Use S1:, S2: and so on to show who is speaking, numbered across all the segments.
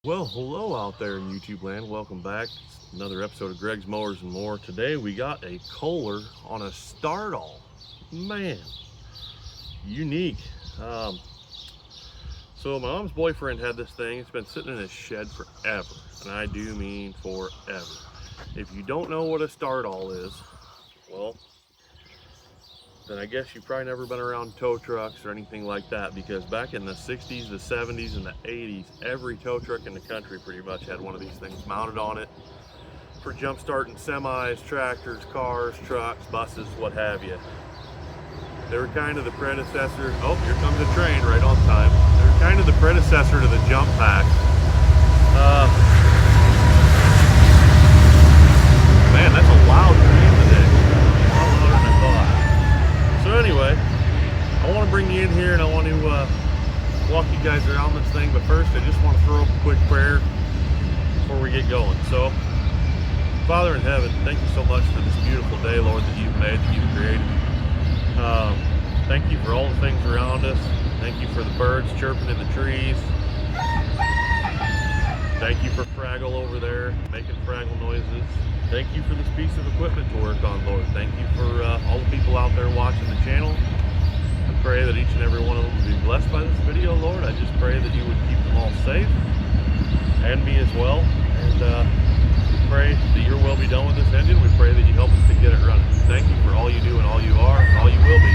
S1: Well, hello out there in YouTube land. Welcome back. It's another episode of Greg's Mowers and More. Today we got a Kohler on a start-all. Man, unique. So my mom's boyfriend had this thing. It's been sitting in his shed forever, and I do mean forever. If you don't know what a start-all is, well, then I guess you've probably never been around tow trucks or anything like that, because back in the 60s, the 70s, and the 80s, every tow truck in the country pretty much had one of these things mounted on it for jump starting semis, tractors, cars, trucks, buses, what have you. They were kind of the predecessor. Oh, here comes a train right on time. They were kind of the predecessor to the jump pack. Man, that's a loud train today. A lot louder than I thought. So anyway, I want to bring you in here and I want to walk you guys around this thing, but first I just want to throw up a quick prayer before we get going. So, Father in heaven, thank you so much for this beautiful day, Lord, that you've made, that you've created. Thank you for all the things around us. Thank you for the birds chirping in the trees. Thank you for Fraggle over there making Fraggle noises. Thank you for this piece of equipment to work on, Lord. Thank you for all the people out there watching the channel. I pray that each and every one of them will be blessed by this video, Lord. I just pray that you would keep them all safe, and me as well. And pray that your will be done with this engine. We pray that you help us to get it running. Thank you for all you do and all you are and all you will be.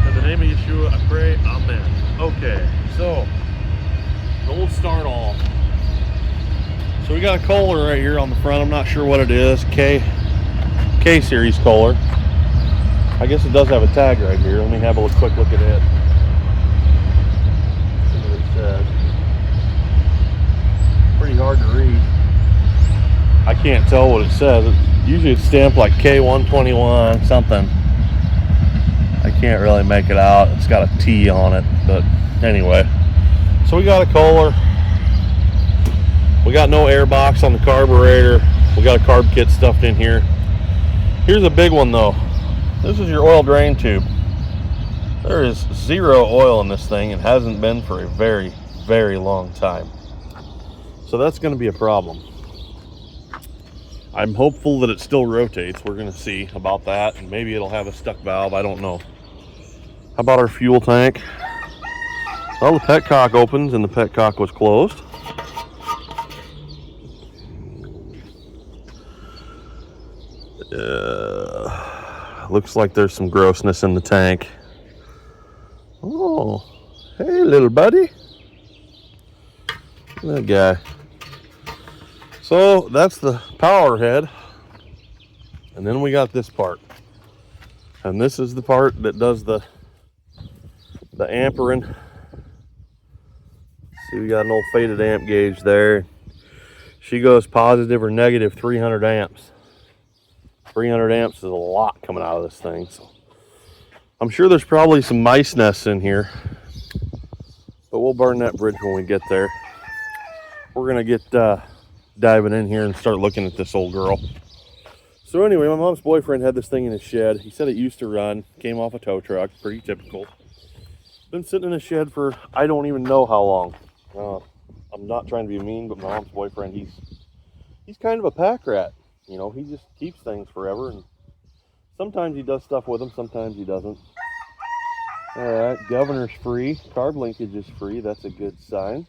S1: In the name of Yeshua, I pray, amen. Okay, so, the old start-all. So we got a Kohler right here on the front. I'm not sure what it is. K series Kohler. I guess it does have a tag right here. Let me have a quick look at it. See what it says. Pretty hard to read. I can't tell what it says. Usually it's stamped like K121 something. I can't really make it out. It's got a T on it, but anyway. So we got a Kohler. We got no air box on the carburetor. We got a carb kit stuffed in here. Here's a big one though. This is your oil drain tube. There is zero oil in this thing and hasn't been for a very, very long time. So that's going to be a problem. I'm hopeful that it still rotates. We're going to see about that, and maybe it'll have a stuck valve. I don't know. How about our fuel tank? Well, the petcock opens and the petcock was closed. Looks like there's some grossness in the tank. Oh, hey little buddy. Look at that guy. So that's the power head. And then we got this part. And this is the part that does the ampering. See, we got an old faded amp gauge there. She goes positive or negative 300 amps. 300 amps is a lot coming out of this thing. So I'm sure there's probably some mice nests in here, but we'll burn that bridge when we get there. We're gonna get diving in here and start looking at this old girl. So anyway, my mom's boyfriend had this thing in his shed. He said it used to run, came off a tow truck, pretty typical. Been sitting in a shed for I don't even know how long. I'm not trying to be mean, but my mom's boyfriend, he's kind of a pack rat. You know, he just keeps things forever, and sometimes he does stuff with them, sometimes he doesn't. Alright, governor's free, carb linkage is free, that's a good sign.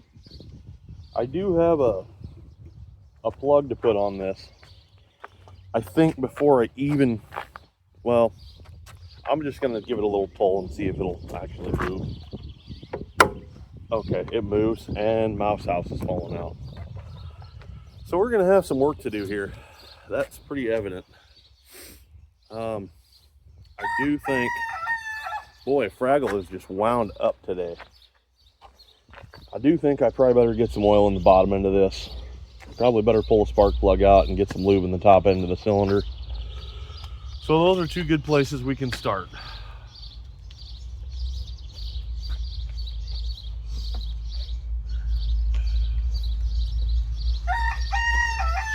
S1: I do have a plug to put on this. I think before I even, well, I'm just going to give it a little pull and see if it'll actually move. Okay, it moves, and mouse house is falling out. So we're going to have some work to do here. That's pretty evident. I do think, boy, Fraggle is just wound up today. I do think I probably better get some oil in the bottom end of this. Probably better pull a spark plug out and get some lube in the top end of the cylinder. So those are two good places we can start.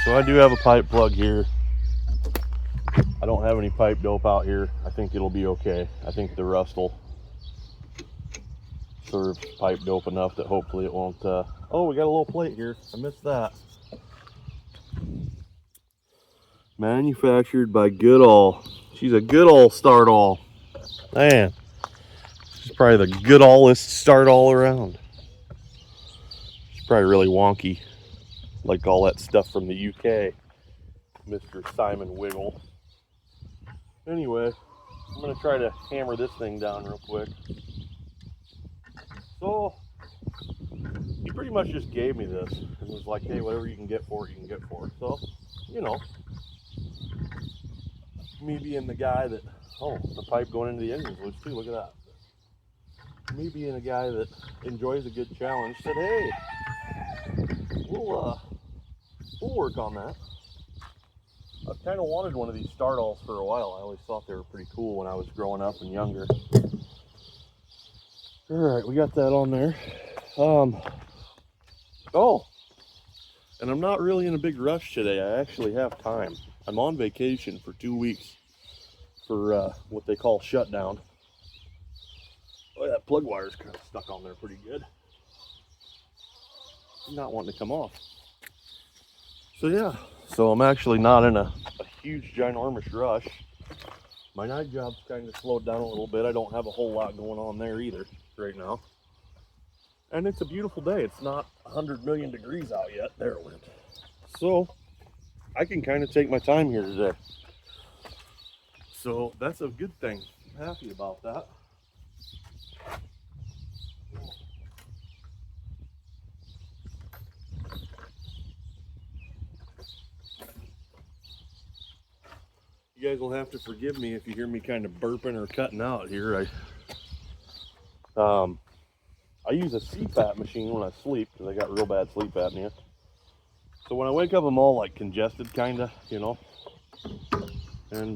S1: So I do have a pipe plug here. I don't have any pipe dope out here. I think it'll be okay. I think the rust will serve piped dope enough that hopefully it won't, oh, we got a little plate here. I missed that. Manufactured by Goodall. She's a Goodall start all. Man, she's probably the Goodallest start all around. She's probably really wonky, like all that stuff from the UK. Mr. Simon Wiggle. Anyway, I'm gonna try to hammer this thing down real quick. So, he pretty much just gave me this and was like, hey, whatever you can get for it, you can get for it. So, you know, me being the guy that, oh, the pipe going into the engine's loose too, look at that. Me being a guy that enjoys a good challenge, said, hey, we'll work on that. I've kind of wanted one of these start alls for a while. I always thought they were pretty cool when I was growing up and younger. All right, we got that on there. Oh, and I'm not really in a big rush today. I actually have time. I'm on vacation for 2 weeks for what they call shutdown. Oh, that plug wire's kind of stuck on there pretty good. Not wanting to come off. So yeah, so I'm actually not in a huge ginormous rush. My night job's kind of slowed down a little bit. I don't have a whole lot going on there either right now. And it's a beautiful day. It's not 100 million degrees out yet. There it went. So I can kind of take my time here today. So that's a good thing. I'm happy about that. You guys will have to forgive me if you hear me kind of burping or cutting out here. I use a CPAP machine when I sleep because I got real bad sleep apnea. So when I wake up, I'm all like congested, kind of, you know. And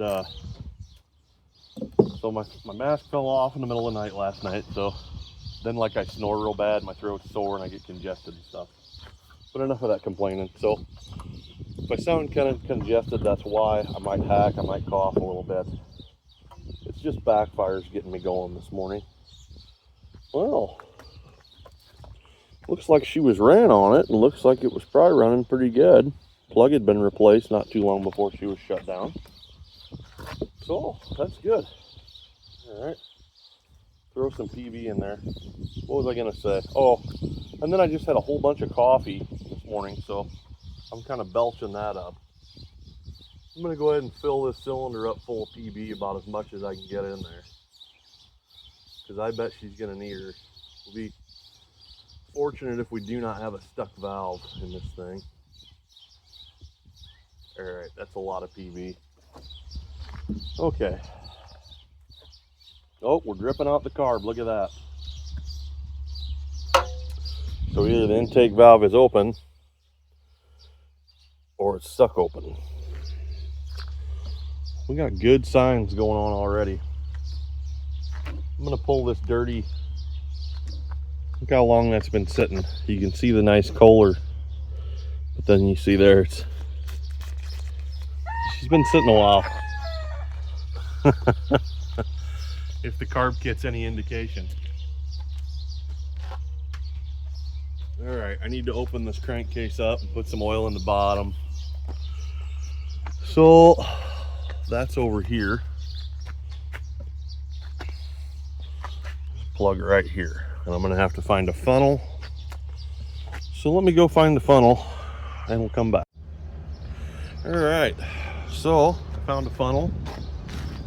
S1: so my mask fell off in the middle of the night last night. So then, like, I snore real bad, my throat's sore, and I get congested and stuff. But enough of that complaining. So if I sound kind of congested, that's why. I might hack, I might cough a little bit. It's just backfires getting me going this morning. Well, looks like she was ran on it, and looks like it was probably running pretty good. Plug had been replaced not too long before she was shut down. So that's good. All right, throw some PV in there. What was I gonna say? Oh, and then I just had a whole bunch of coffee this morning, so I'm kind of belching that up. I'm gonna go ahead and fill this cylinder up full of PB about as much as I can get in there, because I bet she's gonna need her. We'll be fortunate if we do not have a stuck valve in this thing. All right, that's a lot of PB. Okay. Oh, we're dripping out the carb. Look at that. So either the intake valve is open or it's stuck open. We got good signs going on already. I'm gonna pull this dirty. Look how long that's been sitting. You can see the nice Kohler, but then you see there she's been sitting a while. If the carb kit's any indication. All right, I need to open this crankcase up and put some oil in the bottom. So that's over here. Plug right here. And I'm gonna have to find a funnel. So let me go find the funnel and we'll come back. All right, so I found a funnel.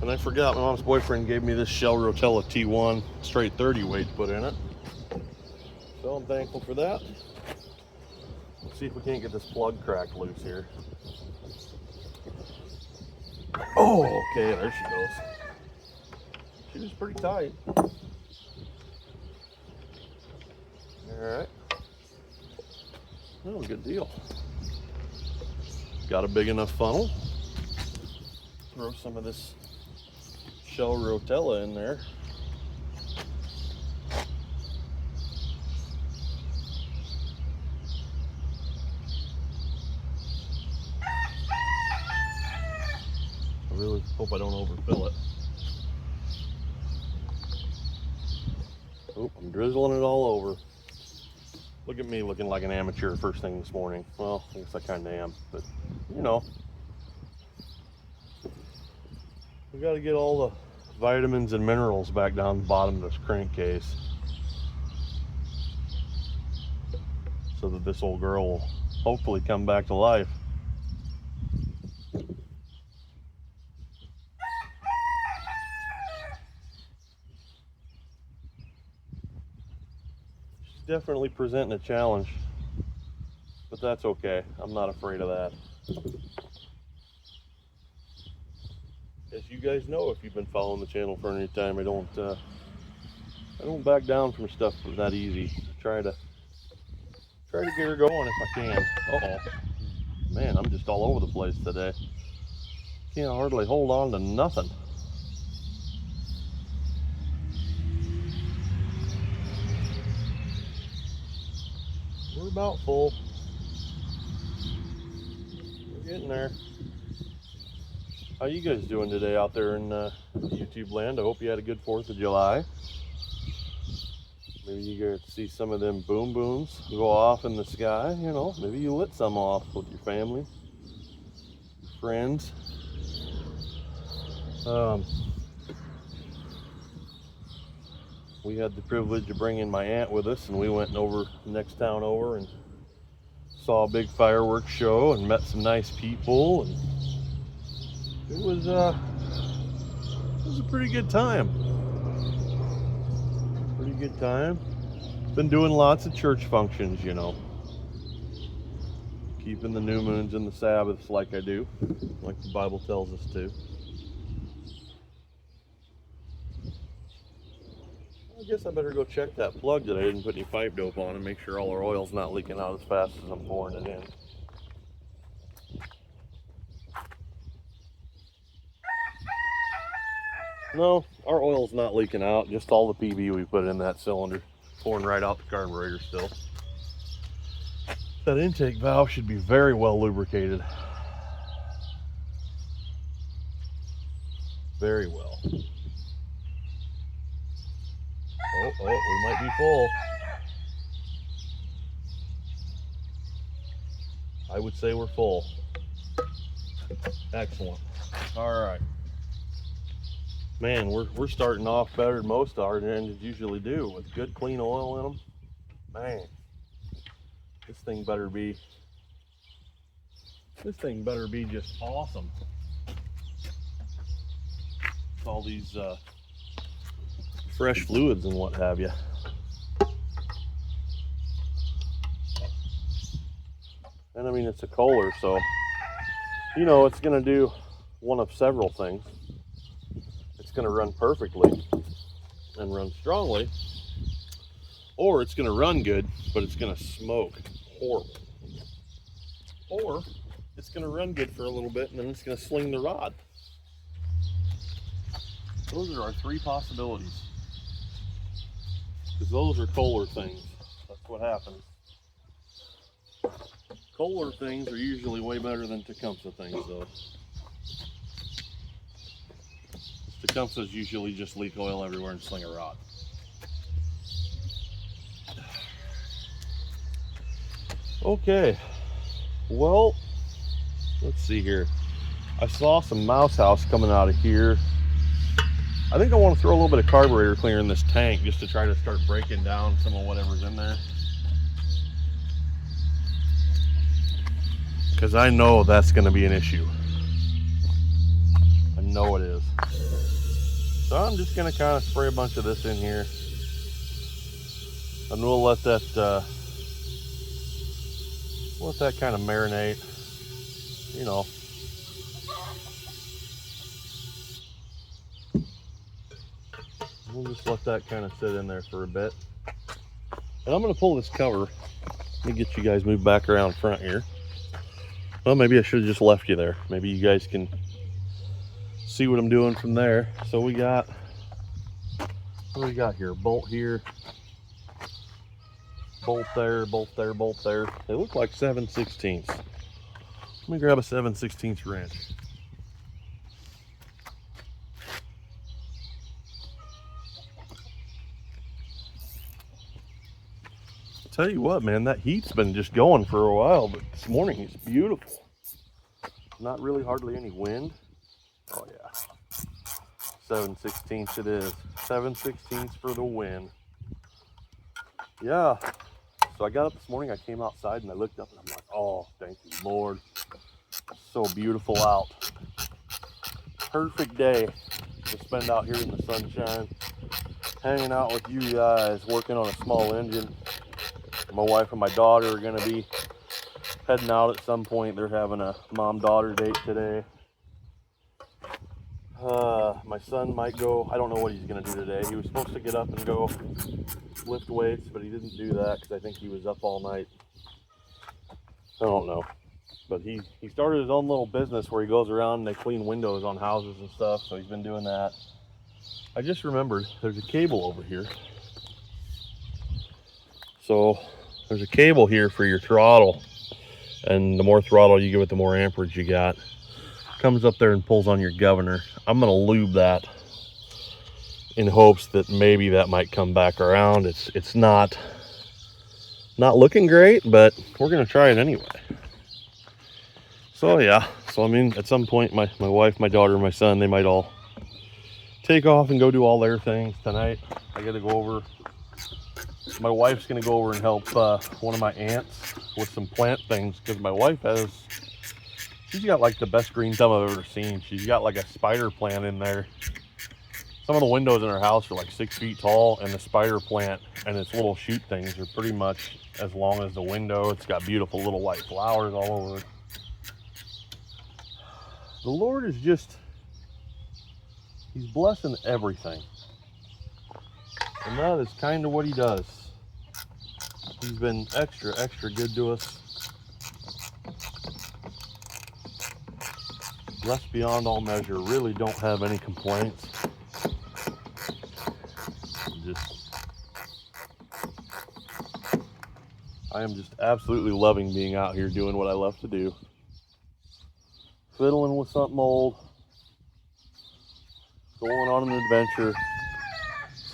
S1: And I forgot my mom's boyfriend gave me this Shell Rotella T1 straight 30 weight to put in it. So I'm thankful for that. Let's see if we can't get this plug cracked loose here. Oh, okay, there she goes. She was pretty tight. Alright. Oh, good deal. Got a big enough funnel. Throw some of this Shell Rotella in there. I really hope I don't overfill it. Oh, I'm drizzling it all over. Look at me looking like an amateur first thing this morning. Well, I guess I kind of am, but you know. We got to get all the vitamins and minerals back down the bottom of this crankcase so that this old girl will hopefully come back to life. She's definitely presenting a challenge, but that's okay. I'm not afraid of that. As you guys know, if you've been following the channel for any time, I don't back down from stuff that easy. Try to get her going if I can. Uh-oh. Man, I'm just all over the place today. Can't hardly hold on to nothing. We're about full. We're getting there. How you guys doing today out there in YouTube land? I hope you had a good 4th of July. Maybe you get to see some of them boom booms go off in the sky. You know, maybe you lit some off with your family, your friends. We had the privilege of bringing my aunt with us, and we went over the next town over and saw a big fireworks show and met some nice people, and it was a pretty good time. Pretty good time. Been doing lots of church functions, you know. Keeping the new moons and the Sabbaths like I do, like the Bible tells us to. I guess I better go check that plug that I didn't put any pipe dope on and make sure all our oil's not leaking out as fast as I'm pouring it in. No, our oil's not leaking out, just all the PB we put in that cylinder, pouring right out the carburetor still. That intake valve should be very well lubricated. Very well. Oh, we might be full. I would say we're full. Excellent. All right. Man, we're starting off better than most of our engines usually do, with good clean oil in them. Man, this thing better be just awesome. With all these fresh fluids and what have you. And I mean, it's a Kohler, so you know it's going to do one of several things. It's going to run perfectly and run strongly, or it's going to run good, but it's going to smoke horrible. Or it's going to run good for a little bit and then it's going to sling the rod. Those are our 3 possibilities. Because those are Kohler things. That's what happens. Kohler things are usually way better than Tecumseh things, though. Tecumsehs usually just leak oil everywhere and sling a rod. Okay, well, let's see here. I saw some mouse house coming out of here. I think I want to throw a little bit of carburetor cleaner in this tank just to try to start breaking down some of whatever's in there. Because I know that's going to be an issue. I know it is. So I'm just going to kind of spray a bunch of this in here. And we'll let that kind of marinate, you know. We'll just let that kind of sit in there for a bit. And I'm going to pull this cover. Let me get you guys moved back around front here. Well, maybe I should have just left you there. Maybe you guys can see what I'm doing from there. So we got, what do we got here? Bolt here. Bolt there, bolt there, bolt there. They look like 7/16. Let me grab a 7/16 wrench. Tell you what, man, that heat's been just going for a while, but this morning it's beautiful. Not really hardly any wind. Oh yeah. 7/16 it is. 7/16 for the win. Yeah. So I got up this morning, I came outside and I looked up and I'm like, oh, thank you, Lord. So beautiful out. Perfect day to spend out here in the sunshine, hanging out with you guys, working on a small engine. My wife and my daughter are gonna be heading out at some point. They're having a mom-daughter date today. My son might go. I don't know what he's gonna do today. He was supposed to get up and go lift weights, but he didn't do that because I think he was up all night. I don't know. But he started his own little business where he goes around and they clean windows on houses and stuff, so he's been doing that. I just remembered there's a cable over here. So there's a cable here for your throttle, and the more throttle you give it, the more amperage you got. Comes up there and pulls on your governor. I'm gonna lube that in hopes that maybe that might come back around. It's not looking great, but we're gonna try it anyway. So yeah, so I mean, at some point my wife, my daughter, my son, they might all take off and go do all their things tonight. I gotta go over. My wife's gonna go over and help one of my aunts with some plant things, because my wife she's got like the best green thumb I've ever seen. She's got like a spider plant in there. Some of the windows in her house are like 6 feet tall, and the spider plant and its little shoot things are pretty much as long as the window. It's got beautiful little white flowers all over it. The Lord is just, he's blessing everything. And that is kind of what he does. He's been extra good to us. Blessed beyond all measure. Really don't have any complaints. I am just absolutely loving being out here doing what I love to do. Fiddling with something old. Going on an adventure.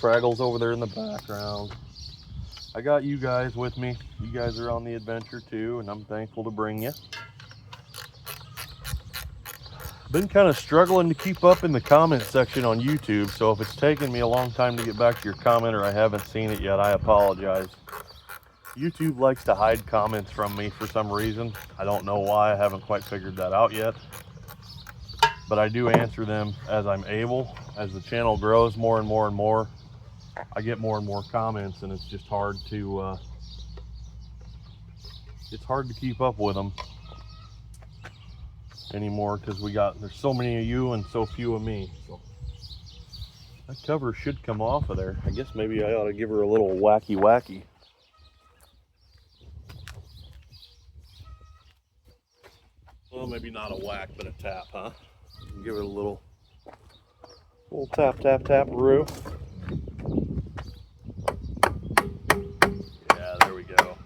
S1: Fraggle's over there in the background. I got you guys with me. You guys are on the adventure too, and I'm thankful to bring you. Been kind of struggling to keep up in the comment section on YouTube, so if it's taken me a long time to get back to your comment or I haven't seen it yet, I apologize. YouTube likes to hide comments from me for some reason. I don't know why. I haven't quite figured that out yet. But I do answer them as I'm able. As the channel grows more and more and more, I get more and more comments, and it's just hard to keep up with them anymore, because there's so many of you and so few of me. So that cover should come off of there. I guess maybe I ought to give her a little wacky. Well, maybe not a whack, but a tap, huh? Give it a little tap-roo. Yeah, there we go.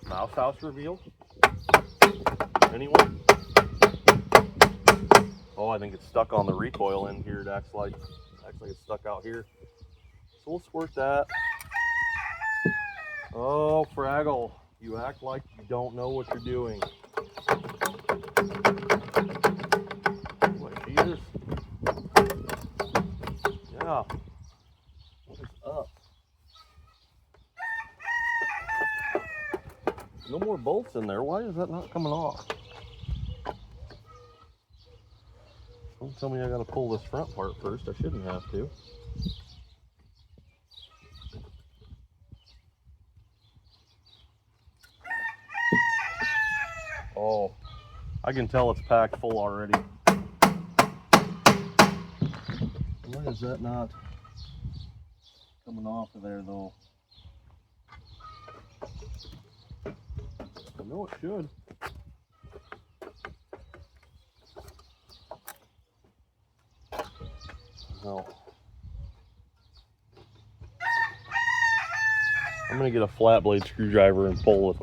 S1: Mouse house revealed? Anyone? Oh, I think it's stuck on the recoil in here. It acts like it's stuck out here. So we'll squirt that. Oh, Fraggle, you act like you don't know what you're doing. What, Jesus? Yeah. What is up? No more bolts in there. Why is that not coming off? Don't tell me I gotta pull this front part first. I shouldn't have to. Oh, I can tell it's packed full already. Why is that not coming off of there though? I know it should. No. I'm gonna get a flat blade screwdriver and pull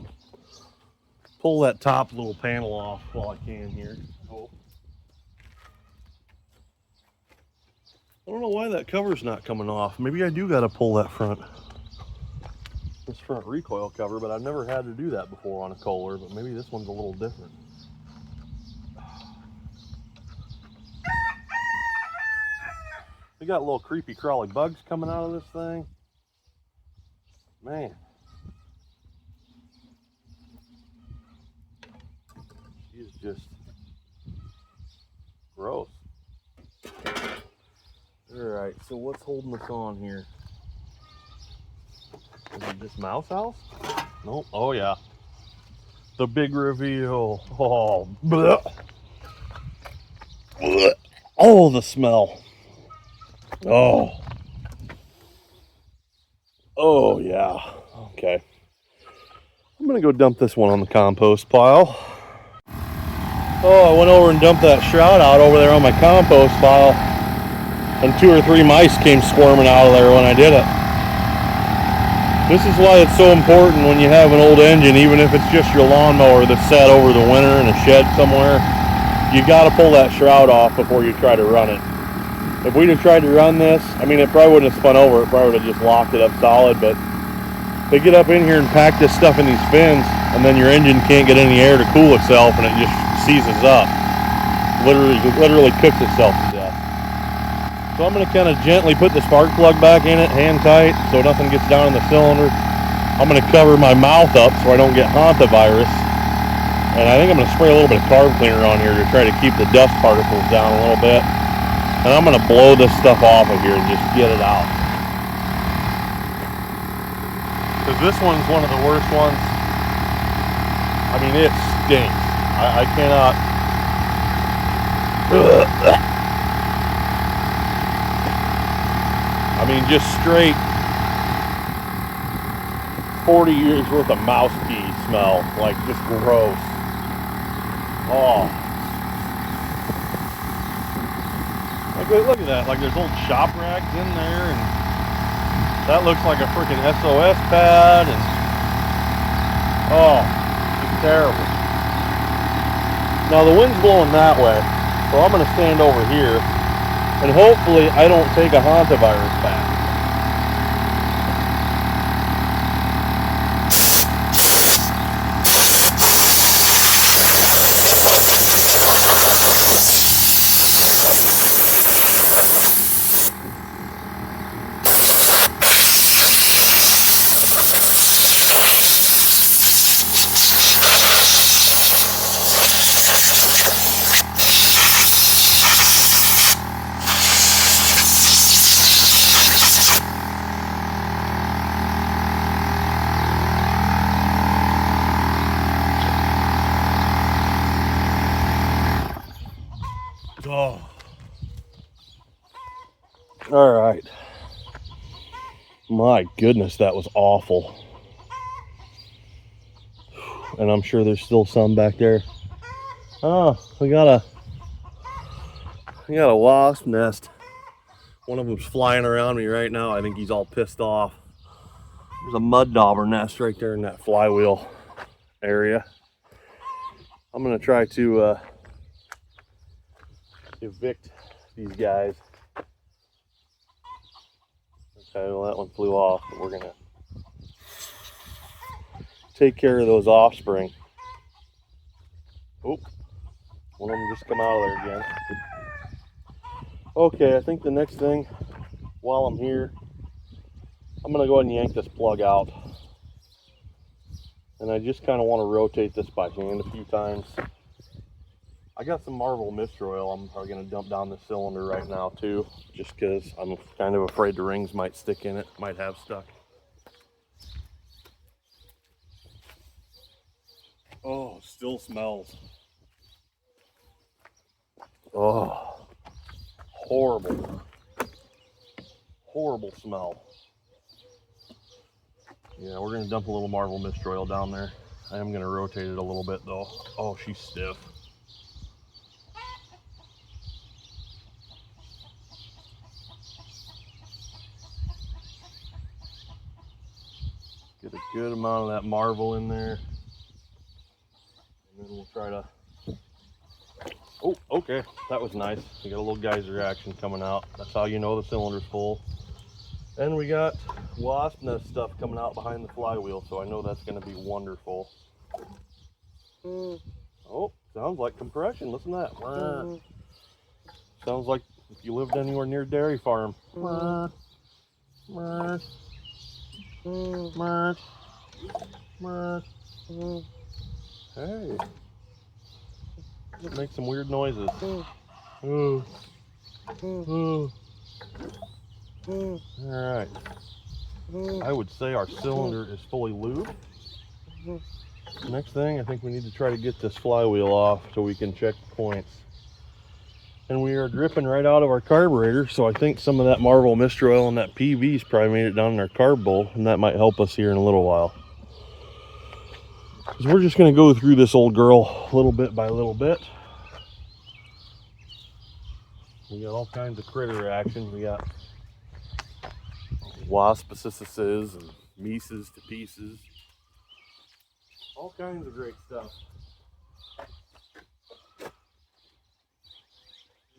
S1: that top little panel off while I can here. Oh. I don't know why that cover's not coming off. Maybe I do gotta pull that front this front recoil cover, but I've never had to do that before on a Kohler, but maybe this one's a little different. We got little creepy crawly bugs coming out of this thing. Man. She's just gross. Alright, so what's holding us on here? Is it this mouse house? Nope. Oh yeah. The big reveal. Oh, bleh. Bleh. Oh, the smell. Oh. Oh yeah. Okay. I'm gonna go dump this one on the compost pile. Oh, I went over and dumped that shroud out over there on my compost pile, and 2 or 3 mice came squirming out of there when I did it. This is why it's so important when you have an old engine, even if it's just your lawnmower that's sat over the winter in a shed somewhere, you got to pull that shroud off before you try to run it. If we'd have tried to run this, I mean, it probably wouldn't have spun over, it probably would have just locked it up solid, but they get up in here and pack this stuff in these fins, and then your engine can't get any air to cool itself, and it just seizes up. Literally cooks itself to death. So I'm going to kind of gently put the spark plug back in it, hand tight, so nothing gets down in the cylinder. I'm going to cover my mouth up so I don't get hantavirus. And I think I'm going to spray a little bit of carb cleaner on here to try to keep the dust particles down a little bit. And I'm going to blow this stuff off of here and just get it out. Because this one's one of the worst ones. I mean, it stinks. I cannot. I mean, just straight 40 years worth of mouse pee smell. Like, just gross. Oh. Look at that. Like, there's old shop rags in there, and that looks like a freaking SOS pad, and oh, it's terrible. Now the wind's blowing that way, so I'm going to stand over here, and hopefully I don't take a hantavirus pack. Oh. All right. My goodness, that was awful. And I'm sure there's still some back there. Oh, we got a wasp nest. One of them's flying around me right now. I think he's all pissed off. There's a mud dauber nest right there in that flywheel area. I'm gonna try to evict these guys. Okay, well that one flew off, but we're gonna take care of those offspring. Oh, one of them just come out of there again. Okay, I think the next thing, while I'm here, I'm gonna go ahead and yank this plug out. And I just kind of want to rotate this by hand a few times. I got some Marvel Mist Oil I'm probably going to dump down the cylinder right now too, just because I'm kind of afraid the rings might stick in it, might have stuck. Oh, still smells. Oh, horrible. Horrible smell. Yeah, we're going to dump a little Marvel Mist Oil down there. I am going to rotate it a little bit though. Oh, she's stiff. Get a good amount of that Marvel in there. And then we'll try to... Oh, okay. That was nice. We got a little geyser action coming out. That's how you know the cylinder's full. And we got wasp nest stuff coming out behind the flywheel, so I know that's going to be wonderful. Oh, sounds like compression. Listen to that. Sounds like if you lived anywhere near a dairy farm. Hey, it makes some weird noises. Alright, I would say our cylinder is fully lubed. Next thing, I think we need to try to get this flywheel off so we can check the points. And we are dripping right out of our carburetor, so I think some of that Marvel Mist Oil and that PV's probably made it down in our carb bowl, and that might help us here in a little while. Because we're just going to go through this old girl little bit by little bit. We got all kinds of critter action. We got waspises and Mises to pieces. All kinds of great stuff.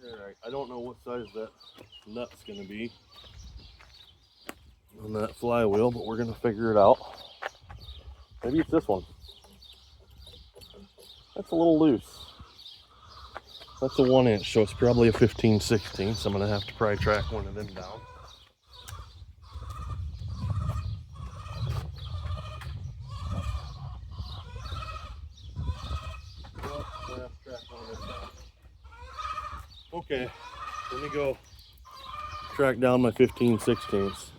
S1: Alright, I don't know what size that nut's going to be on that flywheel, but we're going to figure it out. Maybe it's this one. That's a little loose. That's a 1 inch, so it's probably a 15/16, so I'm going to have to probably track one of them down. Okay, let me go track down my 15/16.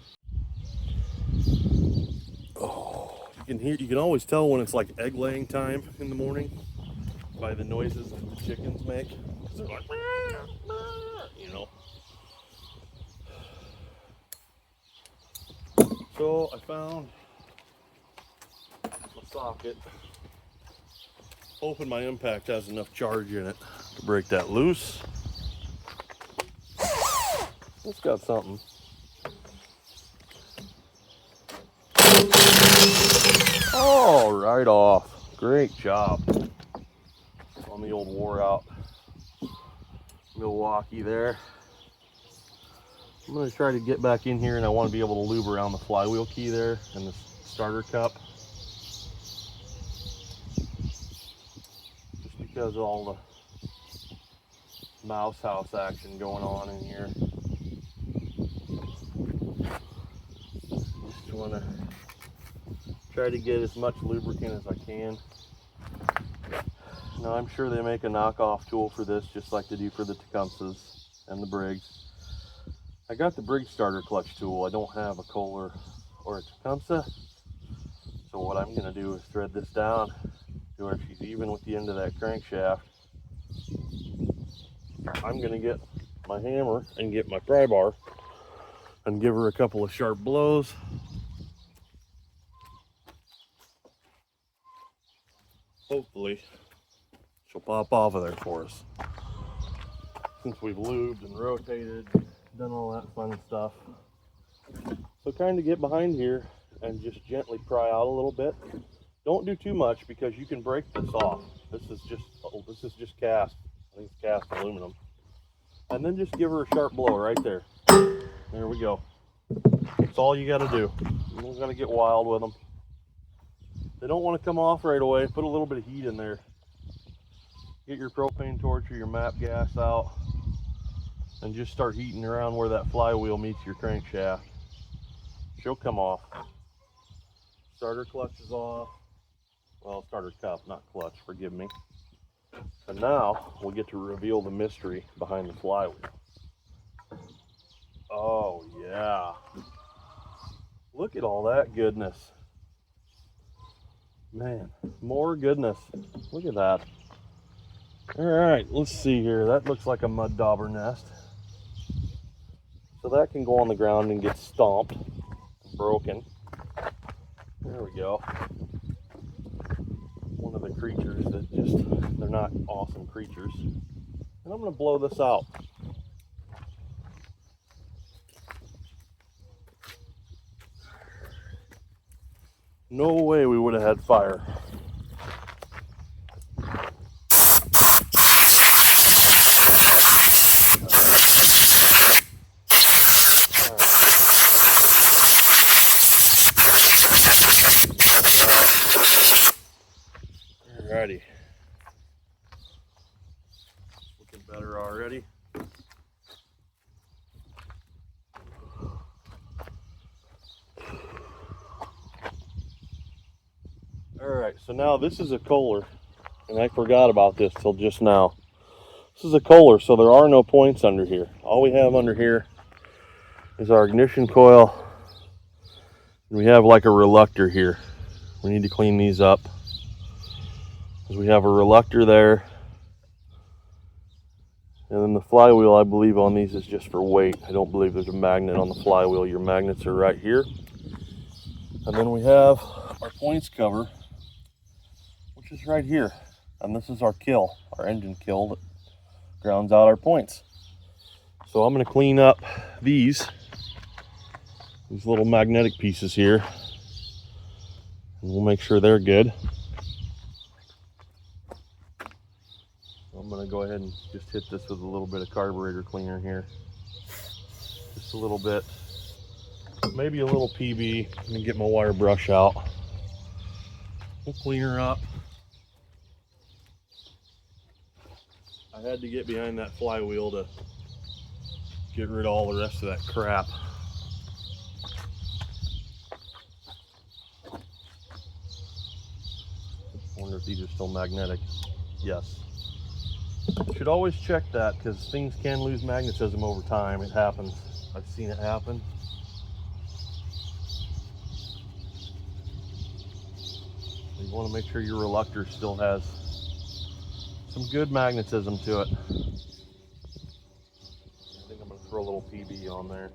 S1: Oh, you can always tell when it's like egg laying time in the morning by the noises that the chickens make. They're like, you know. So I found my socket, hoping my impact has enough charge in it to break that loose. It's got something. Oh, right off. Great job on the old wore out Milwaukee there. I'm going to try to get back in here, and I want to be able to lube around the flywheel key there and the starter cup. Just because of all the mouse house action going on in here. Just want to try to get as much lubricant as I can. Now I'm sure they make a knockoff tool for this, just like they do for the Tecumsehs and the Briggs. I got the Briggs starter clutch tool. I don't have a Kohler or a Tecumseh. So what I'm going to do is thread this down to where she's even with the end of that crankshaft. I'm going to get my hammer and get my pry bar and give her a couple of sharp blows. Hopefully she'll pop off of there for us. Since we've lubed and rotated, done all that fun stuff. So kind of get behind here and just gently pry out a little bit. Don't do too much because you can break this off. This is just cast. I think it's cast aluminum. And then just give her a sharp blow right there. There we go. That's all you got to do. You don't got to get wild with them. They don't want to come off right away. Put a little bit of heat in there. Get your propane torch or your MAP gas out and just start heating around where that flywheel meets your crankshaft. She'll come off. Starter clutch is off. Well, starter cup, not clutch, forgive me. And now we get to reveal the mystery behind the flywheel. Oh yeah. Look at all that goodness. Man, more goodness. Look at that. All right, let's see here. That looks like a mud dauber nest. So that can go on the ground and get stomped, broken. There we go. One of the creatures that they're not awesome creatures. And I'm gonna blow this out. No way we would have had fire. Alrighty. Looking better already. Alright, so now this is a Kohler, and I forgot about this till just now. This is a Kohler, so there are no points under here. All we have under here is our ignition coil, and we have like a reluctor here. We need to clean these up, because we have a reluctor there, and then the flywheel, I believe, on these is just for weight. I don't believe there's a magnet on the flywheel. Your magnets are right here. And then we have our points cover, which is right here. And this is our kill, our engine kill that grounds out our points. So I'm going to clean up these little magnetic pieces here, and we'll make sure they're good. I'm going to go ahead and just hit this with a little bit of carburetor cleaner here. Just a little bit, maybe a little PB. I'm going to get my wire brush out. We'll clean her up. I had to get behind that flywheel to get rid of all the rest of that crap. I wonder if these are still magnetic. Yes. Should always check that, because things can lose magnetism over time. It happens. I've seen it happen. You want to make sure your reluctor still has some good magnetism to it. I think I'm going to throw a little PB on there.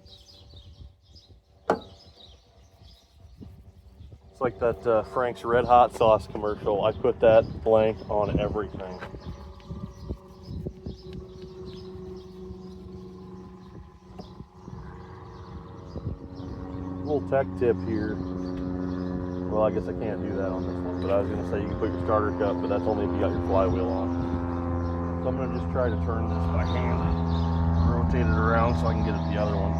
S1: It's like that Frank's Red Hot Sauce commercial. I put that blank on everything. Little tech tip here. Well, I guess I can't do that on this one, but I was going to say you can put your starter cup, but that's only if you got your flywheel on. So I'm going to just try to turn this by hand, rotate it around so I can get at the other one.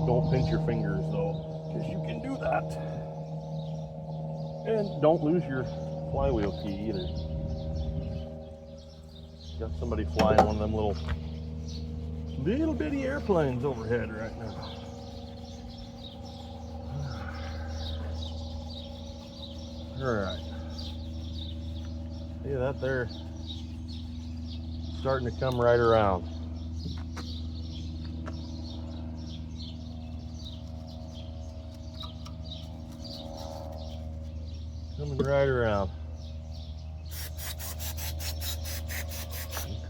S1: Don't pinch your fingers though, because you can do that. And don't lose your flywheel key either. Got somebody flying one of them little bitty airplanes overhead right now. Alright. See that there? Starting to come right around. Coming right around.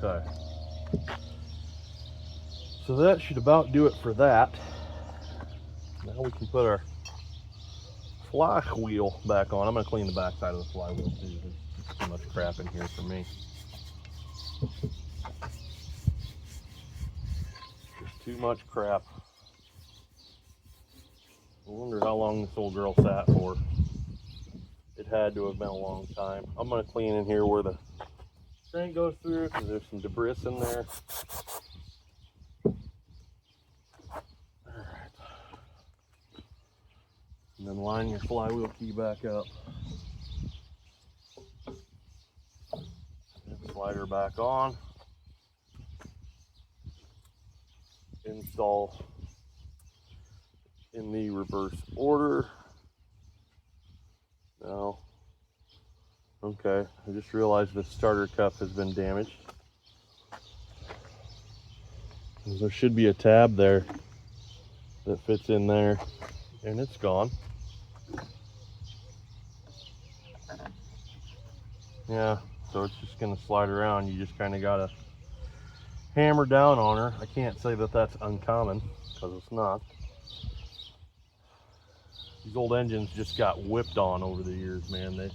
S1: Okay. So that should about do it for that. Now we can put our flywheel back on. I'm going to clean the back side of the flywheel too. There's too much crap in here for me. Just too much crap. I wonder how long this old girl sat for. It had to have been a long time. I'm going to clean in here where the crank goes through, because there's some debris in there. Alright. And then line your flywheel key back up. And slide her back on. Install in the reverse order. Now, okay, I just realized the starter cup has been damaged. There should be a tab there that fits in there, and it's gone. Yeah, so it's just going to slide around. You just kind of got to hammer down on her. I can't say that that's uncommon, because it's not. These old engines just got whipped on over the years, man. They,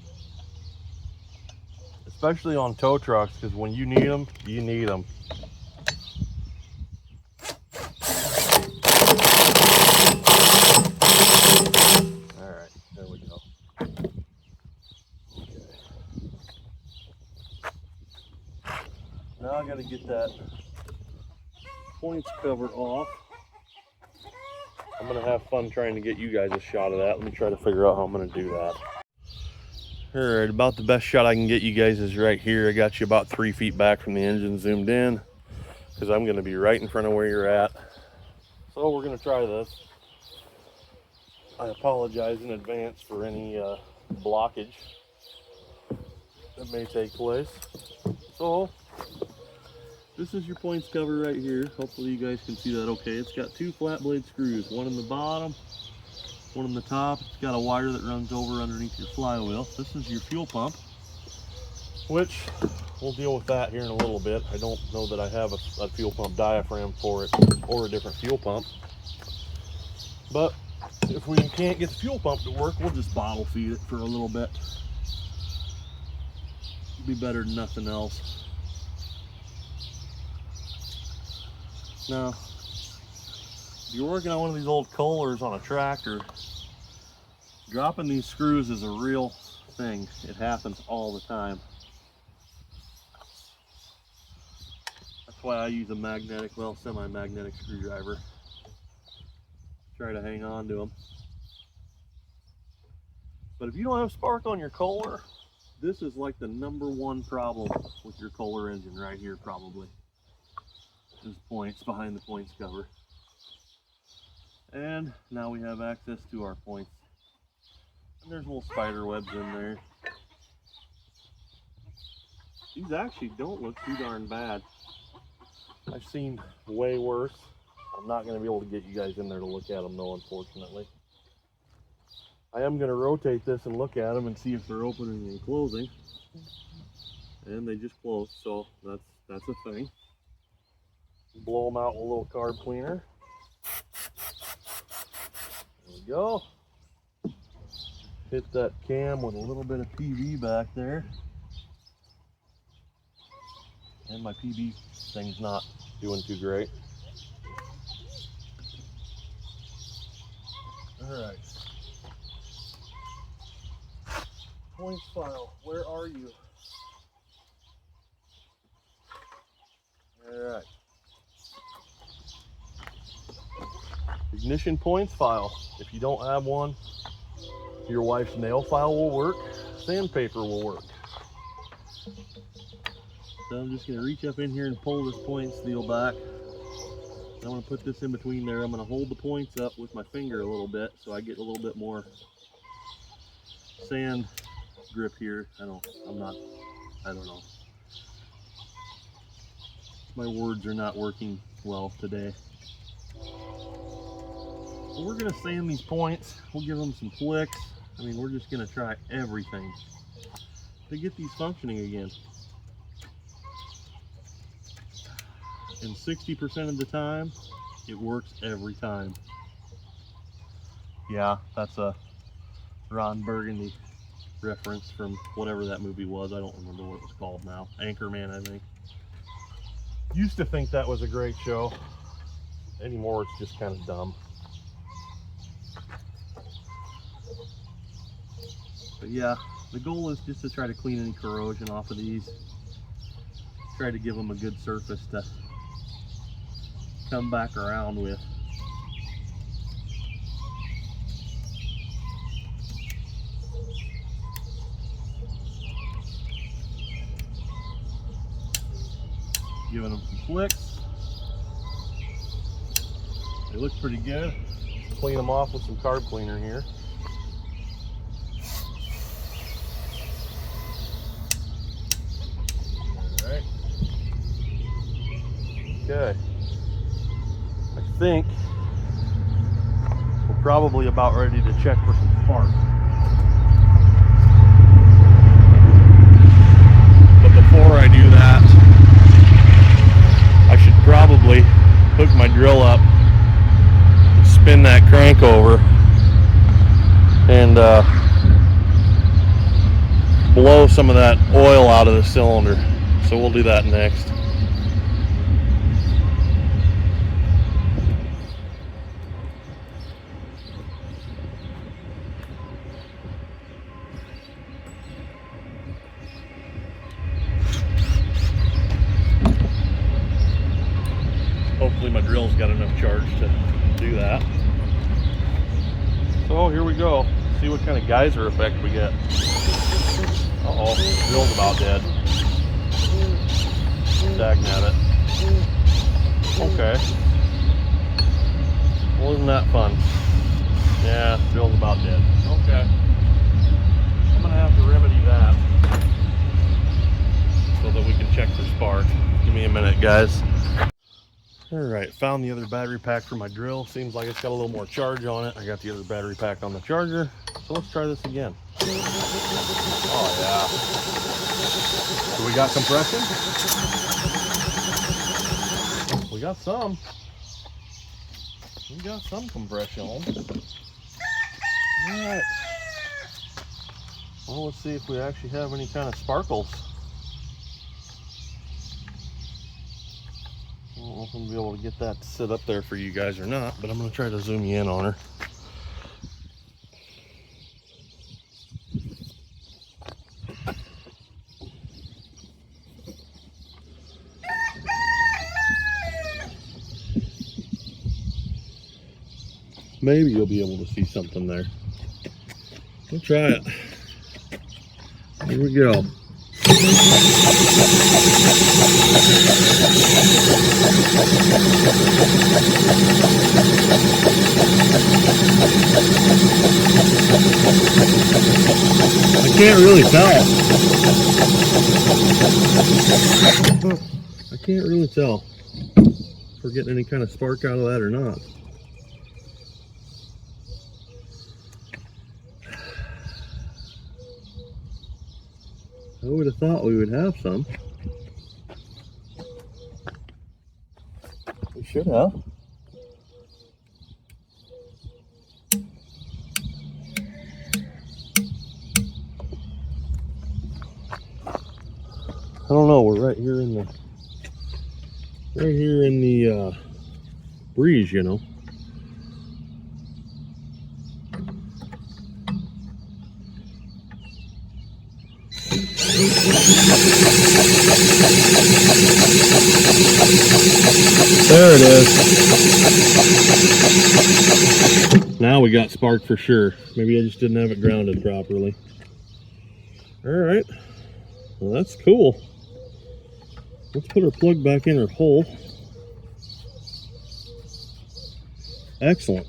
S1: especially on tow trucks, because when you need them, you need them. All right, there we go. Okay. Now I got to get that points cover off. I'm going to have fun trying to get you guys a shot of that. Let me try to figure out how I'm going to do that. Alright, about the best shot I can get you guys is right here. I got you about 3 feet back from the engine zoomed in, because I'm going to be right in front of where you're at. So we're going to try this. I apologize in advance for any blockage that may take place. So this is your points cover right here. Hopefully you guys can see that okay. It's got 2 flat blade screws, one in the bottom, one on the top. It's got a wire that runs over underneath your flywheel. This is your fuel pump, which we'll deal with that here in a little bit. I don't know that I have a fuel pump diaphragm for it or a different fuel pump. But if we can't get the fuel pump to work, we'll just bottle feed it for a little bit. It'll be better than nothing else. Now, if you're working on one of these old Kohlers on a tractor, dropping these screws is a real thing. It happens all the time. That's why I use a magnetic, well, semi-magnetic screwdriver. Try to hang on to them. But if you don't have spark on your Kohler, this is like the #1 problem with your Kohler engine right here, probably. There's points behind the points cover. And now we have access to our points. And there's little spider webs in there. These actually don't look too darn bad. I've seen way worse. I'm not going to be able to get you guys in there to look at them though, unfortunately. I am going to rotate this and look at them and see if they're opening and closing. And they just close, so that's a thing. Blow them out with a little carb cleaner. There we go. Hit that cam with a little bit of PV back there. And my PV thing's not doing too great. Alright. Points file, where are you? Alright. Ignition points file. If you don't have one, your wife's nail file will work. Sandpaper will work. So I'm just going to reach up in here and pull this point steel back. I'm going to put this in between there. I'm going to hold the points up with my finger a little bit so I get a little bit more sand grip here. I don't know. My words are not working well today. But we're going to sand these points. We'll give them some flicks. I mean, we're just going to try everything to get these functioning again. And 60% of the time, it works every time. Yeah, that's a Ron Burgundy reference from whatever that movie was. I don't remember what it was called now. Anchorman, I think. Used to think that was a great show. Anymore, it's just kind of dumb. But yeah, the goal is just to try to clean any corrosion off of these. Try to give them a good surface to come back around with. Giving them some flicks. They look pretty good. Clean them off with some carb cleaner here. Alright. Okay. I think we're probably about ready to check for some spark. But before I do that, I should probably hook my drill up, spin that crank over, and blow some of that oil out of the cylinder. So we'll do that next. Hopefully my drill's got enough charge to do that. So here we go. See what kind of geyser effect we get. Uh-oh, bill's about dead. Dagnabbit. Okay. Well, isn't that fun? Yeah, bill's about dead. Okay. I'm gonna have to remedy that so that we can check for spark. Give me a minute, guys. Alright, found the other battery pack for my drill. Seems like it's got a little more charge on it. I got the other battery pack on the charger. So let's try this again. Oh yeah. So we got compression? We got some. We got some compression. Alright. Well, let's see if we actually have any kind of sparkles. I don't know if I'm going to be able to get that to sit up there for you guys or not, but I'm going to try to zoom you in on her. Maybe you'll be able to see something there. We'll try it. Here we go. I can't really tell. I can't really tell if we're getting any kind of spark out of that or not. I would have thought we would have some. We should have. I don't know, we're right here in the breeze, you know. There it is. Now we got spark for sure. Maybe I just didn't have it grounded properly. Alright. Well, that's cool. Let's put our plug back in her hole. Excellent.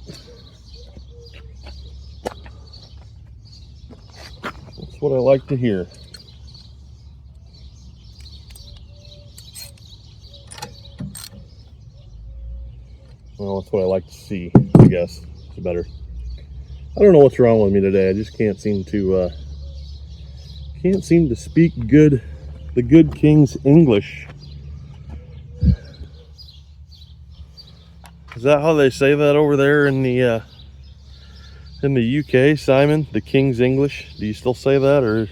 S1: That's what I like to hear. Well, that's what I like to see, I guess. It's better. I don't know what's wrong with me today. I just can't seem to speak the good King's English. Is that how they say that over there in the UK, Simon? The King's English? Do you still say that, or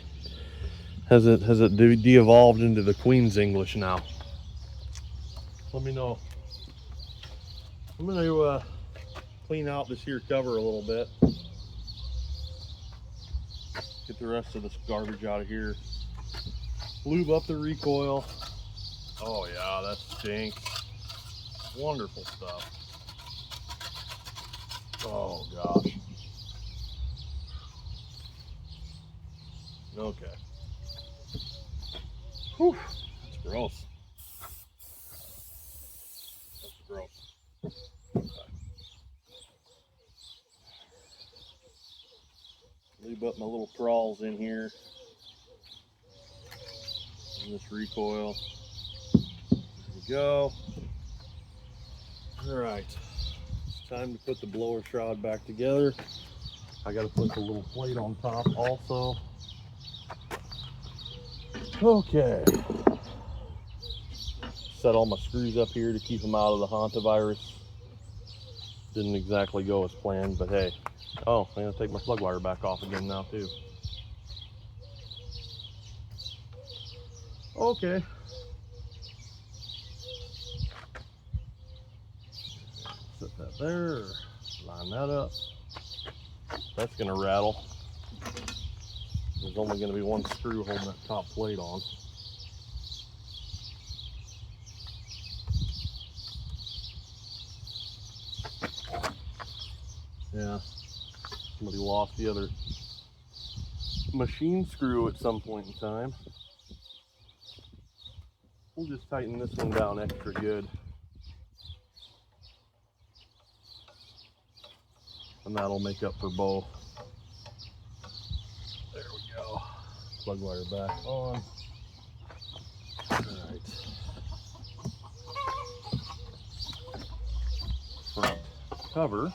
S1: has it de-evolved into the Queen's English now? Let me know. I'm going to clean out this here cover a little bit. Get the rest of this garbage out of here. Lube up the recoil. Oh yeah, that stinks. Wonderful stuff. Oh gosh. Okay. Whew, that's gross. That's gross. Okay. Lube up my little trawls in here. And this recoil. There we go. Alright. It's time to put the blower shroud back together. I gotta put the little plate on top also. Okay. Set all my screws up here to keep them out of the hantavirus. Didn't exactly go as planned, but hey. Oh, I'm gonna take my plug wire back off again now too. Okay. Set that there, line that up. That's gonna rattle. There's only gonna be one screw holding that top plate on. Yeah, somebody lost the other machine screw at some point in time. We'll just tighten this one down extra good. And that'll make up for both. There we go. Plug wire back on. Alright. Front cover.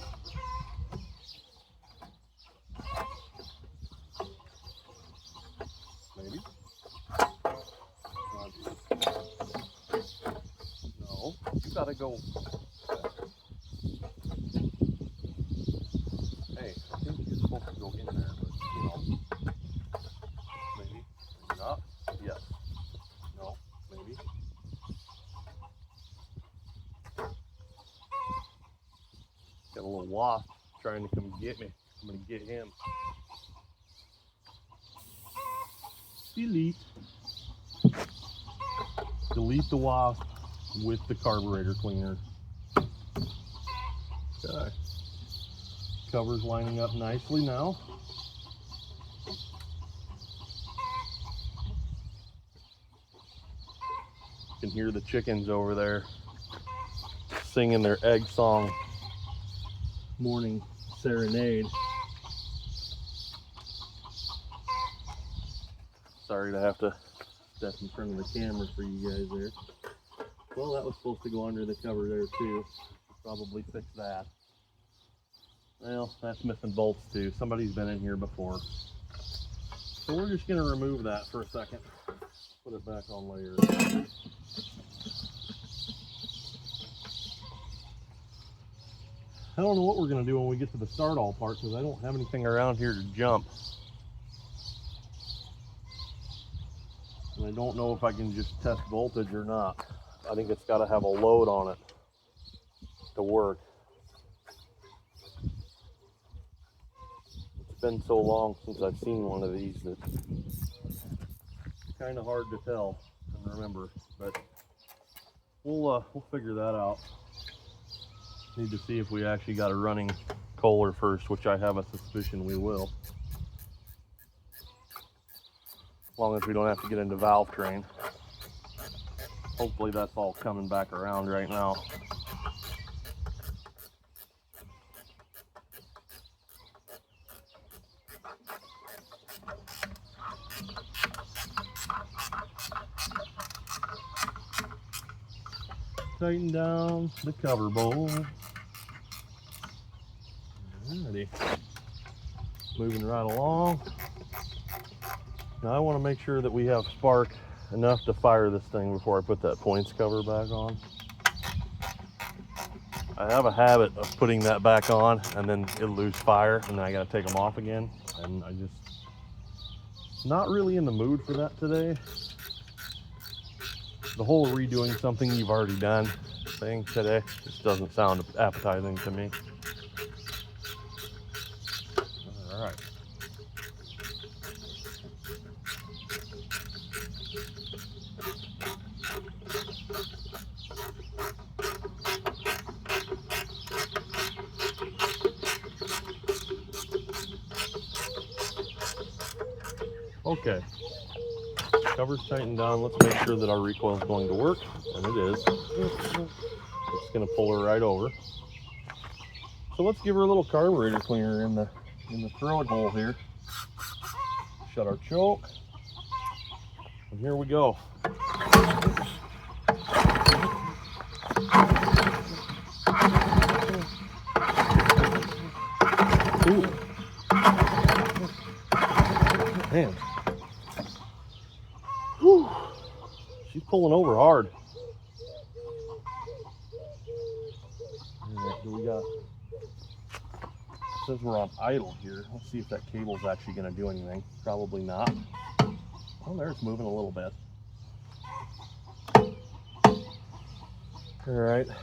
S1: Maybe. No, you gotta go. Hey, I think you're supposed to go in there, but you know. Maybe. Maybe not. Yes. No. Maybe. Got a little wasp trying to come get me. I'm gonna get him. Delete. Delete the wasp with the carburetor cleaner. Okay. Cover's lining up nicely now. You can hear the chickens over there singing their egg song morning serenade. Sorry to have to step in front of the camera for you guys there. Well, that was supposed to go under the cover there too. Probably fix that. Well, that's missing bolts too. Somebody's been in here before. So we're just gonna remove that for a second. Put it back on layer. I don't know what we're gonna do when we get to the start all part because I don't have anything around here to jump. And I don't know if I can just test voltage or not. I think it's got to have a load on it to work. It's been so long since I've seen one of these that it's kind of hard to tell and remember. But we'll figure that out. Need to see if we actually got a running Kohler first, which I have a suspicion we will. As long as we don't have to get into valve train. Hopefully that's all coming back around right now. Tighten down the cover bowl. Alrighty. Moving right along. Now I want to make sure that we have spark enough to fire this thing before I put that points cover back on. I have a habit of putting that back on and then it'll lose fire and then I got to take them off again. And I just not really in the mood for that today. The whole redoing something you've already done thing today just doesn't sound appetizing to me. All right. Okay, cover's tightened down. Let's make sure that our recoil is going to work, and it is. It's going to pull her right over. So let's give her a little carburetor cleaner in the throat hole here. Shut our choke, and here we go. Ooh. Man. Whew. She's pulling over hard. Alright, so we got, it says we're on idle here. Let's see if that cable's actually going to do anything. Probably not. Oh, there it's moving a little bit. Alright, so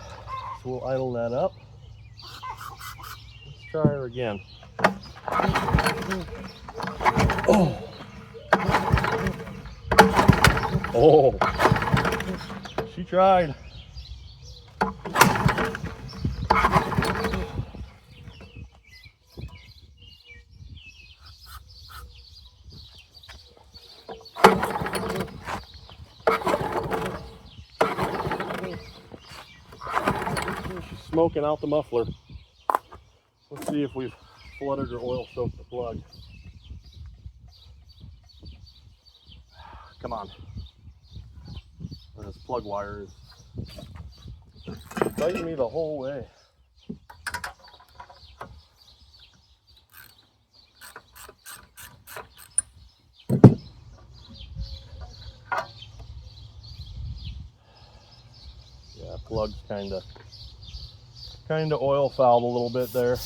S1: we'll idle that up. Let's try her again. Oh! Oh! She tried. smoking out the muffler. Let's see if we've flooded or oil soaked the plug. Come on. And this plug wire is biting me the whole way. Yeah, plug's kind of oil fouled a little bit there. I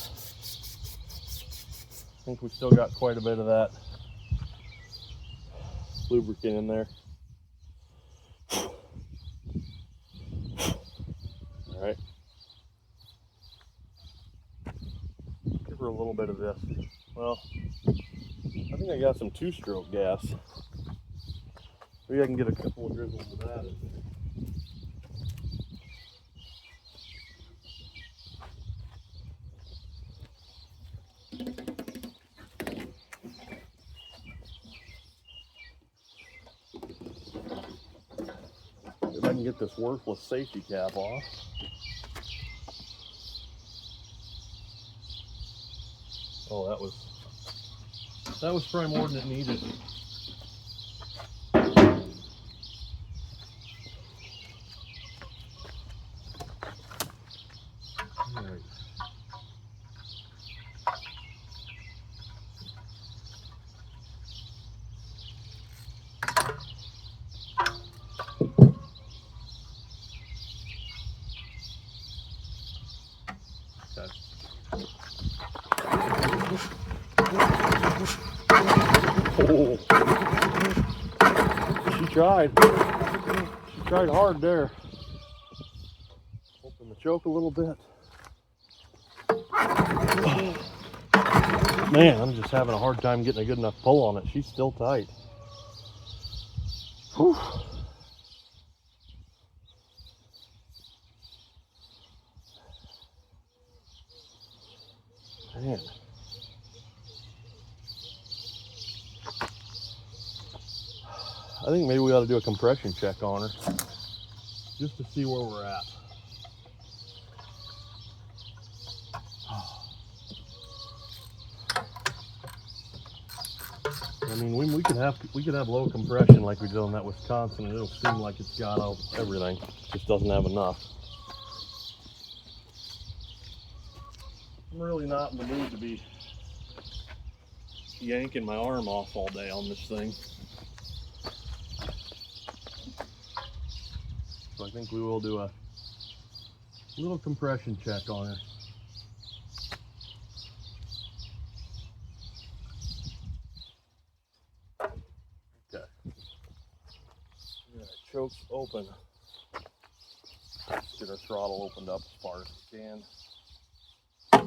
S1: think we still got quite a bit of that lubricant in there. All right. Give her a little bit of this. Well, I think I got some 2-stroke gas. Maybe I can get a couple of drizzles of that in there. If I can get this worthless safety cap off. Oh, that was probably more than it needed. All right. Oh, she tried. She tried hard there. Open the choke a little bit. Man, I'm just having a hard time getting a good enough pull on it. She's still tight. Whew. Man. I think maybe we ought to do a compression check on her just to see where we're at. I mean, we could have low compression like we did on that Wisconsin, and it'll seem like it's got out everything. It just doesn't have enough. I'm really not in the mood to be yanking my arm off all day on this thing. So I think we will do a little compression check on her. Okay. Yeah, choke's open. Let's get our throttle opened up as far as we can. There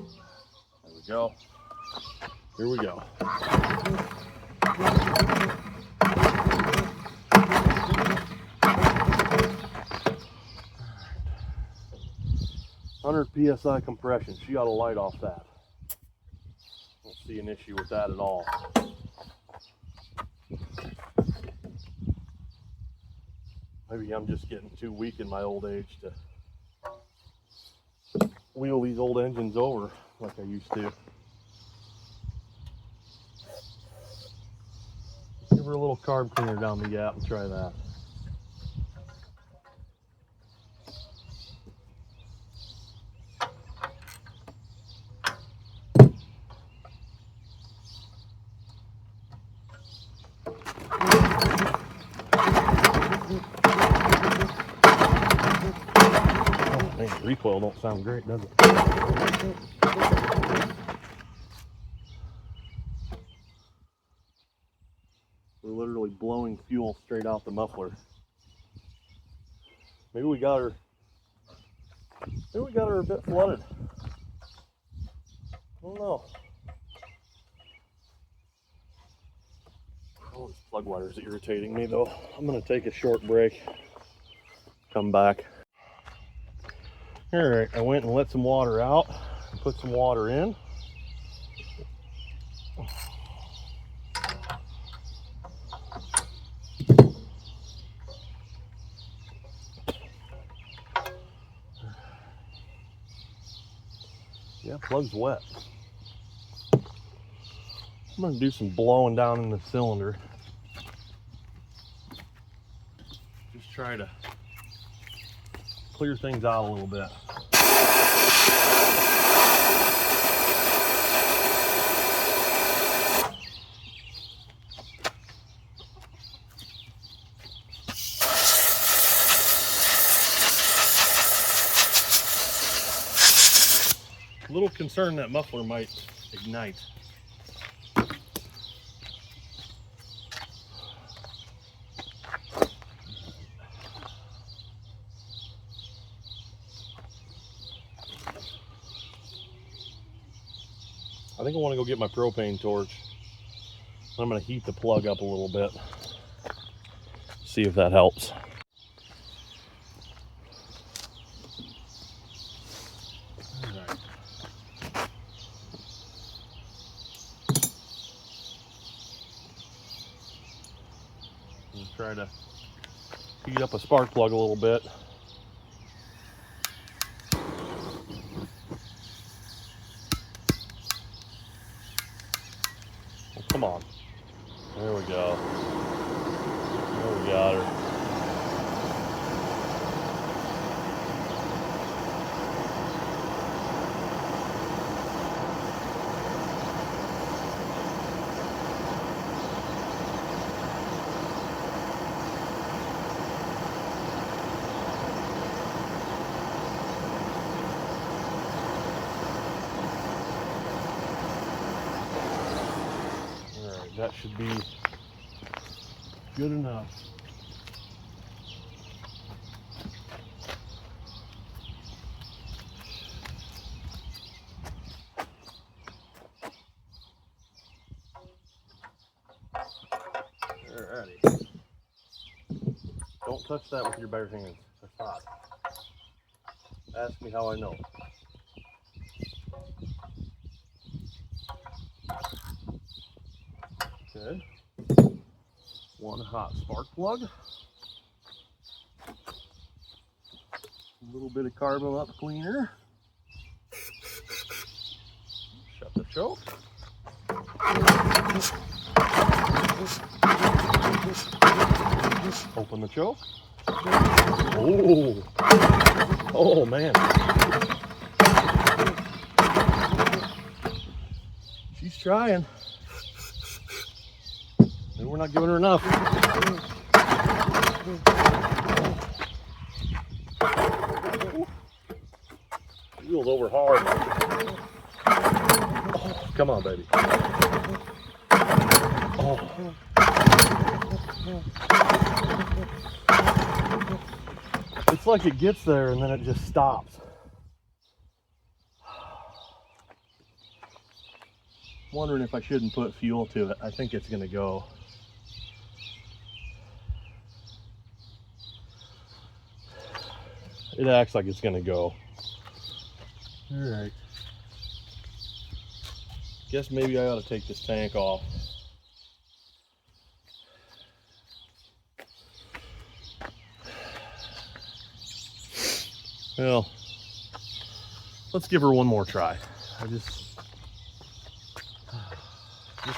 S1: we go. Here we go. 100 psi compression. She got a light off that. Don't see an issue with that at all. Maybe I'm just getting too weak in my old age to wheel these old engines over like I used to. Give her a little carb cleaner down the gap and try that. Recoil don't sound great, does it? We're literally blowing fuel straight out the muffler. Maybe we got her a bit flooded. I don't know. Oh, this plug wire is irritating me though. I'm gonna take a short break. Come back. All right, I went and let some water out, put some water in. Plug's wet. I'm gonna do some blowing down in the cylinder. Just try to clear things out a little bit. A little concerned that muffler might ignite. I think I want to go get my propane torch. I'm going to heat the plug up a little bit. See if that helps. Try to heat up a spark plug a little bit. Well, come on. There we go. There we got her. That should be good enough. Alrighty. Don't touch that with your bare hands. That's hot. Ask me how I know. Good. One hot spark plug. A little bit of carbon up cleaner. Shut the choke. Open the choke. Oh, oh man. She's trying. Maybe we're not giving her enough. Wheeled over hard. Oh, come on, baby. Oh. It's like it gets there and then it just stops. Wondering if I shouldn't put fuel to it. I think it's gonna go. It acts like it's gonna go. All right. Guess maybe I ought to take this tank off. Well, let's give her one more try. I just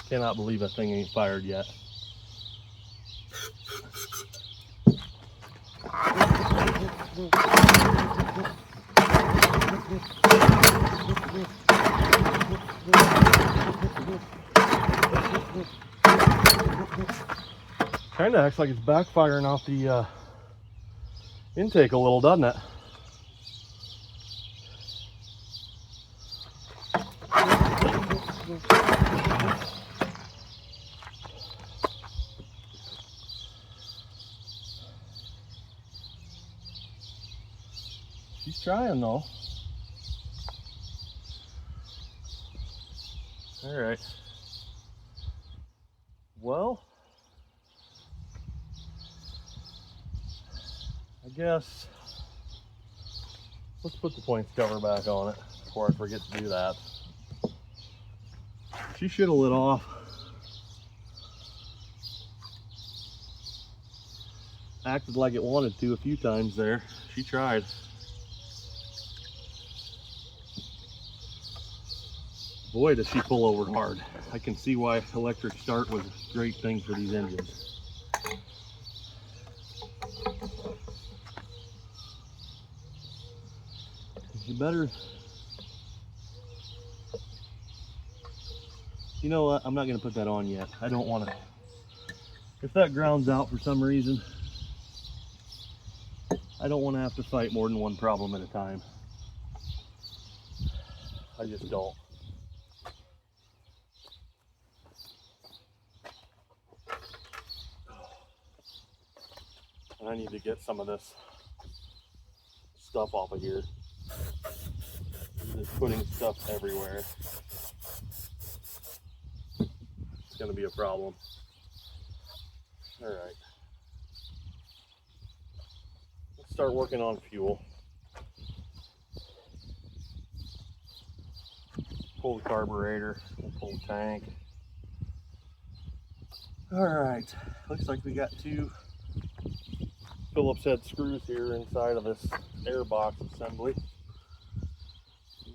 S1: cannot believe that thing ain't fired yet. Kind of acts like it's backfiring off the intake a little, doesn't it? She's trying though. All right. Well, I guess let's put the points cover back on it before I forget to do that. She should have lit off. Acted like it wanted to a few times there. She tried. Boy, does she pull over hard. I can see why electric start was a great thing for these engines. You better, you know what, I'm not going to put that on yet. I don't want to, if that grounds out for some reason, I don't want to have to fight more than one problem at a time. I just don't. I need to get some of this stuff off of here. Just putting stuff everywhere. It's going to be a problem. All right. Let's start working on fuel. Pull the carburetor, we'll pull the tank. All right, looks like we got 2 Phillips head screws here inside of this air box assembly.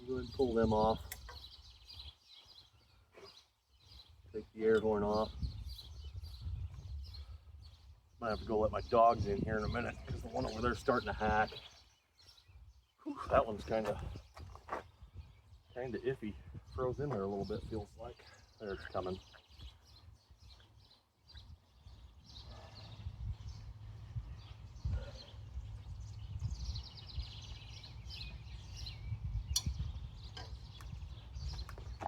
S1: Go ahead and pull them off. Take the air horn off. Might have to go let my dogs in here in a minute because the one over there is starting to hack. Whew, that one's kind of iffy. Froze in there a little bit, feels like. There, it's coming.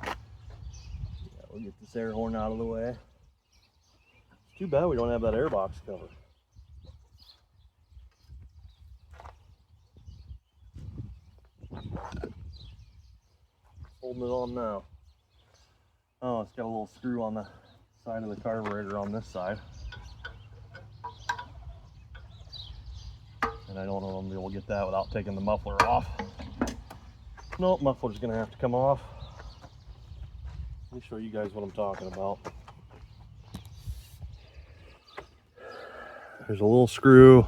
S1: Yeah, we'll get this air horn out of the way. It's too bad we don't have that air box cover. Holding it on now. Oh, it's got a little screw on the side of the carburetor on this side. And I don't know if I'm gonna be able to get that without taking the muffler off. Nope, muffler's gonna have to come off. Let me show you guys what I'm talking about. There's a little screw,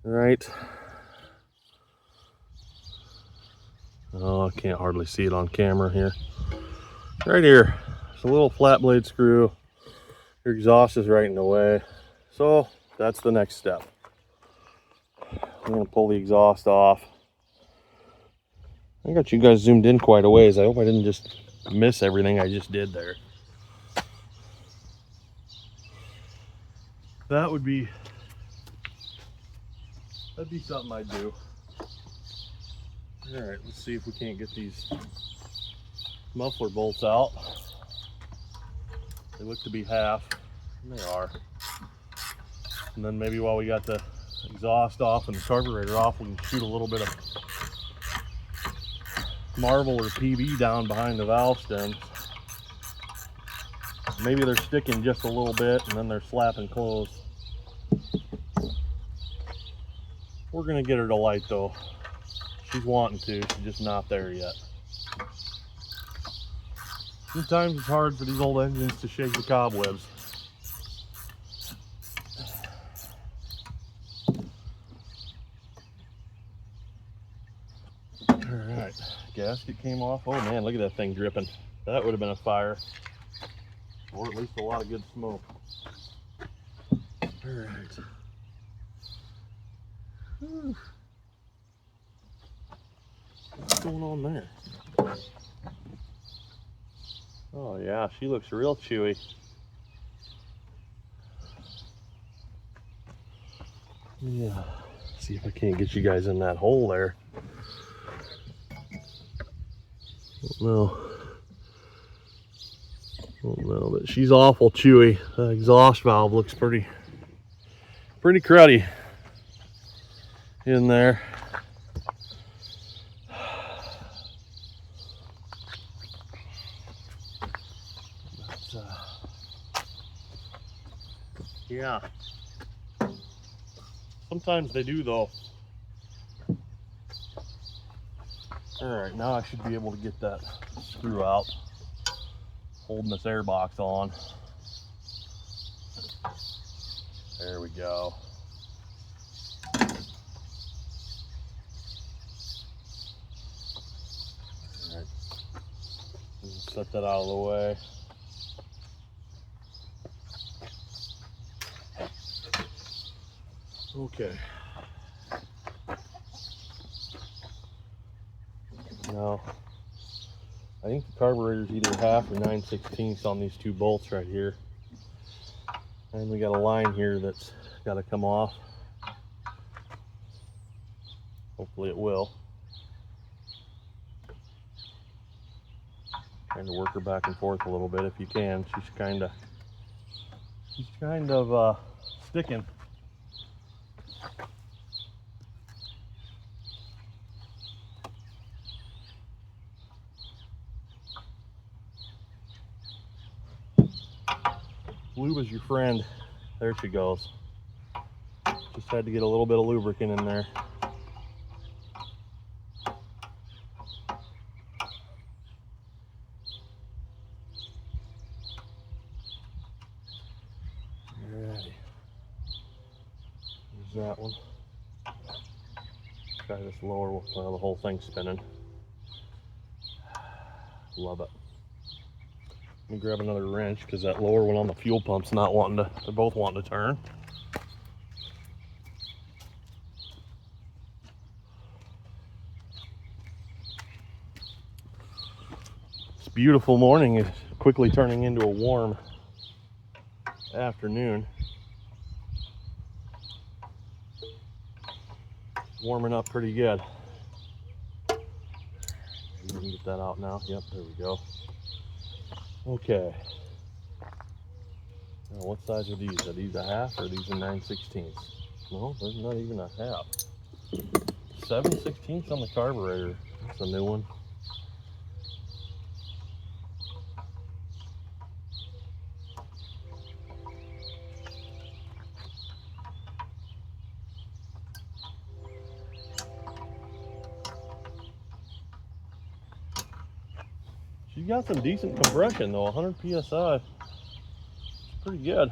S1: right? Oh, I can't hardly see it on camera here. Right here, there's a little flat blade screw. Your exhaust is right in the way. So that's the next step. I'm gonna pull the exhaust off. I got you guys zoomed in quite a ways. I hope I didn't just miss everything I just did there. That'd be something I'd do. All right, let's see if we can't get these muffler bolts out. They look to be half, and they are. And then maybe while we got the exhaust off and the carburetor off, we can shoot a little bit of marble or PV down behind the valve stems. Maybe they're sticking just a little bit and then they're slapping closed. We're gonna get her to light though. She's wanting to, she's just not there yet. Sometimes it's hard for these old engines to shake the cobwebs. Alright, gasket came off. Oh man, look at that thing dripping. That would have been a fire. Or at least a lot of good smoke. Alright. What's going on there? Oh yeah, she looks real chewy. Yeah, see if I can't get you guys in that hole there. No, but she's awful chewy. The exhaust valve looks pretty cruddy in there. Yeah. Sometimes they do though. Alright, now I should be able to get that screw out. Holding this air box on. There we go. Alright. set that out of the way. Okay. Now, I think the carburetor's either half or 9/16 on these two bolts right here. And we got a line here that's got to come off. Hopefully it will. Trying to work her back and forth a little bit if you can. She's kind of sticking. Lube is your friend. There she goes. Just had to get a little bit of lubricant in there. Alrighty. There's that one. Try this lower one while the whole thing's spinning. Love it. Let me grab another wrench because that lower one on the fuel pump's not wanting to, they're both wanting to turn. This beautiful morning is quickly turning into a warm afternoon. Warming up pretty good. We can get that out now. Yep, there we go. Okay. Now what size are these? Are these a half or are these a 9/16? No, there's not even a half. 7/16 on the carburetor. That's a new one. She's got some decent compression though, 100 PSI. It's pretty good.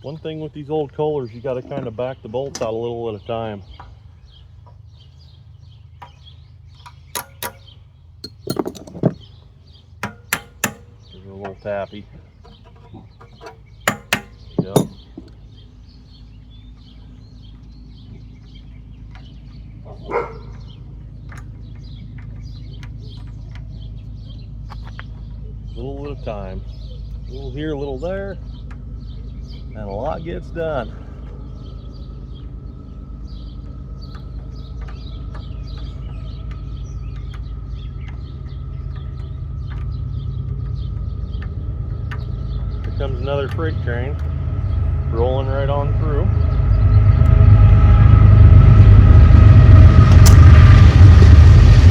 S1: One thing with these old Kohlers, you got to kind of back the bolts out a little at a time. There's a little tappy. There you go. Little at a time. A little here, a little there, and a lot gets done. Here comes another freight train rolling right on through.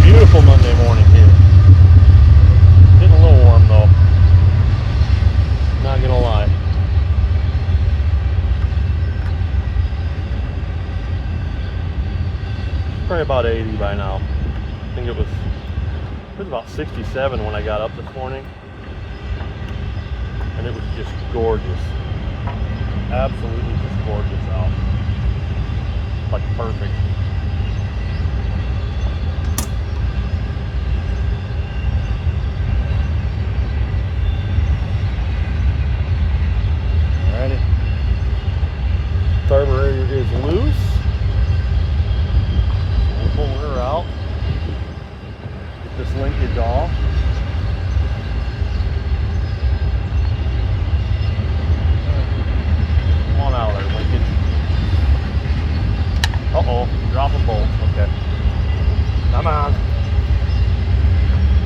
S1: Beautiful Monday morning here. Getting a little warm though. Not gonna lie. Probably about 80 by now. I think it was about 67 when I got up this morning. And it was just gorgeous. Absolutely just gorgeous out. Like perfect. Alrighty. Carburetor is loose. We'll pull her out. Get this linkage off. Come on out there, linkage. Uh-oh, dropping bolts. Okay. Come on.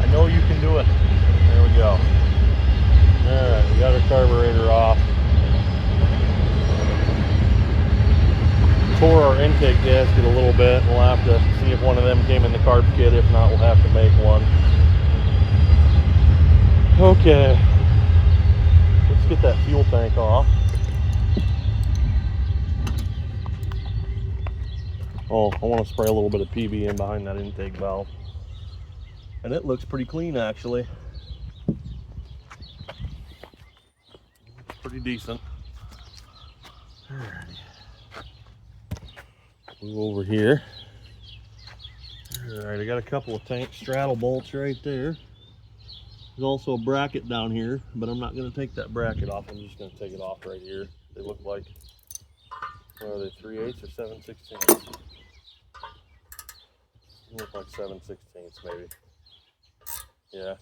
S1: I know you can do it. There we go. Alright, we got our carburetor off. Tore our intake gasket a little bit. We'll have to see if one of them came in the carb kit. If not, we'll have to make one. Okay. Let's get that fuel tank off. Oh, I want to spray a little bit of PB in behind that intake valve. And it looks pretty clean actually. Pretty decent. Alrighty. Move over here. Alright, I got a couple of tank straddle bolts right there. There's also a bracket down here, but I'm not going to take that bracket off. I'm just going to take it off right here. They look like, what are they, 3/8 or 7/16? They look like 7/16 maybe. Yeah.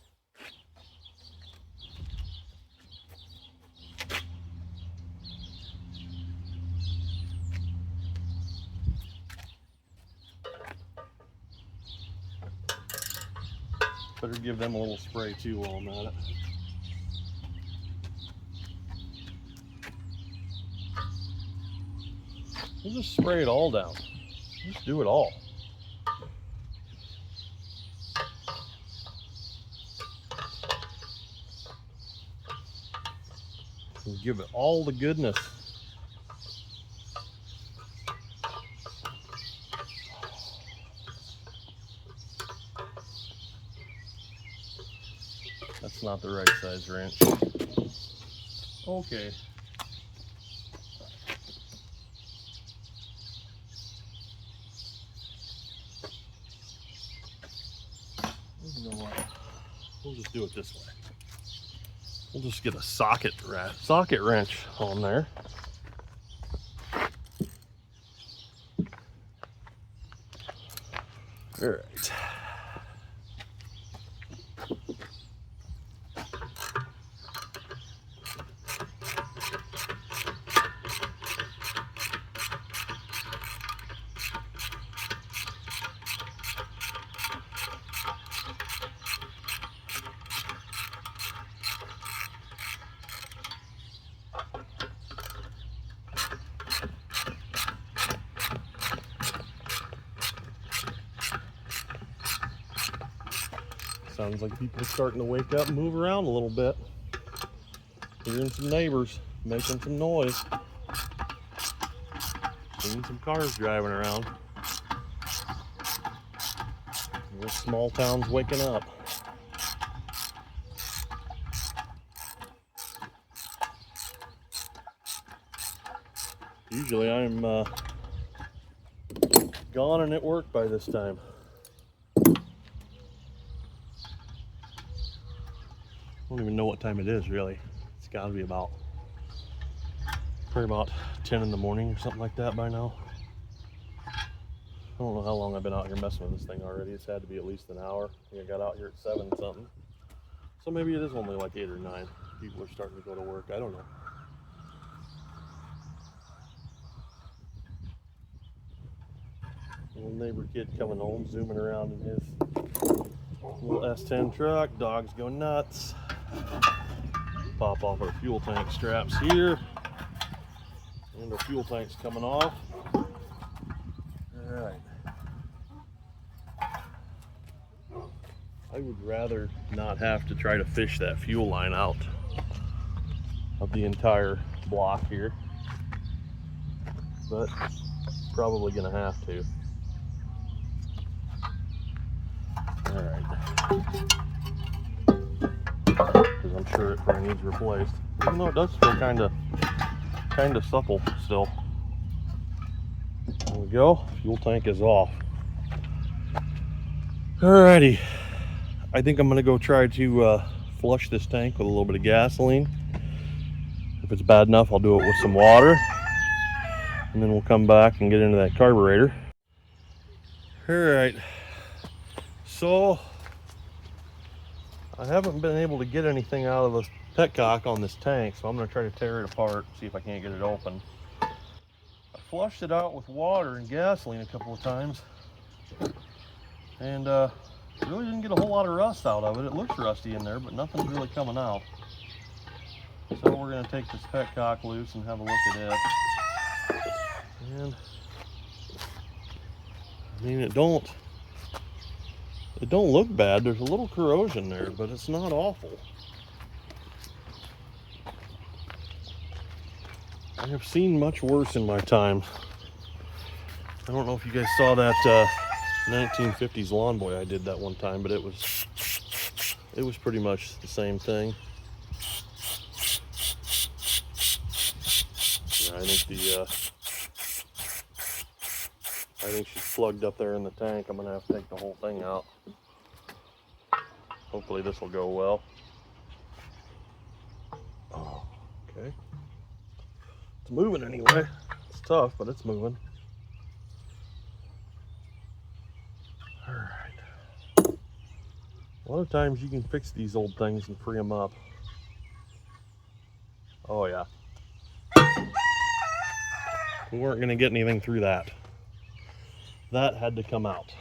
S1: Better give them a little spray too while I'm at it. We'll just spray it all down. Just do it all. And give it all the goodness. That's not the right size wrench. Okay. You know what? We'll just do it this way. We'll just get a socket wrench on there. All right. Sounds like people are starting to wake up and move around a little bit. Hearing some neighbors making some noise. Seeing some cars driving around. This small town's waking up. Usually I'm gone and at work by this time. I don't even know what time it is really. It's got to be probably about 10 in the morning or something like that by now. I don't know how long I've been out here messing with this thing already. It's had to be at least an hour. I think I got out here at 7 something. So maybe it is only like 8 or 9. People are starting to go to work. I don't know. Little neighbor kid coming home, zooming around in his little S10 truck. Dogs go nuts. Pop off our fuel tank straps here. And our fuel tank's coming off. Alright. I would rather not have to try to fish that fuel line out of the entire block here. But probably gonna have to. Alright. Because I'm sure it probably needs replaced. Even though it does feel kind of supple still. There we go. Fuel tank is off. Alrighty. I think I'm gonna go try to flush this tank with a little bit of gasoline. If it's bad enough, I'll do it with some water. And then we'll come back and get into that carburetor. Alright. So I haven't been able to get anything out of the petcock on this tank, so I'm going to try to tear it apart, see if I can't get it open. I flushed it out with water and gasoline a couple of times, and really didn't get a whole lot of rust out of it. It looks rusty in there, but nothing's really coming out. So we're going to take this petcock loose and have a look at it. And I mean, it don't look bad. There's a little corrosion there, but it's not awful. I have seen much worse in my time. I don't know if you guys saw that 1950s lawn boy I did that one time, but it was pretty much the same thing. Yeah, I think I think she's plugged up there in the tank. I'm gonna have to take the whole thing out. Hopefully this will go well. Oh, okay. It's moving anyway. It's tough, but it's moving. All right. A lot of times you can fix these old things and free them up. Oh yeah. We weren't gonna get anything through that. That had to come out.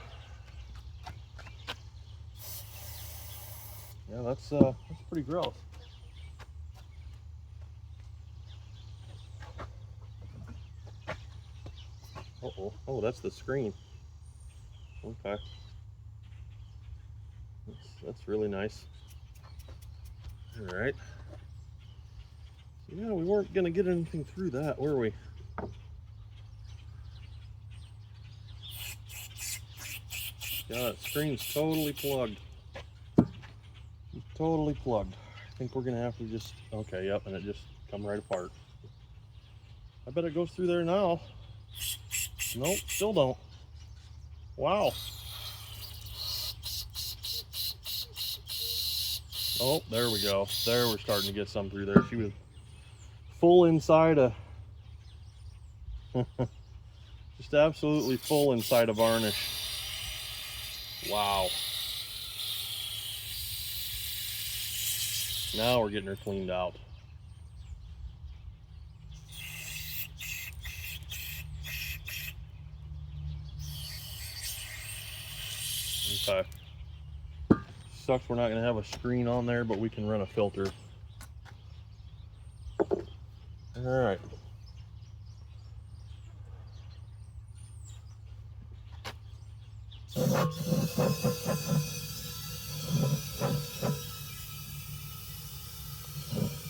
S1: Yeah, that's pretty gross. Uh-oh. Oh, that's the screen. Okay. That's really nice. All right. So yeah, we weren't gonna get anything through that, were we? Yeah, that screen's totally plugged. Totally plugged. I think we're gonna have to just, okay, yep, and it just come right apart. I bet it goes through there now. Nope, still don't. Wow. Oh, there we go. There, we're starting to get some through there. She was full inside a, just absolutely full inside a varnish. Wow. Now we're getting her cleaned out. Okay. Sucks we're not going to have a screen on there, but we can run a filter. All right.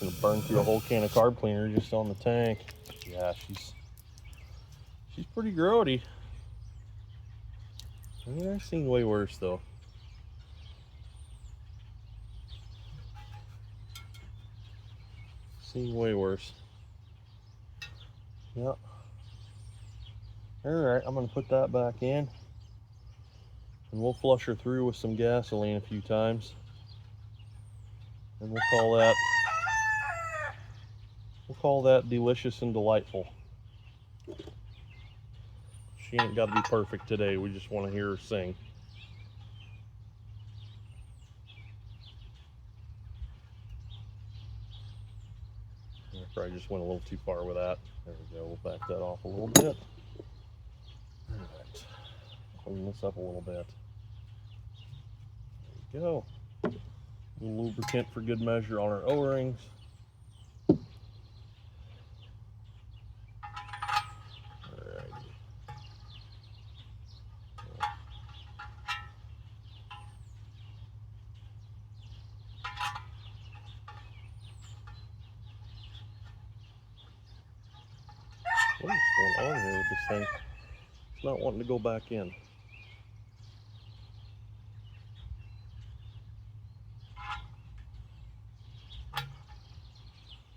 S1: Gonna burn through a whole can of carb cleaner just on the tank. Yeah, she's pretty grody. I mean, I've seen way worse though. Seen way worse. Yep. All right, I'm gonna put that back in, and we'll flush her through with some gasoline a few times, and we'll call that delicious and delightful. She ain't got to be perfect today. We just want to hear her sing. I probably just went a little too far with that. There we go. We'll back that off a little bit. All right. Clean this up a little bit. There we go. A little lubricant for good measure on our O-rings. What is going on here with this thing? It's not wanting to go back in.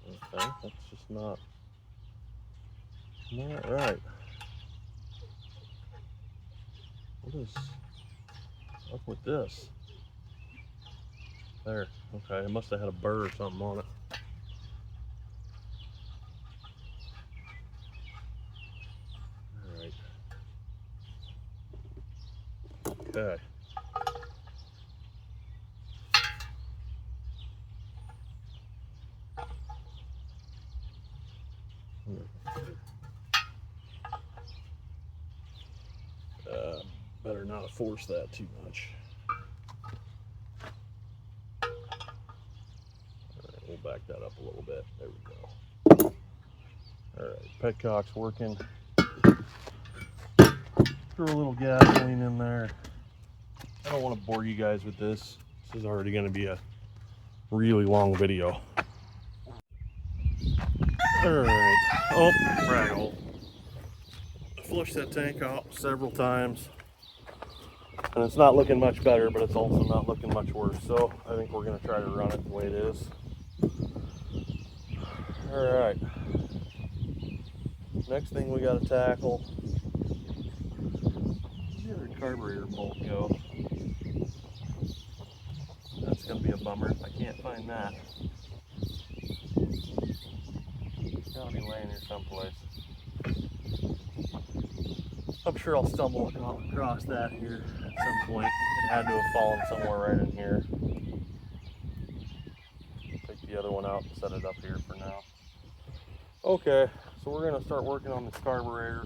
S1: Okay, that's just not right. What is up with this? There, okay, it must have had a burr or something on it. All right. Okay. Better not force that too much. All right, we'll back that up a little bit. There we go. All right, petcock's working. Throw a little gasoline in there. I don't want to bore you guys with this. This is already going to be a really long video. All right. Oh, rattle. I flushed that tank out several times. And it's not looking much better, but it's also not looking much worse. So I think we're going to try to run it the way it is. All right. Next thing we got to tackle the other carburetor bolt go? That's gonna be a bummer if I can't find that. It's gotta be laying here someplace. I'm sure I'll stumble across that here at some point. It had to have fallen somewhere right in here. Take the other one out and set it up here for now. Okay, so we're gonna start working on this carburetor.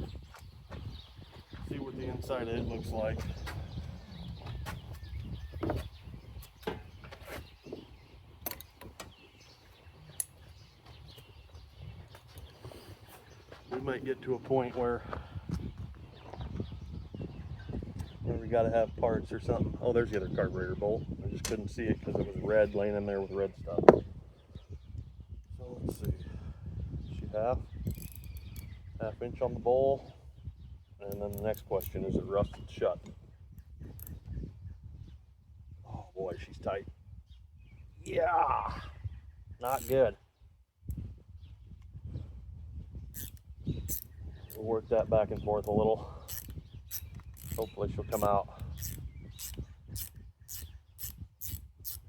S1: See what the inside of it looks like. We might get to a point where we gotta have parts or something. Oh, there's the other carburetor bolt. I just couldn't see it because it was red, laying in there with red stuff. So let's see. She half inch on the bowl. And then the next question, is it rusted shut? Oh boy, she's tight. Yeah, not good. We'll work that back and forth a little. Hopefully she'll come out.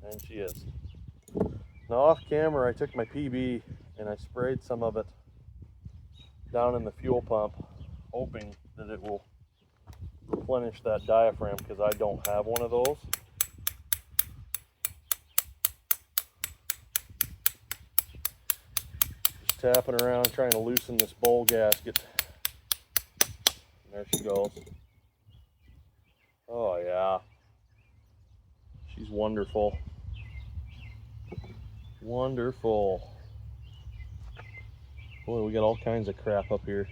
S1: And she is. Now off camera, I took my PB and I sprayed some of it down in the fuel pump, hoping that it will replenish that diaphragm because I don't have one of those. Just tapping around trying to loosen this bowl gasket. And there she goes. Oh yeah. She's wonderful. Wonderful. Boy, we got all kinds of crap up here.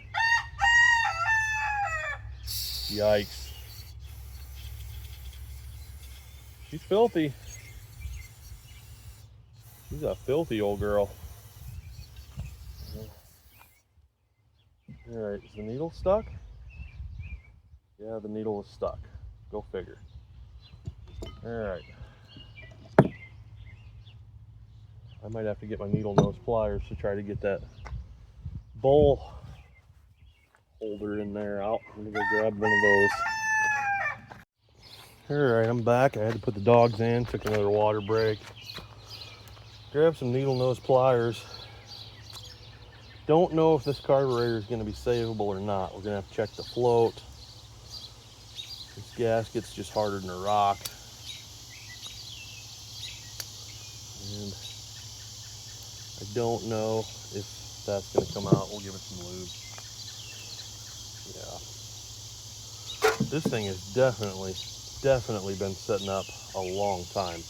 S1: Yikes. She's filthy. She's a filthy old girl. Alright, is the needle stuck? Yeah, the needle is stuck. Go figure. Alright. I might have to get my needle nose pliers to try to get that bowl holder in there out. I'm gonna go grab one of those. Alright, I'm back. I had to put the dogs in, took another water break. Grab some needle nose pliers. Don't know if this carburetor is going to be savable or not. We're going to have to check the float. This gasket's just harder than a rock. And I don't know if that's going to come out. We'll give it some lube. Yeah. This thing has definitely been setting up a long time.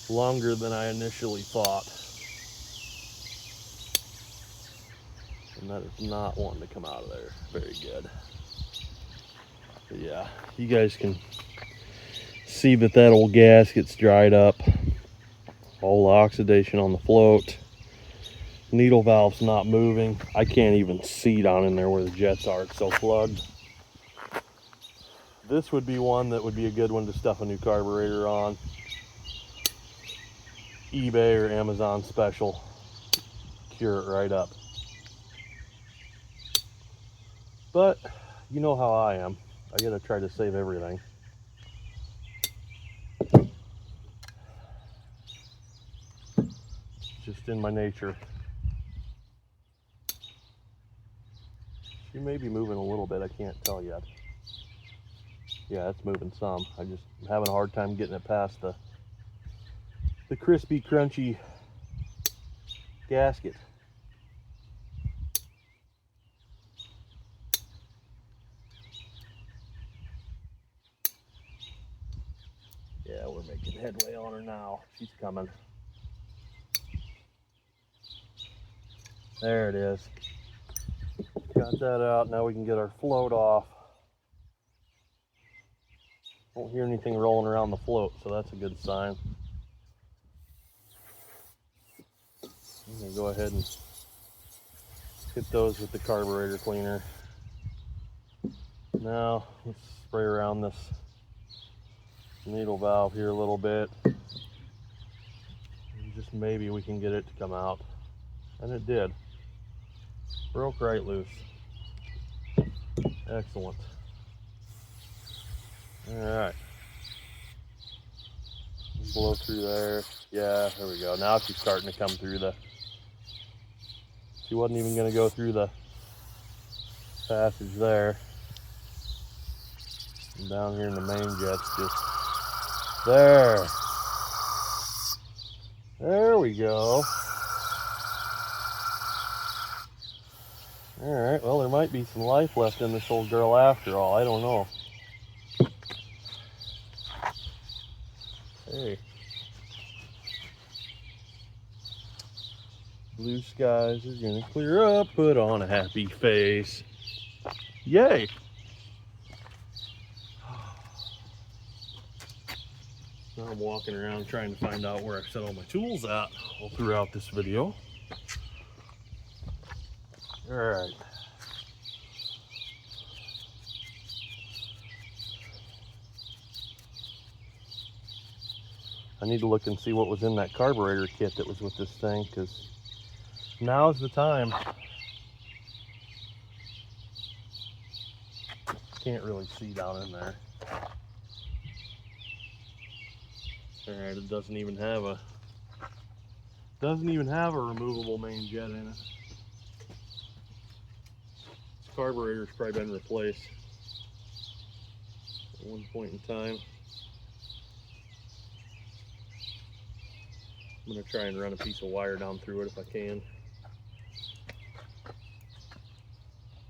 S1: Longer than I initially thought. And that is not wanting to come out of there. Very good. But yeah, you guys can see that old gasket's dried up. All the oxidation on the float. Needle valve's not moving. I can't even see down in there where the jets are. It's so plugged. This would be one that would be a good one to stuff a new carburetor on. eBay or Amazon special. Cure it right up. But you know how I am. I gotta try to save everything. It's just in my nature. She may be moving a little bit, I can't tell yet. Yeah, it's moving some. I'm having a hard time getting it past the crispy, crunchy gasket. Yeah, we're making headway on her now. She's coming. There it is. Got that out. Now we can get our float off. Don't hear anything rolling around the float, so that's a good sign. I'm gonna go ahead and hit those with the carburetor cleaner. Now let's spray around this needle valve here a little bit. And just maybe we can get it to come out. And it did. Broke right loose. Excellent. Alright. Blow through there. Yeah, there we go. Now she's starting to come through the... She wasn't even going to go through the passage there. And down here in the main jet's just... There. There we go. Alright, well there might be some life left in this old girl after all. I don't know. Hey. Blue skies are gonna clear up, put on a happy face. Yay! Now I'm walking around trying to find out where I set all my tools at all throughout this video. Alright. I need to look and see what was in that carburetor kit that was with this thing, because now's the time. Can't really see down in there. Alright, it doesn't even have a removable main jet in it. This carburetor's probably been replaced at one point in time. I'm going to try and run a piece of wire down through it if I can.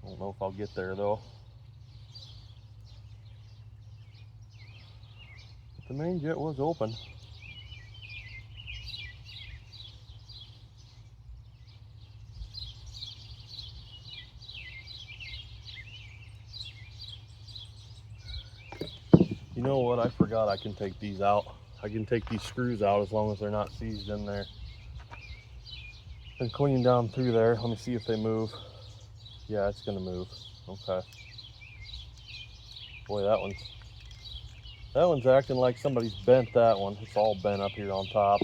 S1: I don't know if I'll get there though. But the main jet was open. You know what? I forgot I can take these out. I can take these screws out as long as they're not seized in there. And clean down through there. Let me see if they move. Yeah, it's gonna move. Okay. Boy, that one's acting like somebody's bent that one. It's all bent up here on top.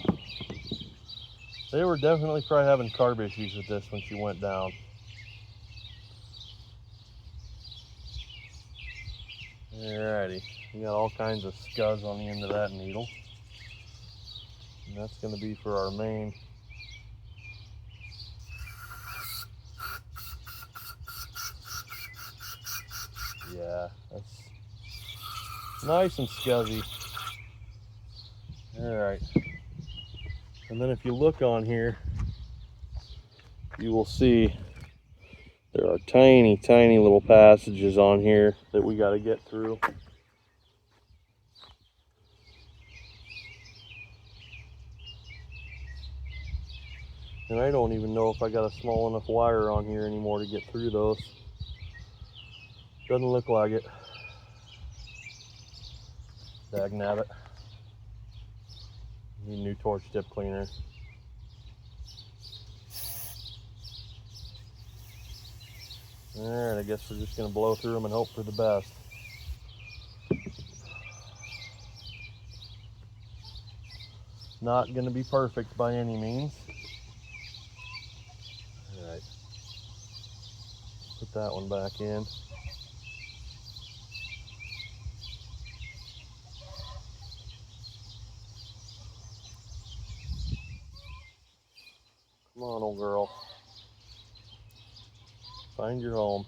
S1: They were definitely probably having carb issues with this when she went down. Alrighty, we got all kinds of scuzz on the end of that needle. And that's going to be for our main. Yeah, that's nice and scuzzy. Alright. And then if you look on here, you will see there are tiny, tiny little passages on here that we got to get through. And I don't even know if I got a small enough wire on here anymore to get through those. Doesn't look like it. Dagnabbit. Need a new torch tip cleaner. Alright, I guess we're just going to blow through them and hope for the best. Not going to be perfect by any means. Alright. Put that one back in. Come on, old girl. Find your home.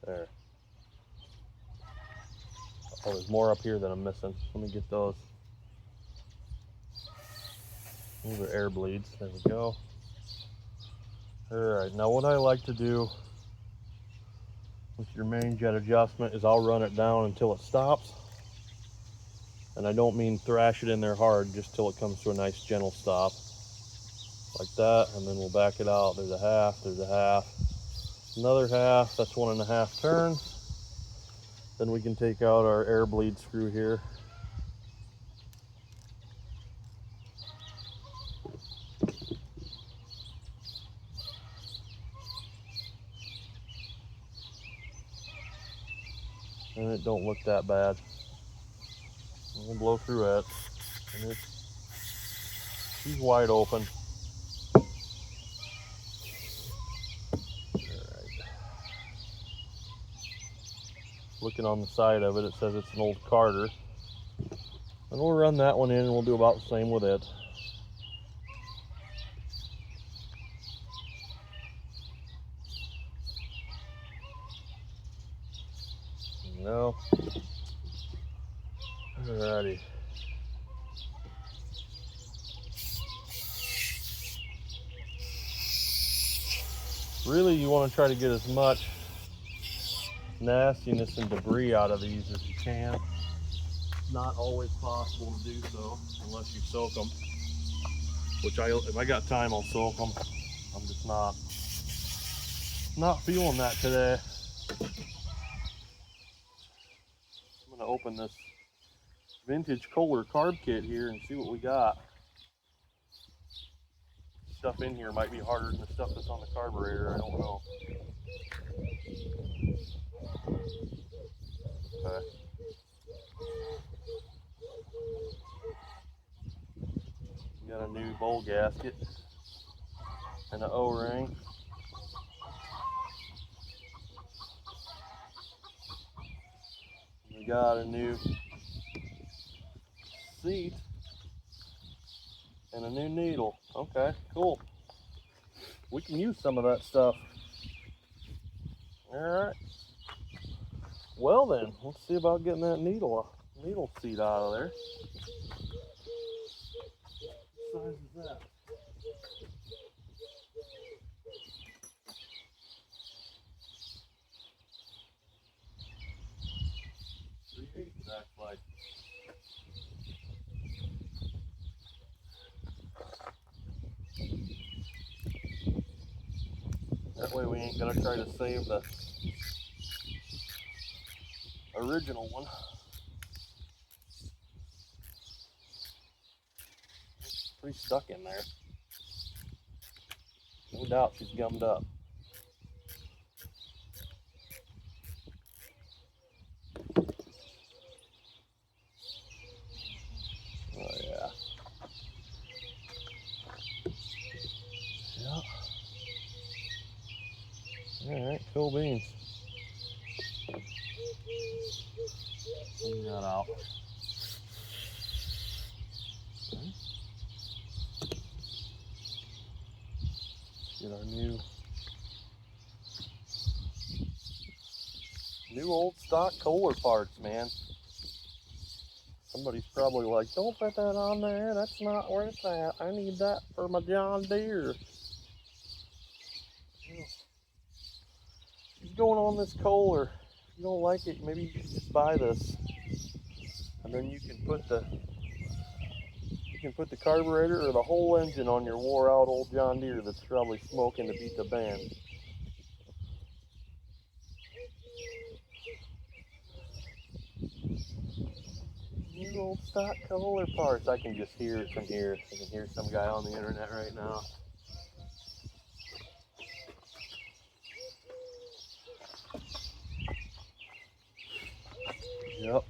S1: There. Oh, there's more up here that I'm missing. Let me get those. Those are air bleeds. There we go. Alright, now what I like to do with your main jet adjustment is I'll run it down until it stops. And I don't mean thrash it in there hard, just till it comes to a nice gentle stop. Like that, and then we'll back it out. There's a half, there's a half. Another half, that's 1.5 turns. Then we can take out our air bleed screw here. And it don't look that bad. We'll blow through it. And she's wide open. Looking on the side of it, it says it's an old Carter. And we'll run that one in and we'll do about the same with it. No. Alrighty. Really, you want to try to get as much nastiness and debris out of these as you can. It's not always possible to do so unless you soak them, which if I got time, I'll soak them. I'm just not feeling that today. I'm gonna open this vintage Kohler carb kit here and see what we got. Stuff in here might be harder than the stuff that's on the carburetor, I don't know. Okay. We got a new bowl gasket and an O-ring. We got a new seat and a new needle. Okay, cool. We can use some of that stuff. All right. Well then, let's see about getting that needle seat out of there. What size is that? 3/8 like. That way we ain't gonna try to save the original one. It's pretty stuck in there. No doubt she's gummed up. Oh yeah. Yeah. Alright, cool beans. Clean that out. Okay. Get our new old stock Kohler parts, man. Somebody's probably like, don't put that on there, that's not where it's at. I need that for my John Deere. What's going on this Kohler? If you don't like it, maybe you should just buy this. And then you can put the carburetor or the whole engine on your wore out old John Deere that's probably smoking to beat the band. New old stock Kohler parts. I can just hear it from here. I can hear some guy on the internet right now. Yep.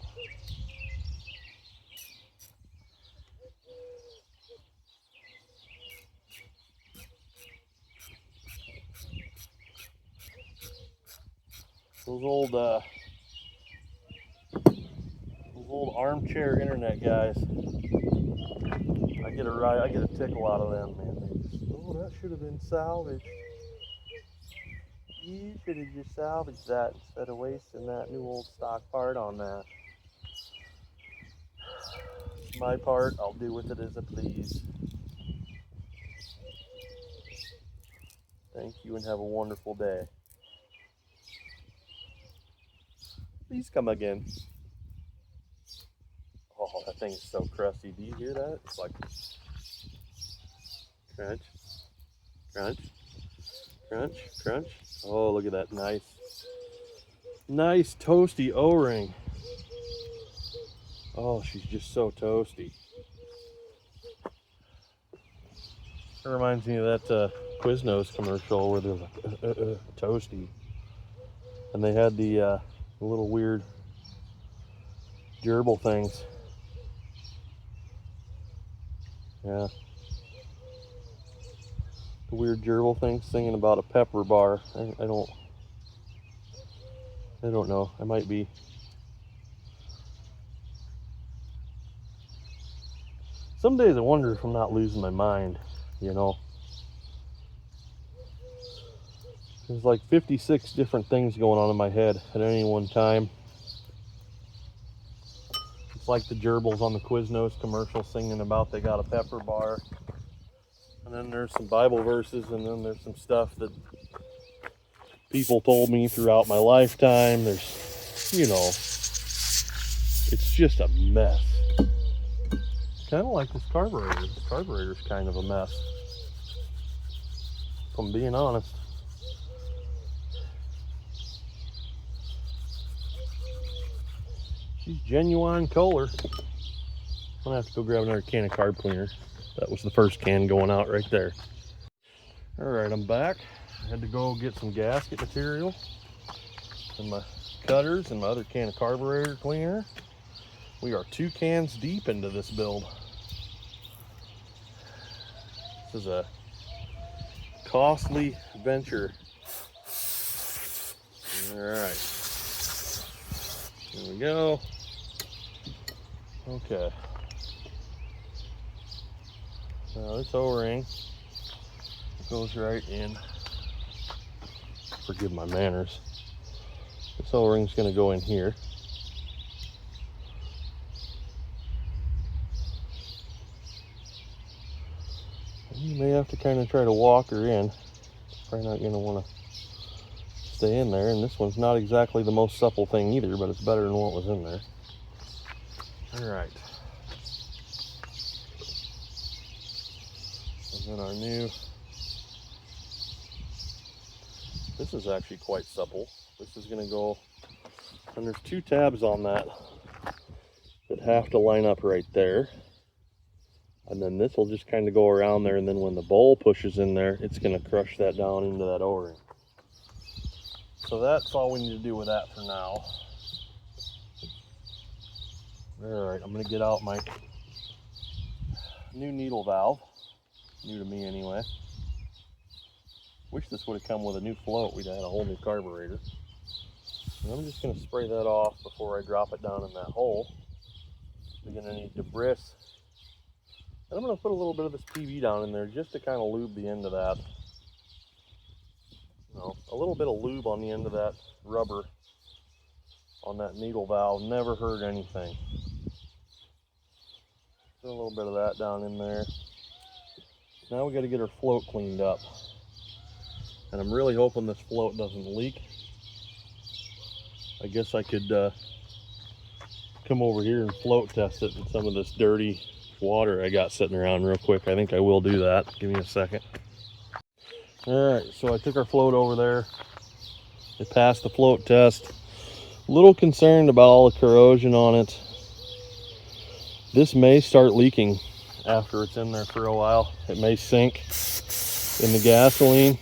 S1: Those old armchair internet guys. I get a tickle out of them, man. They just, oh, that should have been salvaged. You should have just salvaged that instead of wasting that new old stock part on that. It's my part. I'll do with it as I please. Thank you and have a wonderful day. Please come again. Oh, that thing is so crusty. Do you hear that? It's like crunch, crunch, crunch, crunch. Oh, look at that nice toasty O-ring. Oh, she's just so toasty. It reminds me of that Quiznos commercial where they're like, toasty. And they had the little weird gerbil things. Yeah. The weird gerbil thing singing about a pepper bar. I I don't know. I might be. Some days I wonder if I'm not losing my mind, you know. There's like 56 different things going on in my head at any one time. It's like the gerbils on the Quiznos commercial singing about they got a pepper bar. And then there's some Bible verses, and then there's some stuff that people told me throughout my lifetime. There's, you know, it's just a mess. Kind of like this carburetor. This carburetor's kind of a mess, if I'm being honest. She's genuine Kohler. I'm gonna have to go grab another can of carb cleaner. That was the first can going out right there. All right, I'm back. I had to go get some gasket material and my cutters and my other can of carburetor cleaner. We are 2 cans deep into this build. This is a costly venture. All right, here we go. Okay. Now this O-ring goes right in. Forgive my manners. This O-ring's going to go in here. You may have to kind of try to walk her in. Probably not going to want to stay in there. And this one's not exactly the most supple thing either, but it's better than what was in there. All right. And then our new, this is actually quite supple. This is going to go, and there's 2 tabs on that have to line up right there. And then this will just kind of go around there, and then when the bowl pushes in there, it's going to crush that down into that O-ring. So that's all we need to do with that for now. All right, I'm going to get out my new needle valve. New to me anyway. Wish this would have come with a new float. We'd have had a whole new carburetor. And I'm just going to spray that off before I drop it down in that hole. We're going to need debris. And I'm going to put a little bit of this PV down in there just to kind of lube the end of that. You know, a little bit of lube on the end of that rubber on that needle valve never hurt anything. Put a little bit of that down in there. Now we got to get our float cleaned up. And I'm really hoping this float doesn't leak. I guess I could come over here and float test it in some of this dirty water I got sitting around real quick. I think I will do that. Give me a second. All right, so I took our float over there. It passed the float test. A little concerned about all the corrosion on it. This may start leaking after it's in there for a while. It may sink in the gasoline.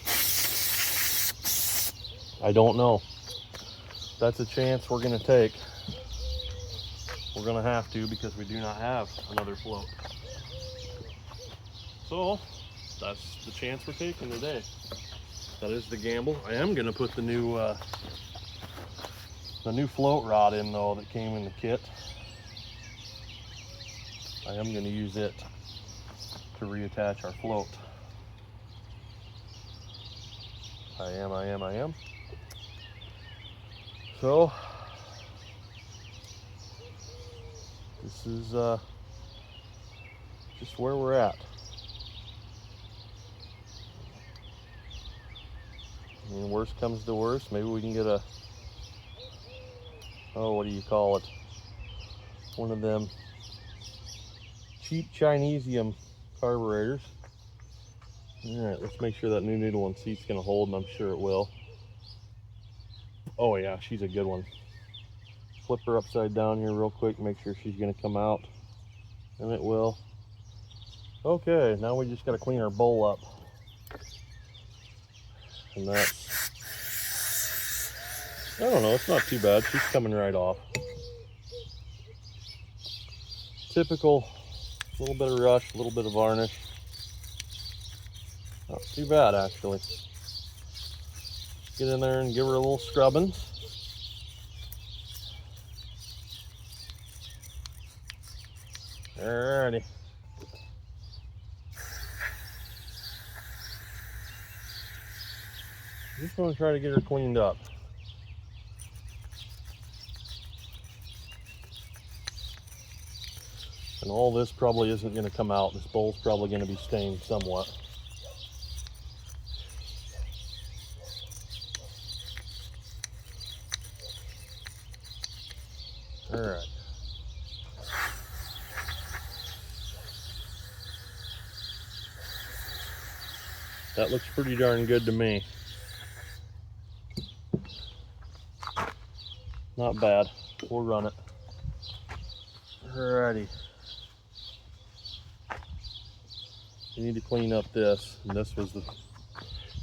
S1: I don't know. That's a chance we're going to take. We're going to have to, because we do not have another float. So that's the chance we're taking today. That is the gamble. I am going to put the new float rod in though that came in the kit. I am going to use it to reattach our float. I am. So this is just where we're at. I mean, worst comes to worst, maybe we can get a, oh, what do you call it? One of them cheap Chinesium carburetors. All right, let's make sure that new needle and seat's gonna hold, and I'm sure it will. Oh yeah, she's a good one. Flip her upside down here real quick, make sure she's gonna come out, and it will. Okay, now we just gotta clean our bowl up. And that's, I don't know, it's not too bad. She's coming right off. Typical, a little bit of rush, a little bit of varnish. Not too bad, actually. Get in there and give her a little scrubbing. Alrighty. Just want to try to get her cleaned up. And all this probably isn't going to come out. This bowl's probably going to be stained somewhat. All right. That looks pretty darn good to me. Not bad. We'll run it. Alrighty. You need to clean up this. And this was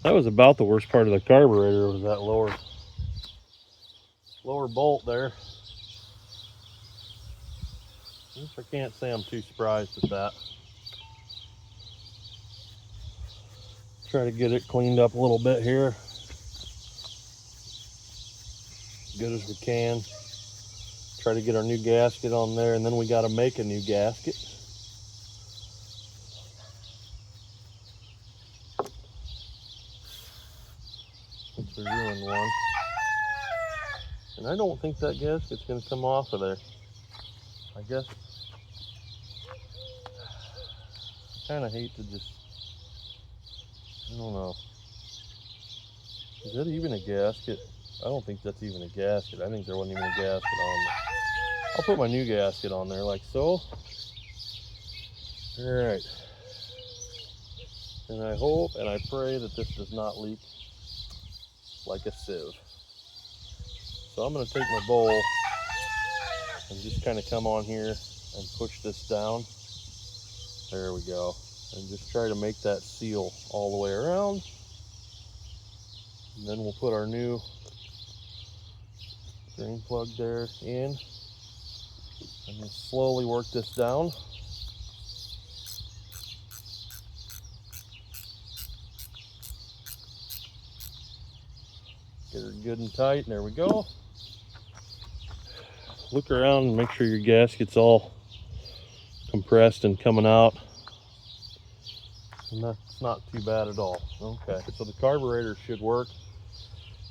S1: that was about the worst part of the carburetor, was that lower bolt there. I can't say I'm too surprised at that. Try to get it cleaned up a little bit here. As good as we can. Try to get our new gasket on there, and then we got to make a new gasket. Since we ruined one. And I don't think that gasket's going to come off of there. I guess I kind of hate to just, I don't know. Is that even a gasket? I don't think that's even a gasket. I think there wasn't even a gasket on there. I'll put my new gasket on there like so. All right. And I hope and I pray that this does not leak like a sieve. So I'm going to take my bowl and just kind of come on here and push this down. There we go. And just try to make that seal all the way around. And then we'll put our new drain plug there in. And then slowly work this down. Get her good and tight. There we go. Look around and make sure your gasket's all compressed and coming out. And that's not too bad at all. Okay, so the carburetor should work.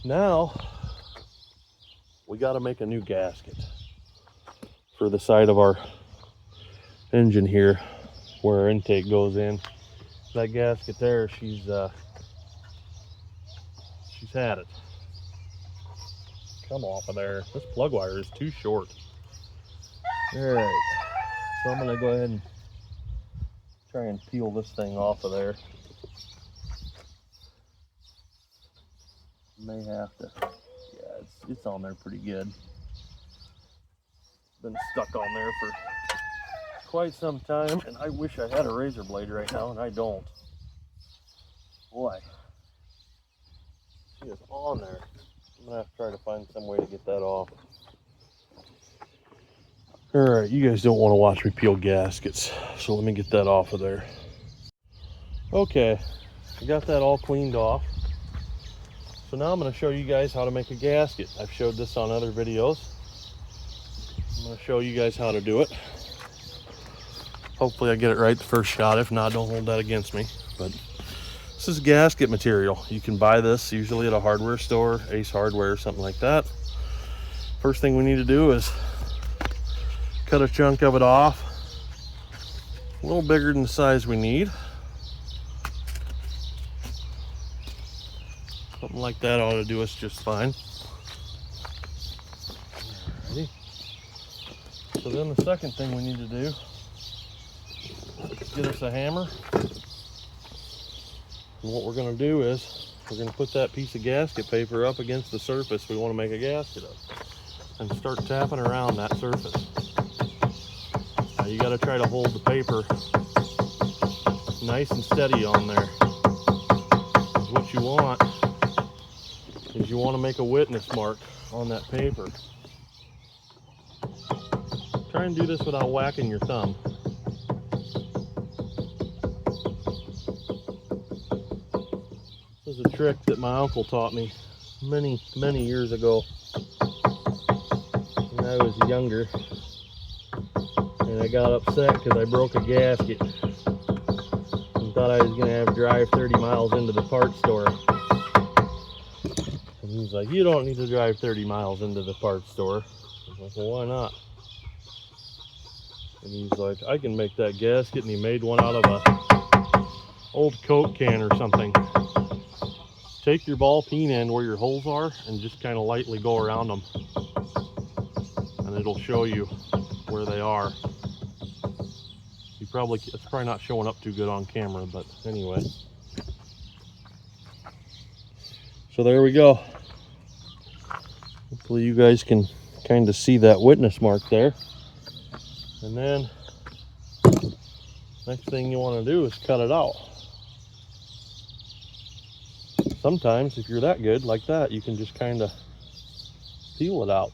S1: Now, we got to make a new gasket for the side of our engine here, where our intake goes in. That gasket there, she's had it. Come off of there. This plug wire is too short. All right, so I'm gonna go ahead and try and peel this thing off of there. May have to, yeah, it's on there pretty good. Been stuck on there for quite some time, and I wish I had a razor blade right now, and I don't. Boy, she is on there. I'm gonna have to try to find some way to get that off. All right, you guys don't want to watch me peel gaskets, so let me get that off of there. Okay, I got that all cleaned off. So now I'm going to show you guys how to make a gasket. I've showed this on other videos. I'm going to show you guys how to do it. Hopefully I get it right the first shot. If not, don't hold that against me. But this is gasket material. You can buy this usually at a hardware store, Ace Hardware, something like that. First thing we need to do is cut a chunk of it off. A little bigger than the size we need. Something like that ought to do us just fine. Alrighty. So then the second thing we need to do is get us a hammer. And what we're going to do is we're going to put that piece of gasket paper up against the surface we want to make a gasket of and start tapping around that surface. Now you got to try to hold the paper nice and steady on there. What you want is you want to make a witness mark on that paper. Try and do this without whacking your thumb. This is a trick that my uncle taught me many years ago when I was younger. and I got upset because I broke a gasket and thought I was going to have to drive 30 miles into the parts store. And he's like, you don't need to drive 30 miles into the parts store. I was like, well, why not? And he's like, I can make that gasket, and he made one out of a old Coke can or something. Take your ball peen end where your holes are and just kind of lightly go around them, and it'll show you where they are. It's probably not showing up too good on camera, but anyway. So there we go. Hopefully you guys can kind of see that witness mark there. And then next thing you want to do is cut it out. Sometimes if you're that good like that, you can just kind of peel it out.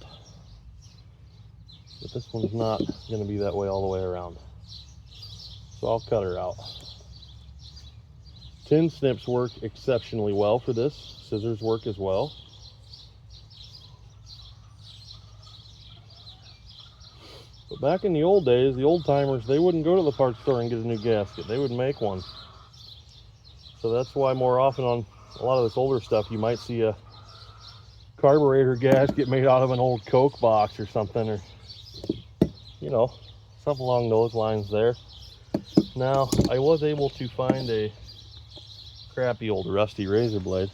S1: But this one's not going to be that way all the way around. So I'll cut her out. Tin snips work exceptionally well for this. Scissors work as well. But back in the old days, the old timers, they wouldn't go to the parts store and get a new gasket. They would make one. So that's why more often on a lot of this older stuff, you might see a carburetor gasket made out of an old Coke box or something, or, you know, something along those lines there. Now, I was able to find a crappy old rusty razor blade.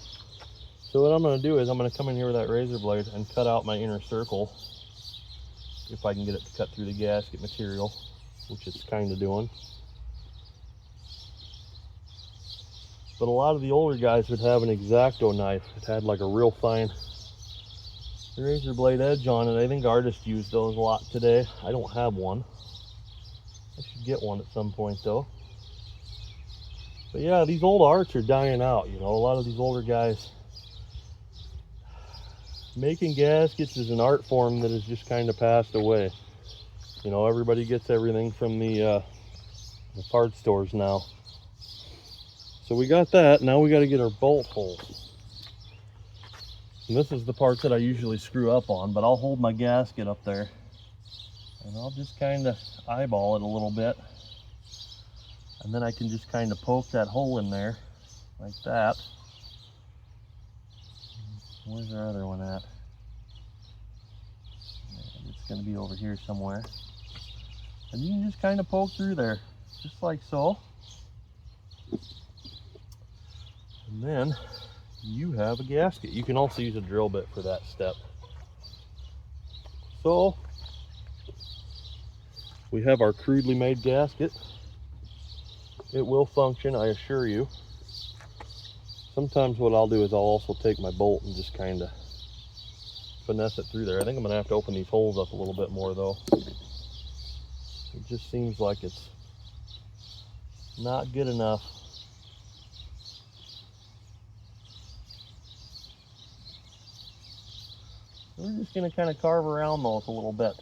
S1: So what I'm going to do is I'm going to come in here with that razor blade and cut out my inner circle, if I can get it to cut through the gasket material, which it's kind of doing. But a lot of the older guys would have an X-Acto knife. It had like a real fine razor blade edge on it. I think artists use those a lot today. I don't have one. I should get one at some point though. But yeah, these old arts are dying out. You know, a lot of these older guys, making gaskets is an art form that has just kind of passed away. You know, everybody gets everything from the parts stores now. So we got that. Now we got to get our bolt holes. And this is the part that I usually screw up on, but I'll hold my gasket up there and I'll just kind of eyeball it a little bit. And then I can just kind of poke that hole in there like that. Where's our other one at? It's going to be over here somewhere. And you can just kind of poke through there, just like so. And then you have a gasket. You can also use a drill bit for that step. So we have our crudely made gasket. It will function, I assure you. Sometimes what I'll do is I'll also take my bolt and just kind of finesse it through there. I think I'm going to have to open these holes up a little bit more though. It just seems like it's not good enough. We're just going to kind of carve around those a little bit.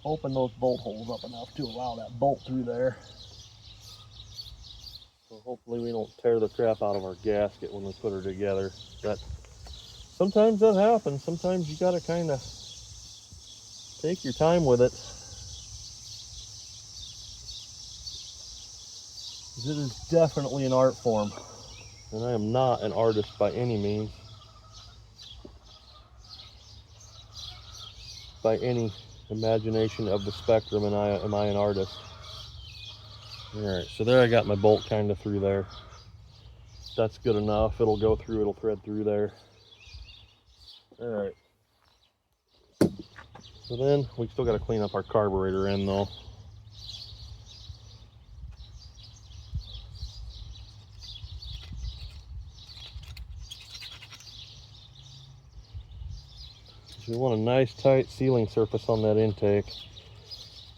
S1: Open those bolt holes up enough to allow that bolt through there. So hopefully we don't tear the crap out of our gasket when we put her together. Sometimes that happens. Sometimes you got to kind of take your time with it. It is definitely an art form, and I am not an artist by any means. By any imagination of the spectrum, and am I an artist. Alright, so there I got my bolt kind of through there. That's good enough. It'll go through, it'll thread through there. Alright. So then we still got to clean up our carburetor end though. We want a nice tight sealing surface on that intake,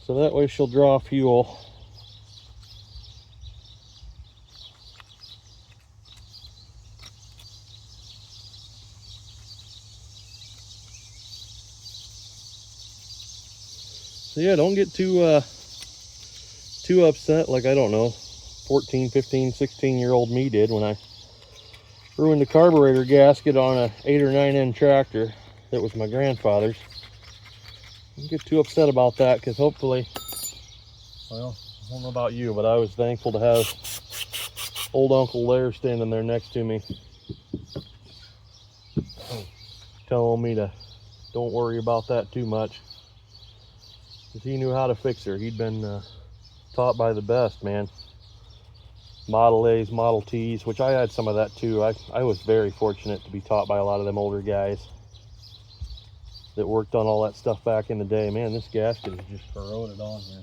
S1: so that way she'll draw fuel. So yeah, don't get too upset like, I don't know, 14, 15, 16-year-old me did when I ruined the carburetor gasket on a 8 or 9 end tractor that was my grandfather's. Don't get too upset about that, because hopefully, well, I don't know about you, but I was thankful to have old Uncle Lair standing there next to me, telling me to don't worry about that too much, because he knew how to fix her. He'd been taught by the best, man. Model A's, Model T's, which I had some of that too. I was very fortunate to be taught by a lot of them older guys that worked on all that stuff back in the day. Man, this gasket is just corroded on here.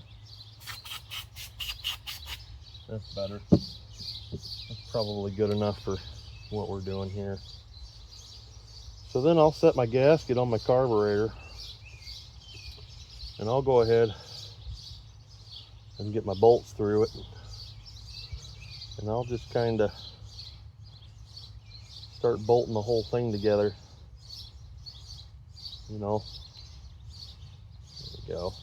S1: That's better. That's probably good enough for what we're doing here. So then I'll set my gasket on my carburetor, and I'll go ahead and get my bolts through it. And I'll just kind of start bolting the whole thing together. You know, there we go.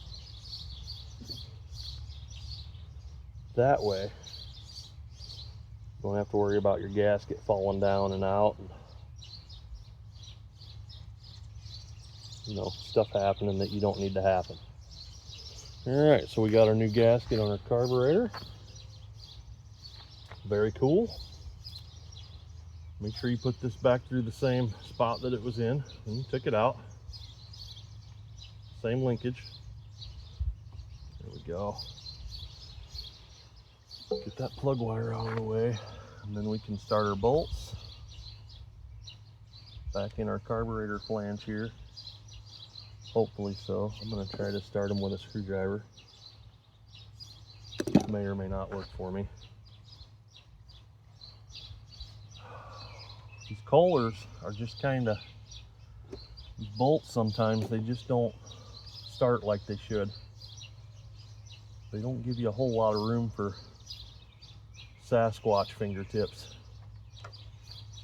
S1: That way, you don't have to worry about your gasket falling down and out, and, you know, stuff happening that you don't need to happen. All right, so we got our new gasket on our carburetor. Very cool. Make sure you put this back through the same spot that it was in, and take it out. Same linkage. There we go. Get that plug wire out of the way, and then we can start our bolts back in our carburetor flange here. Hopefully so. I'm going to try to start them with a screwdriver. May or may not work for me. These Kohlers are just kind of, these bolts sometimes, they just don't start like they should. They don't give you a whole lot of room for Sasquatch fingertips.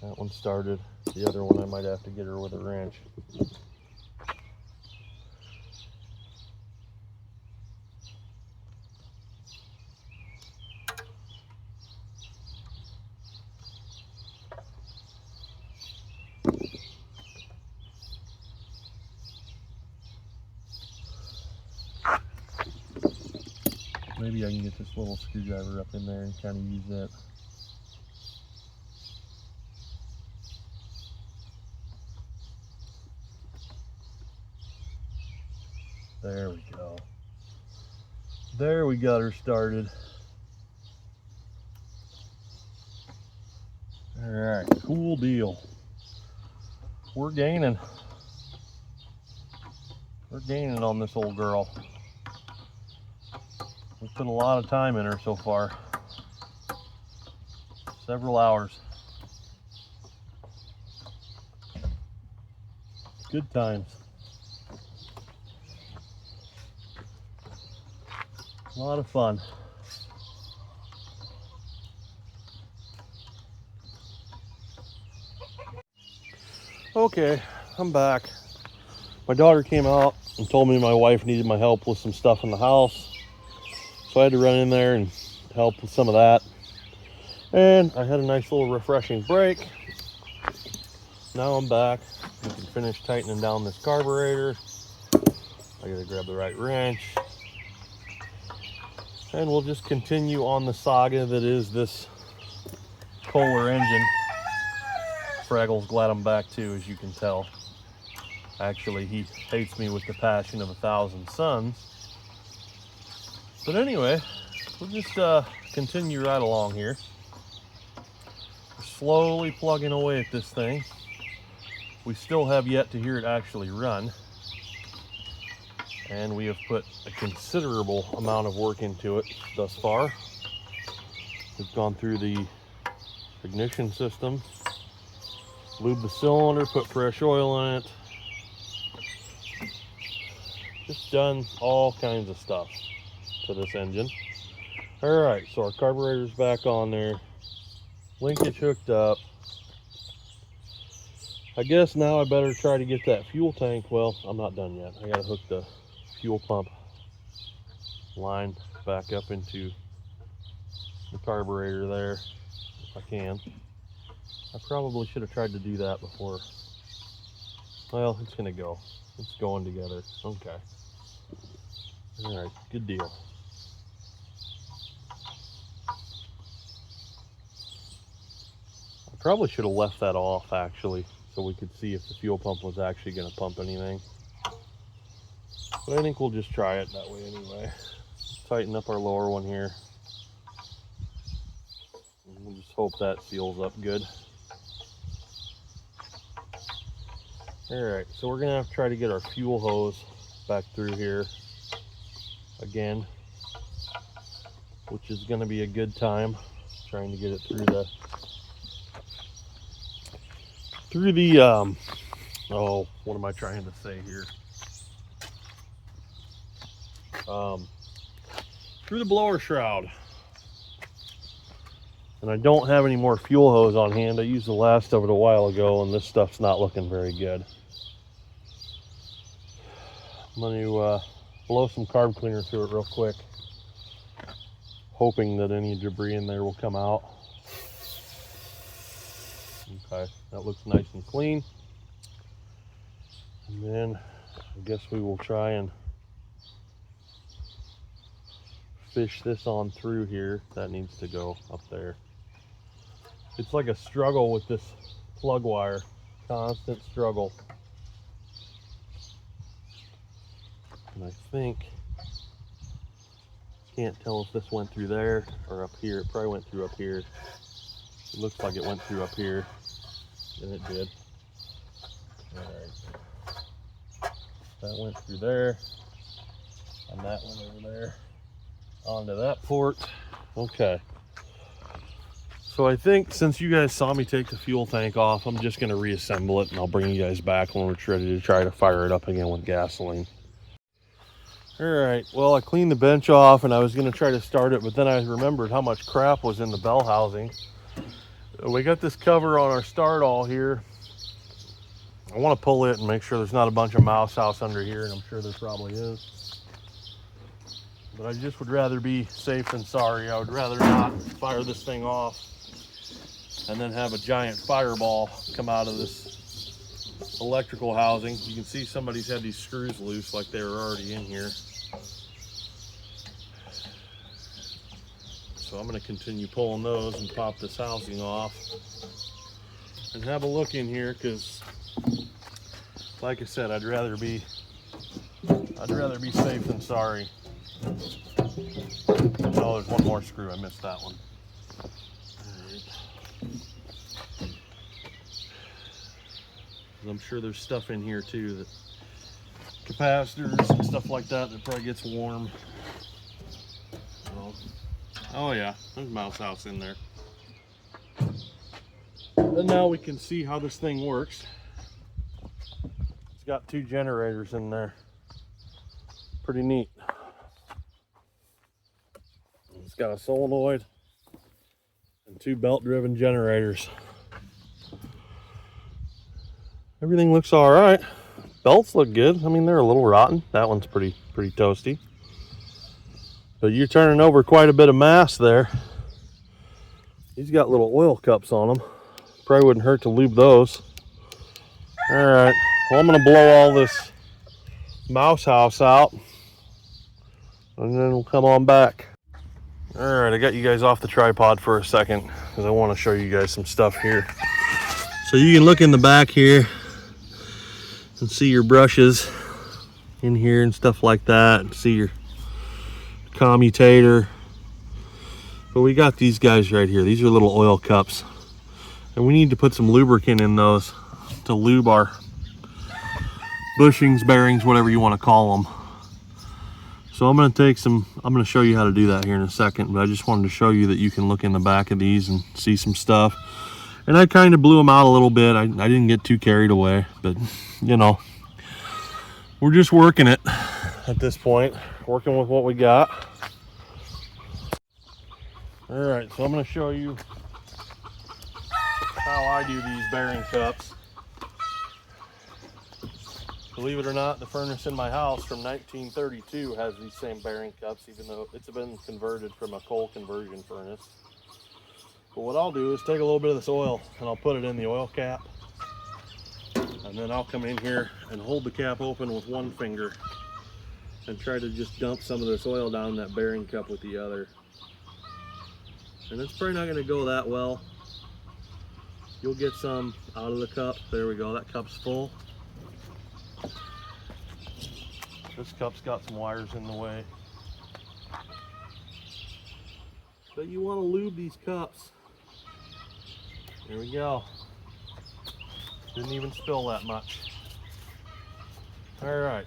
S1: That one started. The other one I might have to get her with a wrench. Maybe I can get this little screwdriver up in there and kind of use that. There we go. There, we got her started. All right, cool deal. We're gaining. We're gaining on this old girl. We put a lot of time in her so far. Several hours. Good times. A lot of fun. Okay, I'm back. My daughter came out and told me my wife needed my help with some stuff in the house. So I had to run in there and help with some of that. And I had a nice little refreshing break. Now I'm back. I can finish tightening down this carburetor. I gotta grab the right wrench. And we'll just continue on the saga that is this Kohler engine. Fraggle's glad I'm back too, as you can tell. Actually, he hates me with the passion of 1,000 suns. But anyway, we'll just continue right along here. We're slowly plugging away at this thing. We still have yet to hear it actually run. And we have put a considerable amount of work into it thus far. We've gone through the ignition system, lubed the cylinder, put fresh oil in it. Just done all kinds of stuff to this engine. All right, so our carburetor's back on there. Linkage hooked up. I guess now I better try to get that fuel tank. Well, I'm not done yet. I gotta hook the fuel pump line back up into the carburetor there if I can. I probably should have tried to do that before. Well, it's gonna go. It's going together. Okay. All right, good deal. I probably should have left that off actually, so we could see if the fuel pump was actually going to pump anything. But I think we'll just try it that way anyway. Tighten up our lower one here. And we'll just hope that seals up good. Alright, so we're going to have to try to get our fuel hose back through here again, which is going to be a good time. Trying to get it through the oh, what am I trying to say here? Through the blower shroud. And I don't have any more fuel hose on hand. I used the last of it a while ago, and this stuff's not looking very good. I'm going to blow some carb cleaner through it real quick, hoping that any debris in there will come out. Okay, that looks nice and clean. And then I guess we will try and fish this on through here. That needs to go up there. It's like a struggle with this plug wire, constant struggle. And I think, can't tell if this went through there or up here. It probably went through up here. It looks like it went through up here, and it did. All right, that went through there, and that went over there onto that port. Okay. So I think since you guys saw me take the fuel tank off, I'm just going to reassemble it, and I'll bring you guys back when we're ready to try to fire it up again with gasoline. All right, well, I cleaned the bench off and I was going to try to start it, but then I remembered how much crap was in the bell housing. We got this cover on our start all here. I want to pull it and make sure there's not a bunch of mouse house under here, and I'm sure there probably is. But I just would rather be safe than sorry. I would rather not fire this thing off and then have a giant fireball come out of this electrical housing. You can see somebody's had these screws loose like they were already in here. So I'm going to continue pulling those and pop this housing off and have a look in here, because like I said, I'd rather be safe than sorry. Oh, there's one more screw. I missed that one. I'm sure there's stuff in here too, that capacitors and stuff like that probably gets warm. Oh yeah, there's mouse house in there. And now we can see how this thing works. It's got 2 generators in there. Pretty neat. It's got a solenoid and 2 belt-driven generators. Everything looks all right. Belts look good. I mean, they're a little rotten. That one's pretty toasty. But you're turning over quite a bit of mass there. These got little oil cups on them. Probably wouldn't hurt to lube those. All right. Well, I'm going to blow all this mouse house out, and then we'll come on back. All right, I got you guys off the tripod for a second because I want to show you guys some stuff here. So you can look in the back here and see your brushes in here and stuff like that, and see your commutator. But we got these guys right here. These are little oil cups, and we need to put some lubricant in those to lube our bushings, bearings, whatever you want to call them. So I'm going to show you how to do that here in a second, but I just wanted to show you that you can look in the back of these and see some stuff. And I kind of blew them out a little bit. I didn't get too carried away, but you know, we're just working it at this point, working with what we got. All right, so I'm going to show you how I do these bearing cups. Believe it or not, the furnace in my house from 1932 has these same bearing cups, even though it's been converted from a coal conversion furnace. But what I'll do is take a little bit of this oil and I'll put it in the oil cap, and then I'll come in here and hold the cap open with one finger, and try to just dump some of this oil down that bearing cup with the other. And it's probably not going to go that well. You'll get some out of the cup. There we go, that cup's full. This cup's got some wires in the way. But you want to lube these cups. There we go. Didn't even spill that much. All right,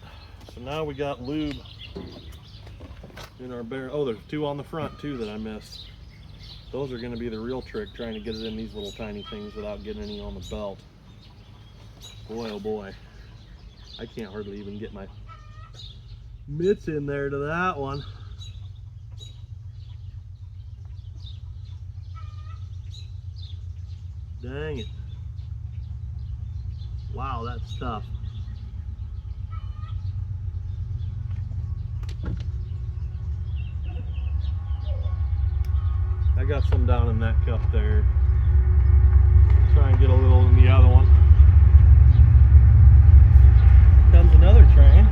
S1: so now we got lube in our bearing. Oh, there's two on the front too that I missed. Those are going to be the real trick, trying to get it in these little tiny things without getting any on the belt. Boy, oh boy. I can't hardly even get my mitts in there to that one. Dang it. Wow, that's tough. I got some down in that cup there. Try and get a little in the other one. Comes another train.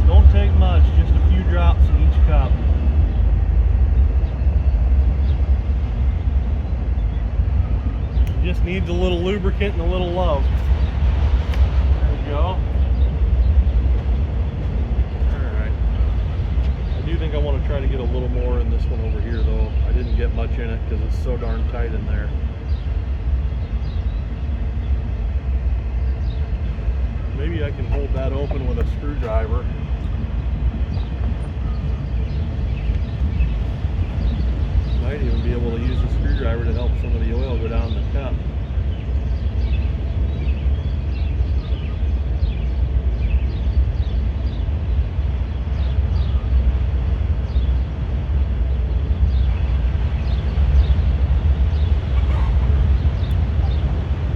S1: Don't take much, just a few drops in each cup. Just needs a little lubricant and a little love. Go. Alright. I do think I want to try to get a little more in this one over here though. I didn't get much in it because it's so darn tight in there. Maybe I can hold that open with a screwdriver. Might even be able to use the screwdriver to help some of the oil go down the cup.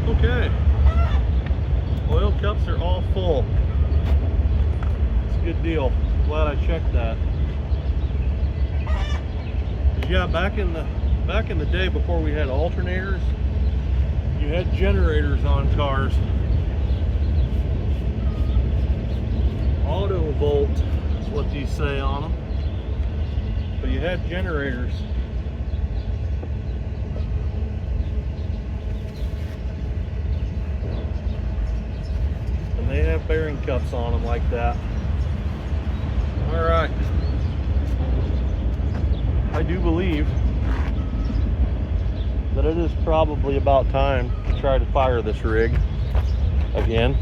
S1: Okay, oil cups are all full. It's a good deal. Glad I checked that. Yeah, back in the day before we had alternators, you had generators on cars. Auto volt is what these say on them. But you had generators. They have bearing cups on them like that. All right. I do believe that it is probably about time to try to fire this rig again.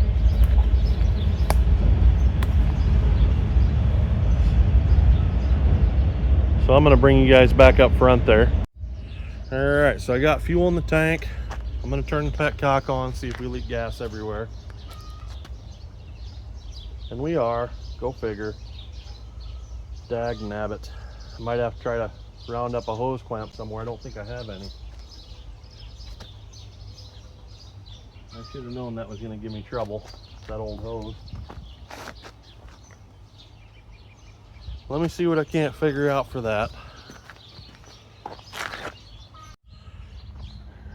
S1: So I'm going to bring you guys back up front there. All right, so I got fuel in the tank. I'm going to turn the petcock on, see if we leak gas everywhere. And we are, go figure. Dag nabbit. I might have to try to round up a hose clamp somewhere. I don't think I have any. I should have known that was going to give me trouble, that old hose. Let me see what I can't figure out for that.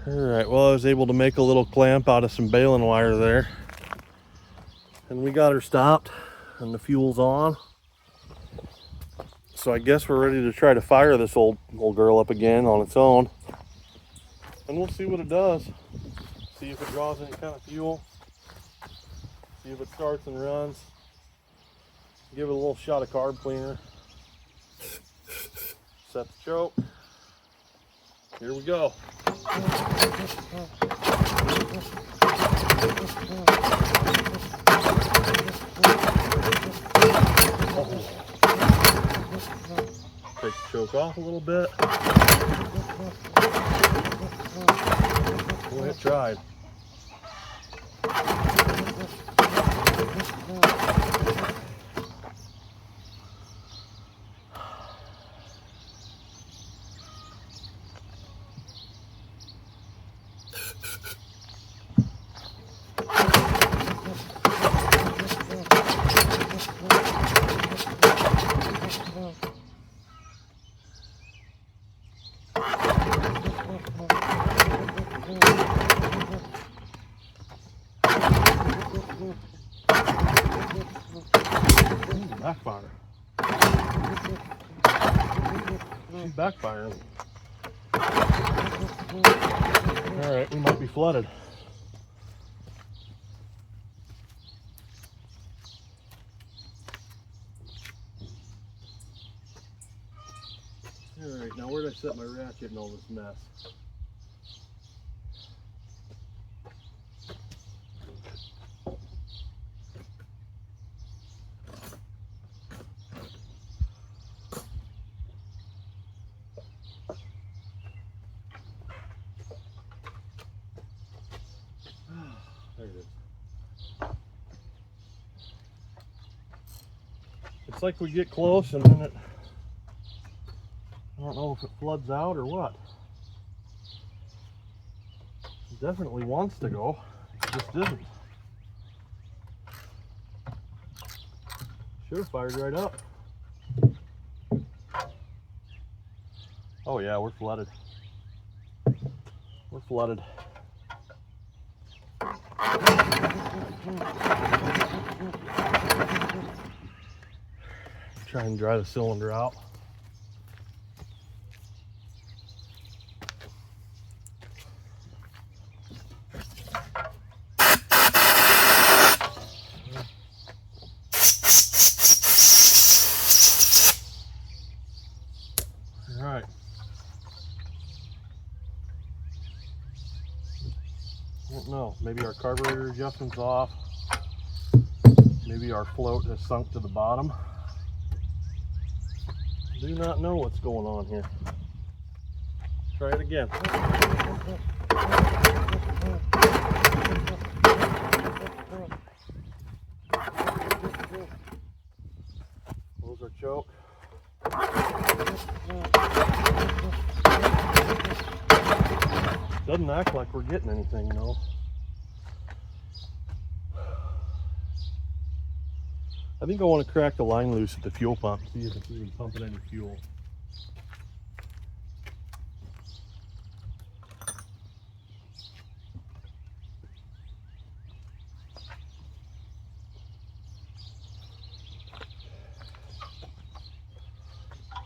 S1: Alright, well I was able to make a little clamp out of some baling wire there. And we got her stopped and the fuel's on. So I guess we're ready to try to fire this old girl up again on its own. And we'll see what it does. See if it draws any kind of fuel. See if it starts and runs. Give it a little shot of carb cleaner. Set the choke. Here we go. Take the choke off a little bit. Boy, it tried. Backfire. She's backfiring. Alright, we might be flooded. Alright, now where did I set my ratchet in all this mess? There it is. It's like we get close and then I don't know if it floods out or what. It definitely wants to go. It just didn't. Should have fired right up. Oh yeah, we're flooded. We're flooded. Try and dry the cylinder out. All right. I don't know, maybe our carburetor adjustment's off. Maybe our float has sunk to the bottom. Do not know what's going on here. Try it again. Close our choke. Doesn't act like we're getting anything though. I think I want to crack the line loose at the fuel pump, see if it's even pumping any fuel.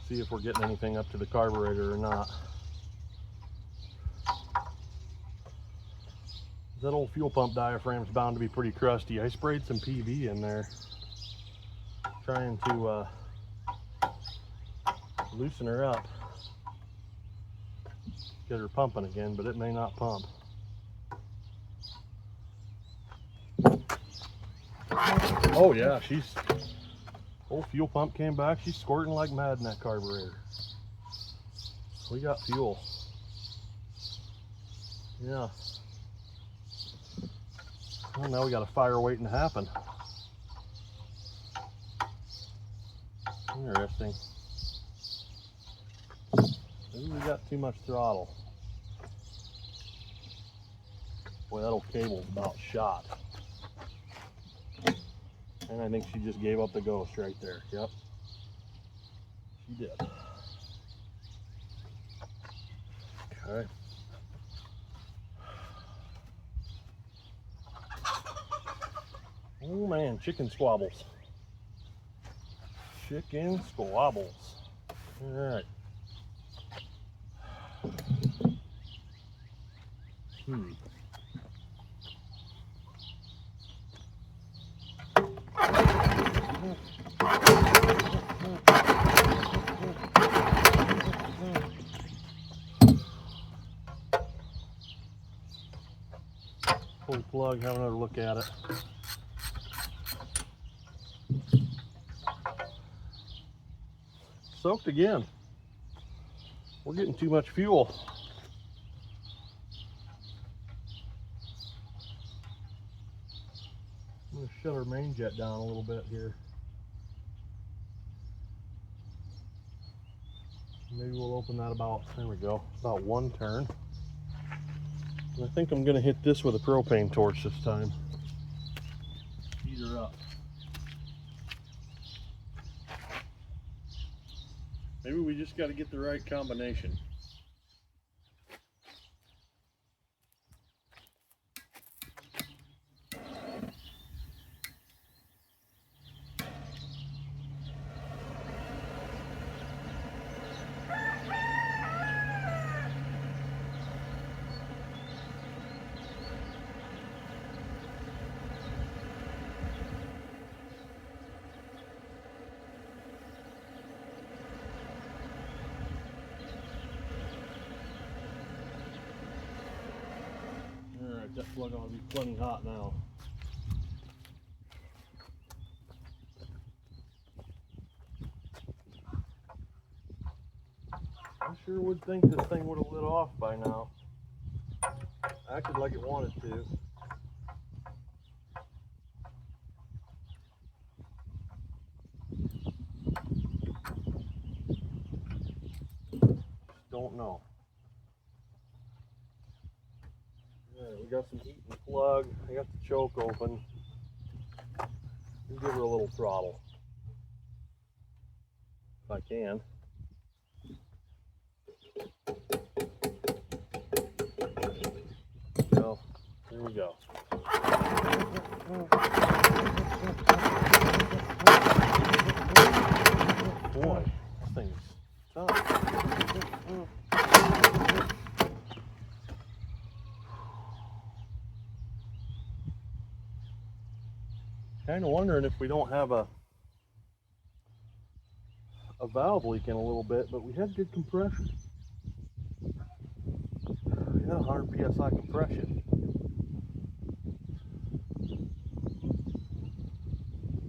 S1: See if we're getting anything up to the carburetor or not. That old fuel pump diaphragm's bound to be pretty crusty. I sprayed some PV in there, trying to loosen her up, get her pumping again, but it may not pump. Oh yeah, old fuel pump came back. She's squirting like mad in that carburetor. We got fuel. Yeah. Well, now we got a fire waiting to happen. Interesting. Maybe we got too much throttle. Boy, that old cable's about shot. And I think she just gave up the ghost right there. Yep. She did. Okay. Oh man, chicken squabbles. Chicken squabbles. All right. Pull the plug, have another look at it. Soaked again. We're getting too much fuel. I'm going to shut our main jet down a little bit here. Maybe we'll open that about, there we go, about one turn. And I think I'm going to hit this with a propane torch this time. Heat her up. Maybe we just got to get the right combination. that plug ought to be plenty hot now. I sure would think this thing would have lit off by now. Acted like it wanted to. Don't know. Alright, we got some heat in the plug. I got the choke open. We'll give her a little throttle. If I can. So, here we go. Boy, this thing's tough. Kind of wondering if we don't have a valve leaking a little bit, but we had good compression. We had 100 psi compression.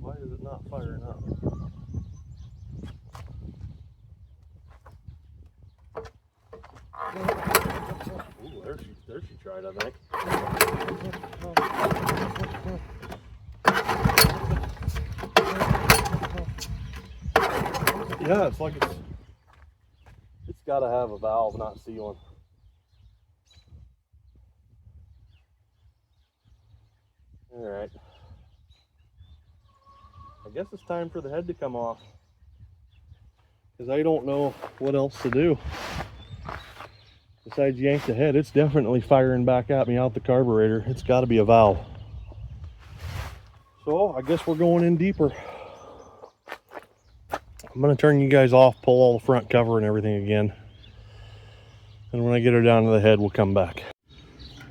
S1: Why is it not firing up? Ooh, there she tried, I think. Yeah, it's like it's got to have a valve not sealing. All right. I guess it's time for the head to come off, because I don't know what else to do besides yank the head. It's definitely firing back at me out the carburetor. It's got to be a valve. So I guess we're going in deeper. I'm going to turn you guys off, pull all the front cover and everything again. And when I get her down to the head, we'll come back.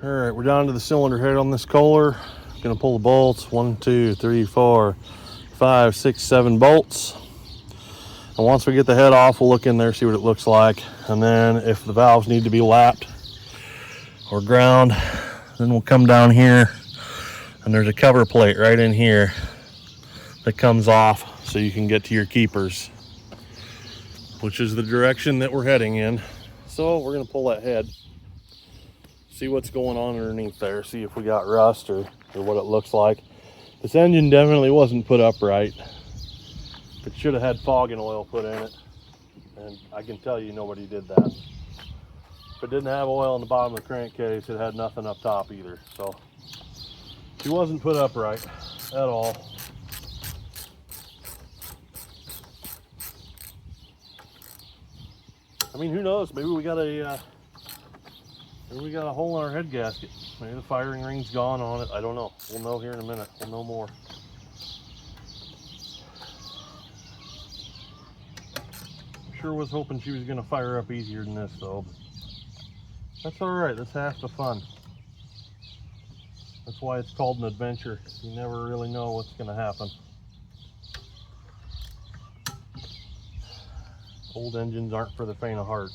S1: All right, we're down to the cylinder head on this Kohler. Going to pull the bolts. 1, 2, 3, 4, 5, 6, 7 bolts. And once we get the head off, we'll look in there, see what it looks like. And then if the valves need to be lapped or ground, then we'll come down here. And there's a cover plate right in here that comes off so you can get to your keepers, which is the direction that we're heading in. So we're going to pull that head, see what's going on underneath there, see if we got rust or what it looks like. This engine definitely wasn't put up right. It should have had fogging oil put in it, and I can tell you nobody did that. If it didn't have oil in the bottom of the crankcase, it had nothing up top either. So she wasn't put up right at all. I mean, who knows? Maybe we got a hole in our head gasket. Maybe the firing ring's gone on it. I don't know. We'll know here in a minute. We'll know more. Sure was hoping she was going to fire up easier than this, though. That's all right. That's half the fun. That's why it's called an adventure. You never really know what's going to happen. Old engines aren't for the faint of heart.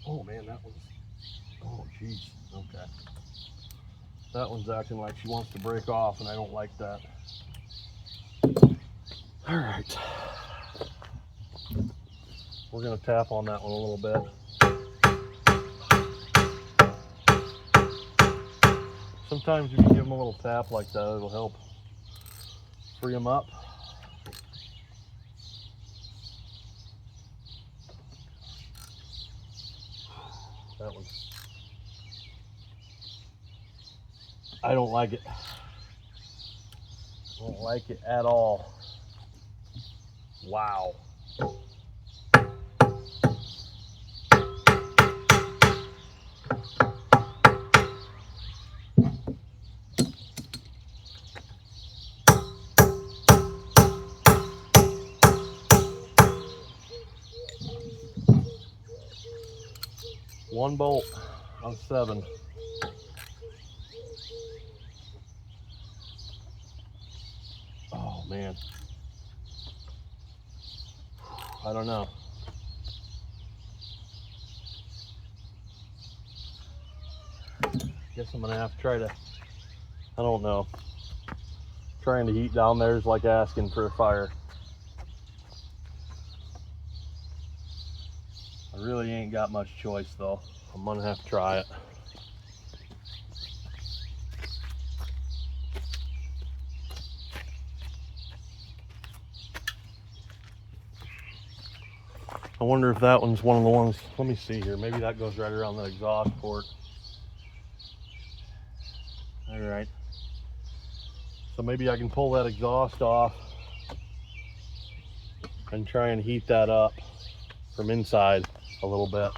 S1: Oh man, that one's, oh geez, okay. That one's acting like she wants to break off, and I don't like that. All right. We're gonna tap on that one a little bit. Sometimes if you give them a little tap like that, it'll help free them up. That one. I don't like it. I don't like it at all. Wow. One bolt of 7. Oh man. I don't know. Guess I'm gonna have to try to, I don't know. Trying to heat down there is like asking for a fire. I really ain't got much choice though. I'm gonna have to try it. I wonder if that one's one of the ones, let me see here. Maybe that goes right around the exhaust port. All right. So maybe I can pull that exhaust off and try and heat that up from inside a little bit.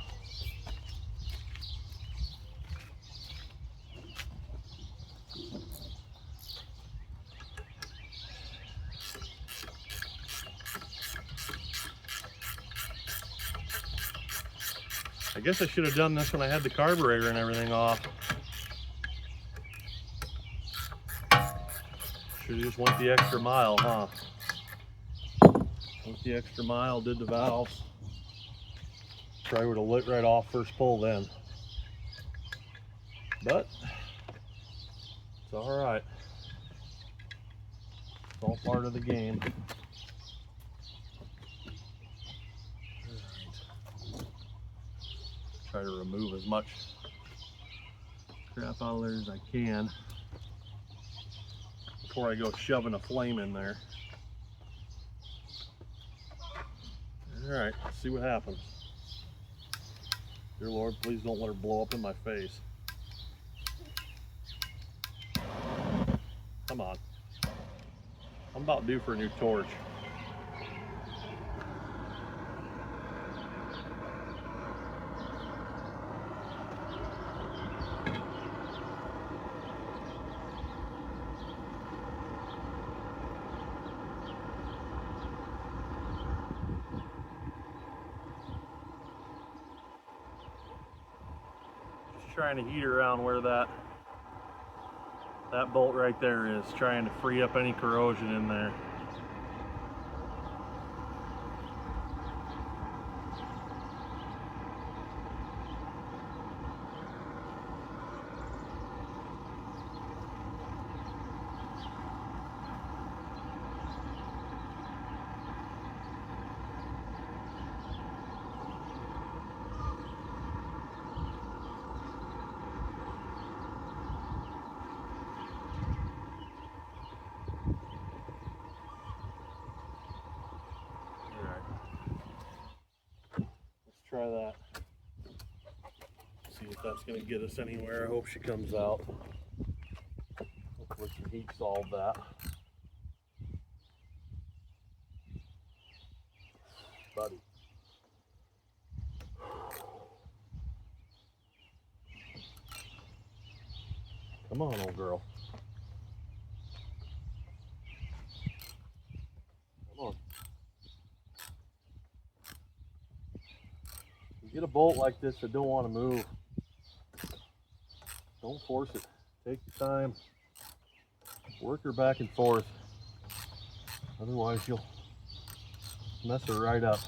S1: I guess I should have done this when I had the carburetor and everything off. Should have just went the extra mile, huh? Went the extra mile, did the valves. Probably would have lit right off first pull then. But it's all right. It's all part of the game. All right. Try to remove as much crap out of there as I can before I go shoving a flame in there. All right, let's see what happens. Dear Lord, please don't let her blow up in my face. Come on. I'm about due for a new torch. Trying to heat around where that bolt right there is, trying to free up any corrosion in there. Try that. See if that's going to get us anywhere. I hope she comes out. Hopefully some heat solve that. Buddy. Come on, old girl. Come on. You get a bolt like this that don't want to move. Don't force it. Take your time. Work her back and forth. Otherwise you'll mess her right up.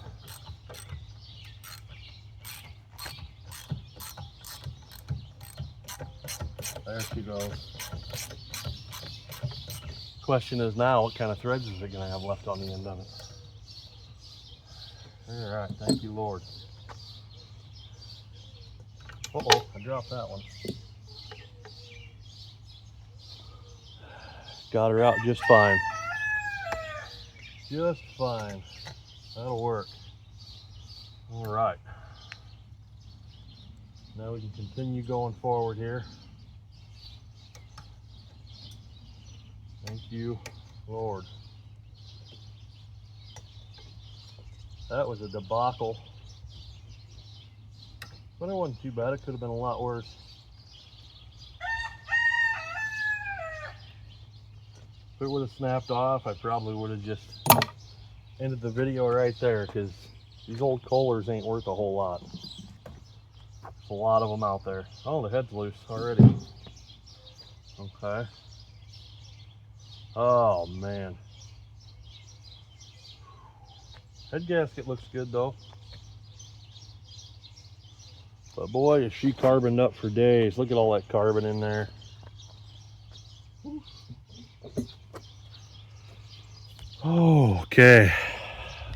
S1: There she goes. Question is now, what kind of threads is it going to have left on the end of it? All right, thank you, Lord. Uh-oh, I dropped that one. Got her out just fine. Just fine. That'll work. All right. Now we can continue going forward here. Thank you, Lord. That was a debacle. But it wasn't too bad. It could have been a lot worse. If it would have snapped off, I probably would have just ended the video right there, because these old Kohlers ain't worth a whole lot. There's a lot of them out there. Oh, the head's loose already. Okay. Oh, man. Head gasket looks good, though. But boy, is she carboned up for days. Look at all that carbon in there. Oh, okay.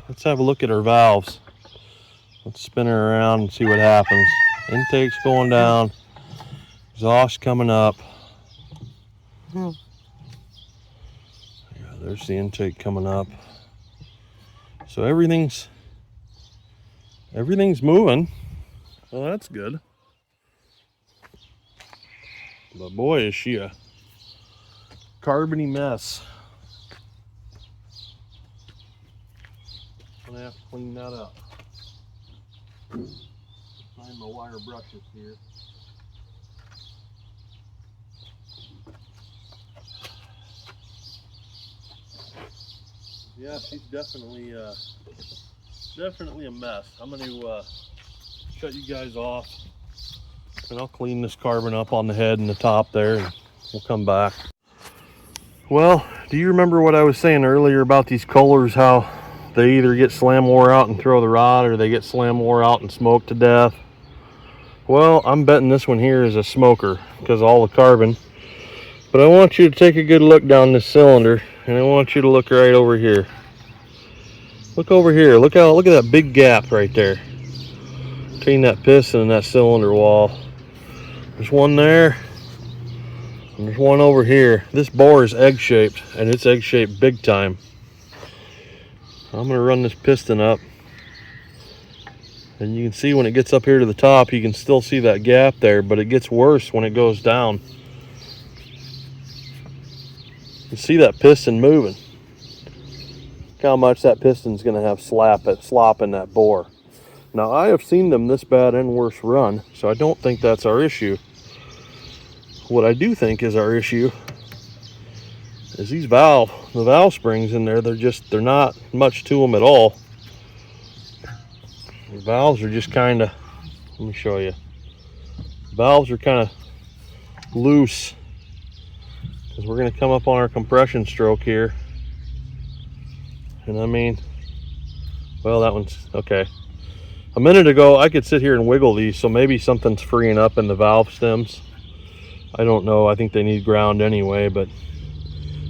S1: Let's have a look at her valves. Let's spin her around and see what happens. Intake's going down. Exhaust coming up. Yeah, there's the intake coming up. So everything's moving. Well, that's good. But boy, is she a carbony mess. I'm gonna have to clean that up. Find my wire brushes here. Yeah, she's definitely a mess. I'm gonna shut you guys off, and I'll clean this carbon up on the head and the top there, and we'll come back. Well, do you remember what I was saying earlier about these Kohlers, how they either get slam wore out and throw the rod, or they get slam wore out and smoke to death? Well, I'm betting this one here is a smoker because of all the carbon. But I want you to take a good look down this cylinder, and I want you to look right over here. Look over here. Look at that big gap right there between that piston and that cylinder wall. There's one there, and there's one over here. This bore is egg-shaped, and it's egg-shaped big time. I'm gonna run this piston up, and you can see when it gets up here to the top, you can still see that gap there, but it gets worse when it goes down. You see that piston moving. Look how much that piston's gonna have slop in that bore. Now, I have seen them this bad and worse run, so I don't think that's our issue. What I do think is our issue is the valve springs in there. They're not much to them at all. The valves are just kind of, let me show you. Valves are kind of loose, because we're going to come up on our compression stroke here. And I mean, well, that one's okay. A minute ago, I could sit here and wiggle these, so maybe something's freeing up in the valve stems. I don't know. I think they need ground anyway, but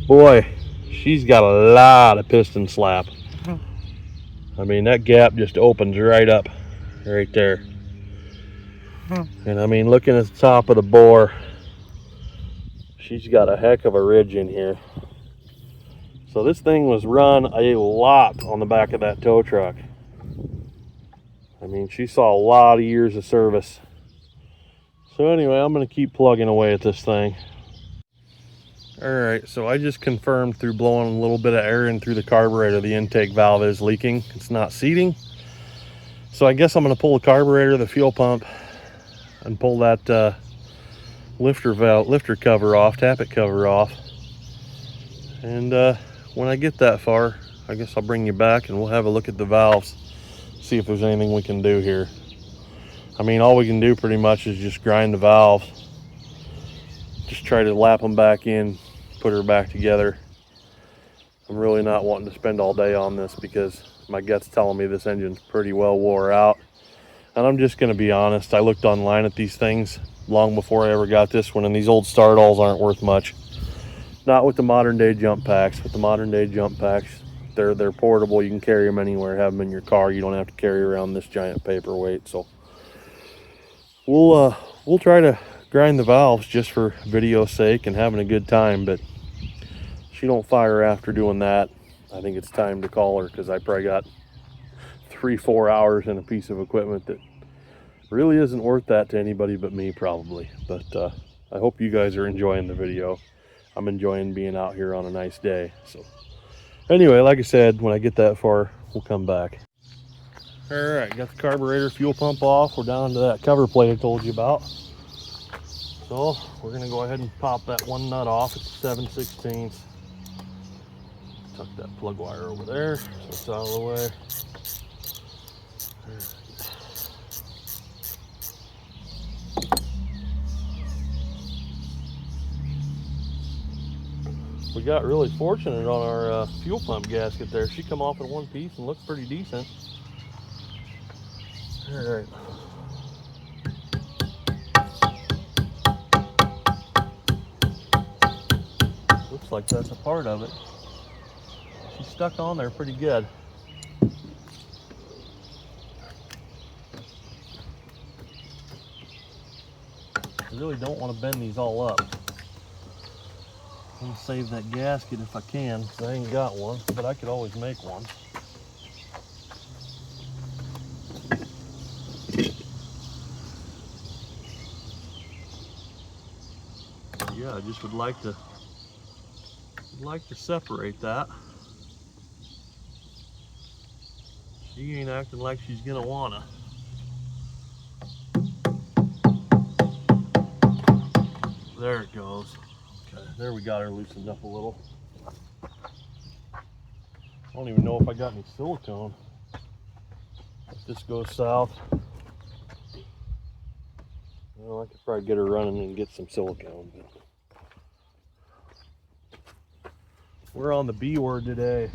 S1: boy, she's got a lot of piston slap. I mean, that gap just opens right up right there. And I mean, looking at the top of the bore, she's got a heck of a ridge in here. So this thing was run a lot on the back of that tow truck. I mean, she saw a lot of years of service. So anyway, I'm going to keep plugging away at this thing. Alright, so I just confirmed through blowing a little bit of air in through the carburetor, the intake valve is leaking. It's not seating. So I guess I'm going to pull the carburetor, the fuel pump, and pull that lifter cover off, tappet cover off. And when I get that far, I guess I'll bring you back and we'll have a look at the valves, see if there's anything we can do here. I mean, all we can do pretty much is just grind the valves, just try to lap them back in, put her back together. I'm really not wanting to spend all day on this because my gut's telling me this engine's pretty well wore out. And I'm just going to be honest, I looked online at these things long before I ever got this one, and these old Stardalls aren't worth much. Not with the modern day jump packs. With the modern day jump packs, they're portable. You can carry them anywhere, have them in your car. You don't have to carry around this giant paperweight. So we'll try to grind the valves just for video's sake and having a good time, but if she don't fire after doing that, I think it's time to call her, because I probably got 3-4 hours in a piece of equipment that really isn't worth that to anybody but me, probably. But I hope you guys are enjoying the video. I'm enjoying being out here on a nice day. So anyway, like I said, when I get that far, we'll come back. All right, got the carburetor, fuel pump off. We're down to that cover plate I told you about. So we're gonna go ahead and pop that one nut off. It's 7/16. Tuck that plug wire over there so it's out of the way. We got really fortunate on our fuel pump gasket there. She come off in one piece and looked pretty decent. All right. looks like that's a part of it. She's stuck on there pretty good. I really don't want to bend these all up. I'm gonna save that gasket if I can, because I ain't got one, but I could always make one. Yeah, I just would like to separate that. She ain't acting like she's gonna wanna. There it goes. Okay, there we got her loosened up a little. I don't even know if I got any silicone. If this goes south, well, I could probably get her running and get some silicone. But we're on the B word today.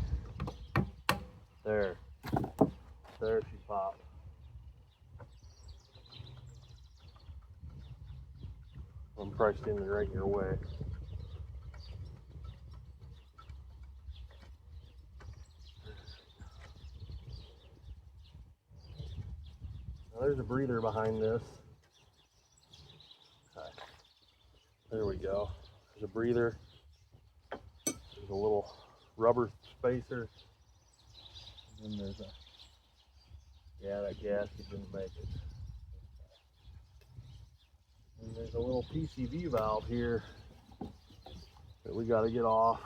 S1: There she popped. I'm probably standing right in your way. Now there's a breather behind this. Okay. There we go. There's a breather. There's a little rubber spacer. And then there's a, yeah, that gasket didn't make it. And there's a little PCV valve here that we got to get off.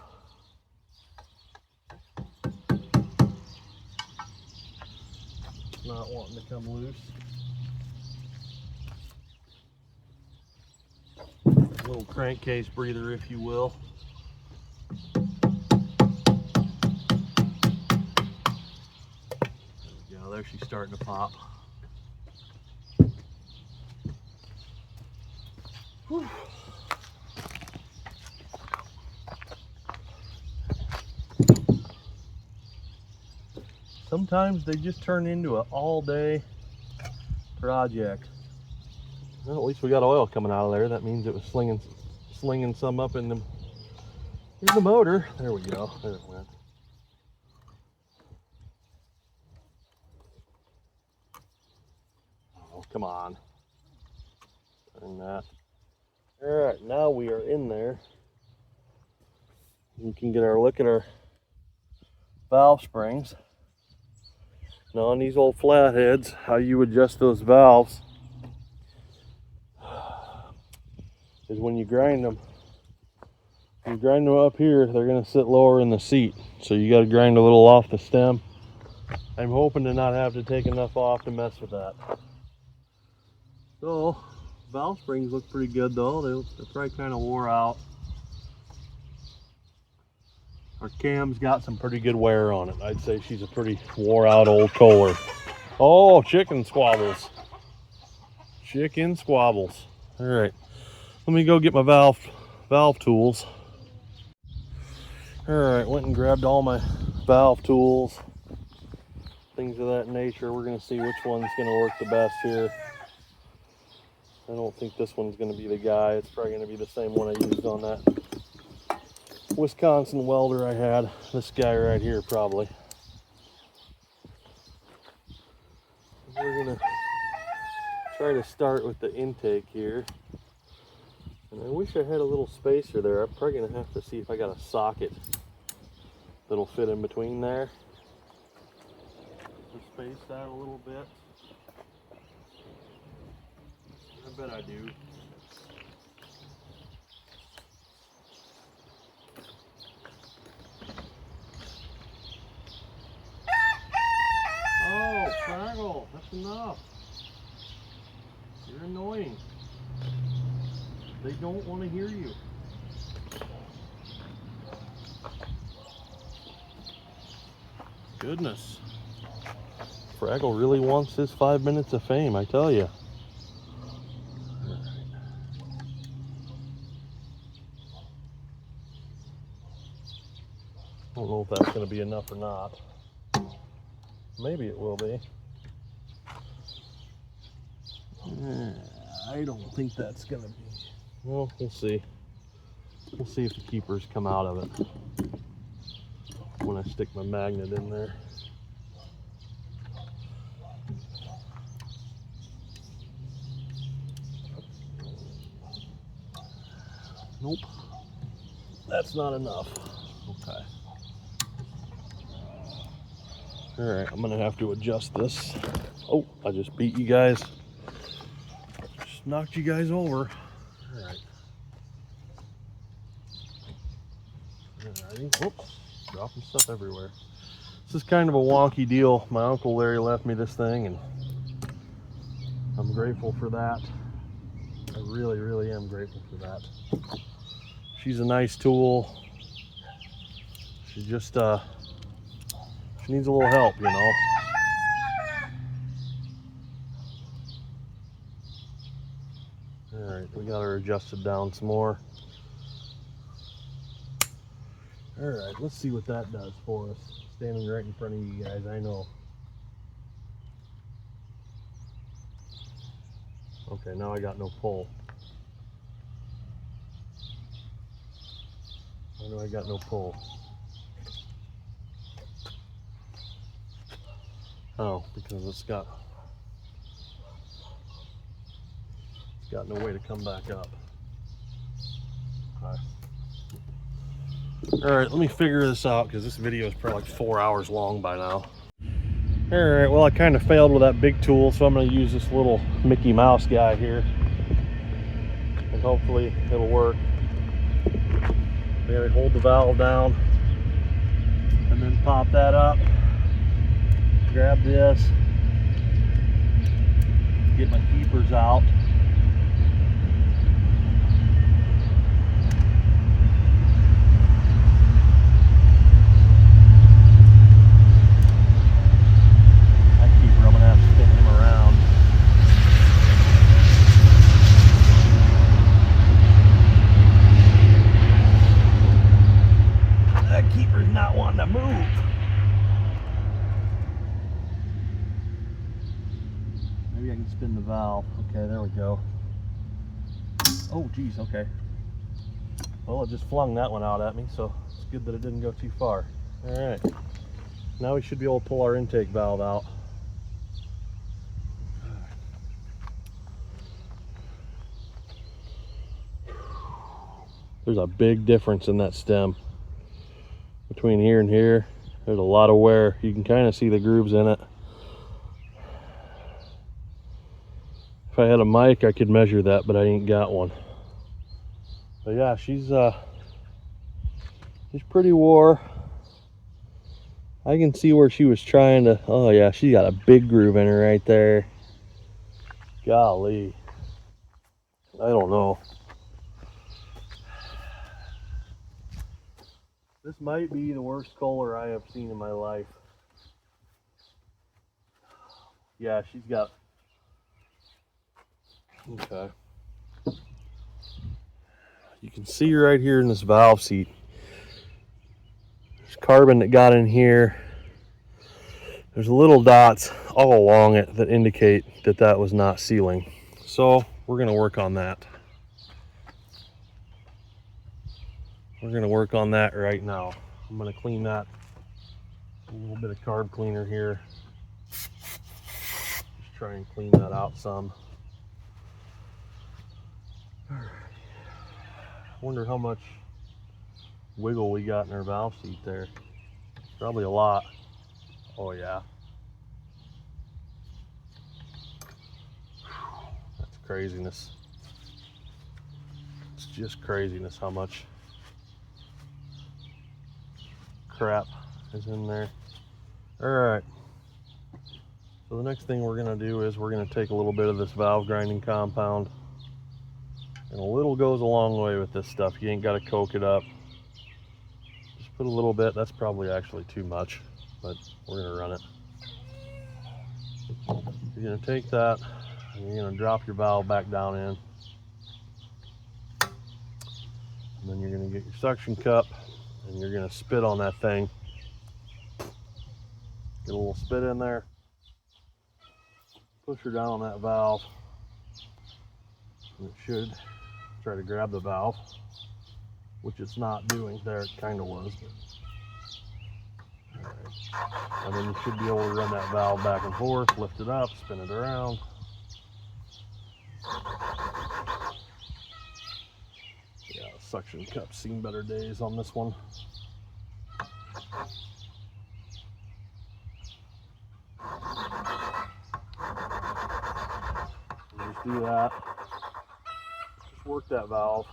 S1: Not wanting to come loose. A little crankcase breather, if you will. There we go. There she's starting to pop. Whew. Sometimes they just turn into an all-day project. Well, at least we got oil coming out of there. That means it was slinging some up in the motor. There we go. There it went. Oh, come on. Turn that. All right, now we are in there. We can get our look at our valve springs. Now on these old flatheads, how you adjust those valves is when you grind them. You grind them up here, they're gonna sit lower in the seat. So you gotta grind a little off the stem. I'm hoping to not have to take enough off to mess with that. So, valve springs look pretty good though. They're probably kind of wore out. Our cam's got some pretty good wear on it. I'd say she's a pretty wore out old Kohler. Oh, chicken squabbles. Chicken squabbles. All right, let me go get my valve tools. All right, went and grabbed all my valve tools, things of that nature. We're gonna see which one's gonna work the best here. I don't think this one's gonna be the guy. It's probably gonna be the same one I used on that Wisconsin welder I had. This guy right here probably. We're gonna try to start with the intake here. And I wish I had a little spacer there. I'm probably gonna have to see if I got a socket that'll fit in between there. Space that a little bit. I bet I do. Oh, Fraggle, that's enough. You're annoying. They don't want to hear you. Goodness. Fraggle really wants his 5 minutes of fame, I tell you. I don't know if that's going to be enough or not. Maybe it will be. I don't think that's going to be. Well, we'll see. We'll see if the keepers come out of it when I stick my magnet in there. Nope, that's not enough. Okay. All right, I'm gonna have to adjust this. Oh, I just beat you guys. Just knocked you guys over. All right. Alrighty. Whoops, dropping stuff everywhere. This is kind of a wonky deal. My Uncle Larry left me this thing, and I'm grateful for that. I really, really am grateful for that. She's a nice tool. She just, she needs a little help, you know. All right, we got her adjusted down some more. All right, let's see what that does for us. Standing right in front of you guys, I know. Okay, now I got no pull. Why do I got no pull? Oh, because it's got no way to come back up. Okay. All right, let me figure this out because this video is probably like 4 hours long by now. All right, well, I kind of failed with that big tool, so I'm going to use this little Mickey Mouse guy here, and hopefully it'll work. Maybe hold the valve down and then pop that up. Grab this, get my keepers out. That keeper, I'm gonna have to spin him around. That keeper's not wanting to move. Maybe I can spin the valve. Okay, there we go. Oh, geez, okay. Well, it just flung that one out at me, so it's good that it didn't go too far. All right, now we should be able to pull our intake valve out. There's a big difference in that stem. Between here and here, there's a lot of wear. You can kind of see the grooves in it. If I had a mic, I could measure that, but I ain't got one. But yeah, she's pretty wore. I can see where she was trying to, oh yeah, she got a big groove in her right there. Golly. I don't know. This might be the worst Kohler I have seen in my life. Yeah, she's got, okay. You can see right here in this valve seat, there's carbon that got in here. There's little dots all along it that indicate that that was not sealing. So we're gonna work on that. We're gonna work on that right now. I'm gonna clean that, a little bit of carb cleaner here. Just try and clean that out some. All right. I wonder how much wiggle we got in our valve seat there. Probably a lot. Oh yeah. That's craziness. It's just craziness how much crap is in there. All right. So the next thing we're gonna do is we're gonna take a little bit of this valve grinding compound, and a little goes a long way with this stuff. You ain't gotta coke it up. Just put a little bit. That's probably actually too much, but we're gonna run it. You're gonna take that and you're gonna drop your valve back down in. And then you're gonna get your suction cup and you're gonna spit on that thing. Get a little spit in there. Push her down on that valve. And it should try to grab the valve. which it's not doing. There, it kind of was. But... Alright. And then you should be able to run that valve back and forth, lift it up, spin it around. Yeah, the suction cup's seen better days on this one. Just do that. Just work that valve.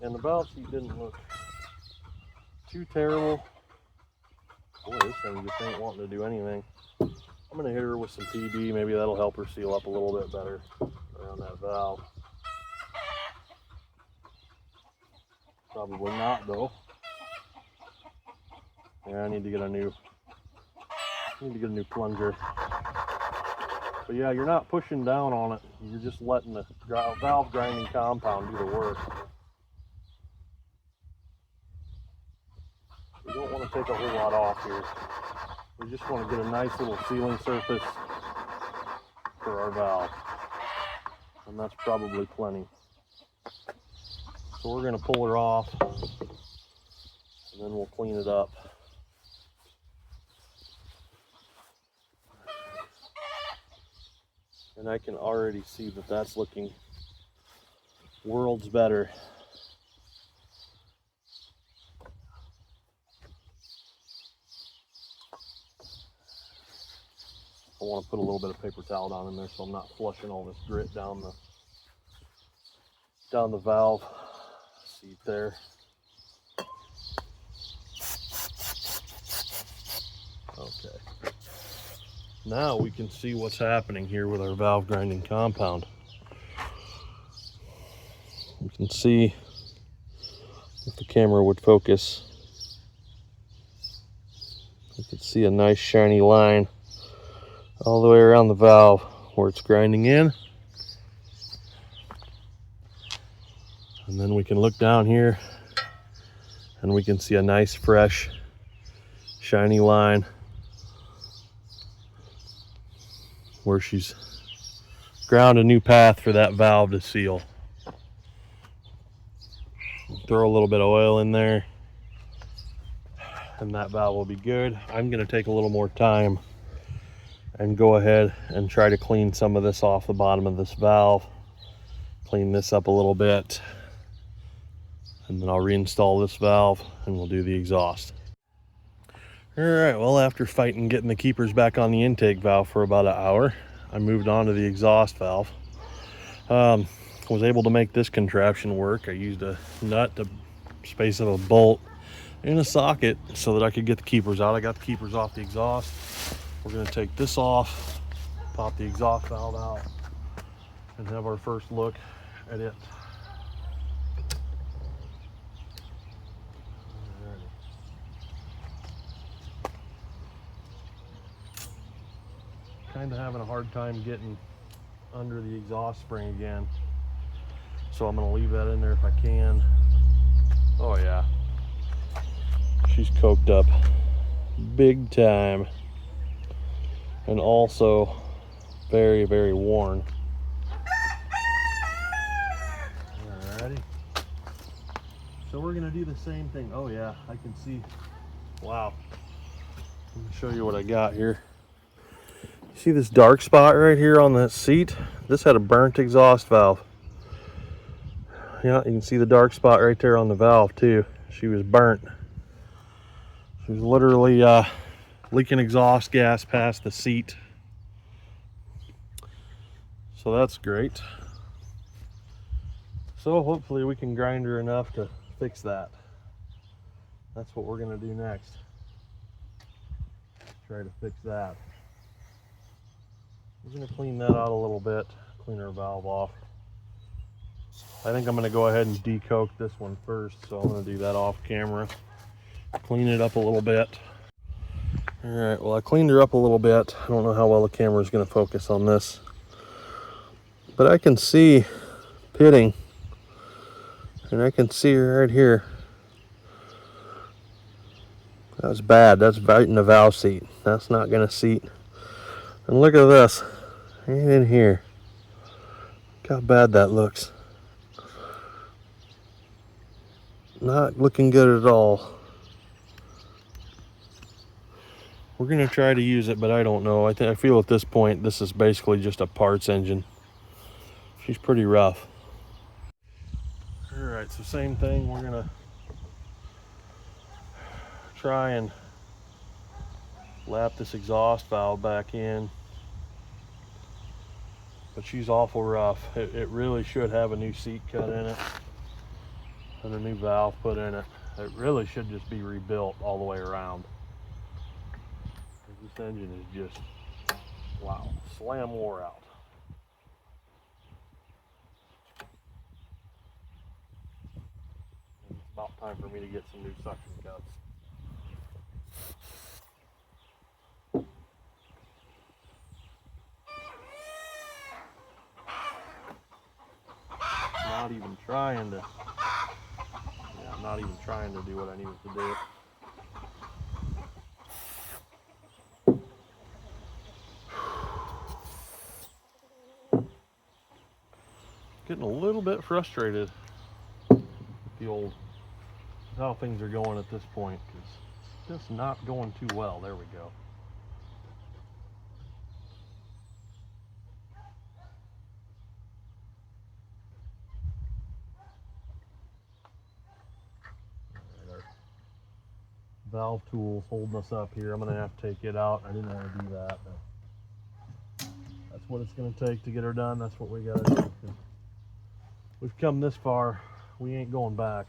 S1: And the valve seat didn't look too terrible. Boy, this thing just ain't wanting to do anything. I'm gonna hit her with some PB. Maybe that'll help her seal up a little bit better around that valve. Probably not though. Yeah, I need to get a new plunger. But yeah, you're not pushing down on it. You're just letting the valve grinding compound do the work. We don't want to take a whole lot off here. We just want to get a nice little sealing surface for our valve. And that's probably plenty. So we're going to pull her off and then we'll clean it up. And I can already see that that's looking worlds better. I want to put a little bit of paper towel down in there so I'm not flushing all this grit down the valve seat there. Okay. Now we can see what's happening here with our valve grinding compound. You can see, if the camera would focus, you can see a nice shiny line all the way around the valve where it's grinding in. And then we can look down here and we can see a nice fresh shiny line where she's ground a new path for that valve to seal. Throw a little bit of oil in there and that valve will be good. I'm going to take a little more time and go ahead and try to clean some of this off the bottom of this valve. Clean this up a little bit. And then I'll reinstall this valve and we'll do the exhaust. All right, well, after fighting getting the keepers back on the intake valve for about an hour, I moved on to the exhaust valve. Was able to make this contraption work. I used a nut the space of a bolt in a socket so that I could get the keepers out. I got the keepers off the exhaust. We're going to take this off, pop the exhaust valve out, and have our first look at it. Kind of having a hard time getting under the exhaust spring again, so I'm going to leave that in there if I can. Oh yeah, she's coked up big time. And also very, very worn. Alrighty. So we're gonna do the same thing. Oh yeah, I can see. Wow. Let me show you what I got here. See this dark spot right here on the seat? This had a burnt exhaust valve. Yeah, you can see the dark spot right there on the valve too. She was burnt. She was literally leaking exhaust gas past the seat. So that's great. So hopefully we can grind her enough to fix that. That's what we're going to do next. Try to fix that. We're going to clean that out a little bit, clean our valve off. I think I'm going to go ahead and decoke this one first, so I'm going to do that off camera. Clean it up a little bit. All right, well, I cleaned her up a little bit. I don't know how well the camera is going to focus on this, but I can see pitting, and I can see her right here. That's bad. That's right in the valve seat. That's not going to seat. And look at this, right in here. how bad that looks. Not looking good at all. We're gonna try to use it, but I don't know. I feel at this point this is basically just a parts engine. She's pretty rough. All right, so same thing. We're gonna try and lap this exhaust valve back in, but she's awful rough. It really should have a new seat cut in it and a new valve put in it. It really should just be rebuilt all the way around. This engine is just, wow, slam wore out. And it's about time for me to get some new suction cups. Not even trying to, yeah, I'm not even trying to do what I need it to do. Getting a little bit frustrated with the old, how things are going at this point, because it's just not going too well. There we go. All right, our valve tool's holding us up here. I'm going to have to take it out. I didn't want to do that, but that's what it's going to take to get her done. That's what we got to do. We've come this far, we ain't going back.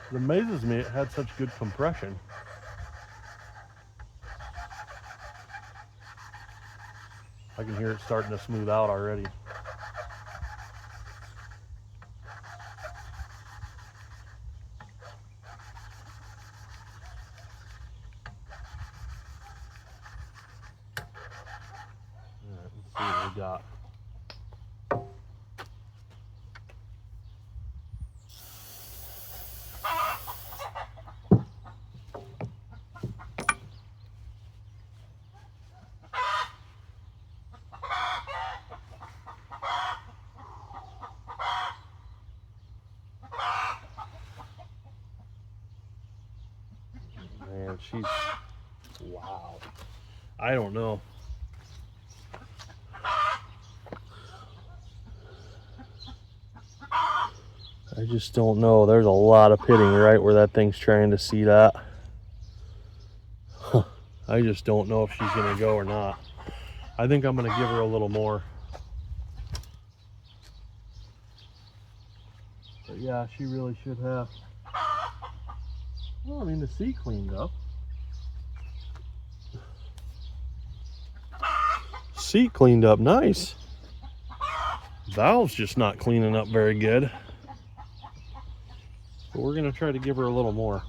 S1: It amazes me it had such good compression. I can hear it starting to smooth out already. All right, let's see what we got. Man, she's, wow. I don't know. I just don't know. There's a lot of pitting right where that thing's trying to seat at. I just don't know if she's gonna go or not. I think I'm gonna give her a little more. But yeah, she really should have. Well, I mean, the seat cleaned up. Seat cleaned up nice. Valve's just not cleaning up very good. But we're gonna try to give her a little more.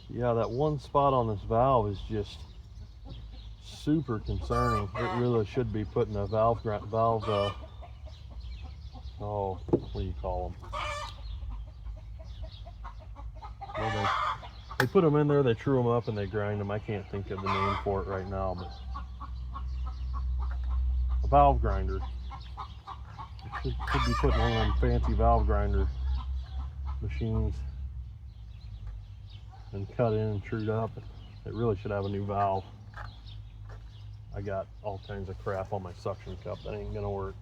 S1: Yeah, that one spot on this valve is just super concerning. It really should be putting a oh, what do you call them? Well, they put them in there, they true them up, and they grind them. I can't think of the name for it right now, but a valve grinder. It could be putting one of them fancy valve grinder machines and cut in and trued up. It really should have a new valve. I got all kinds of crap on my suction cup. That ain't gonna work.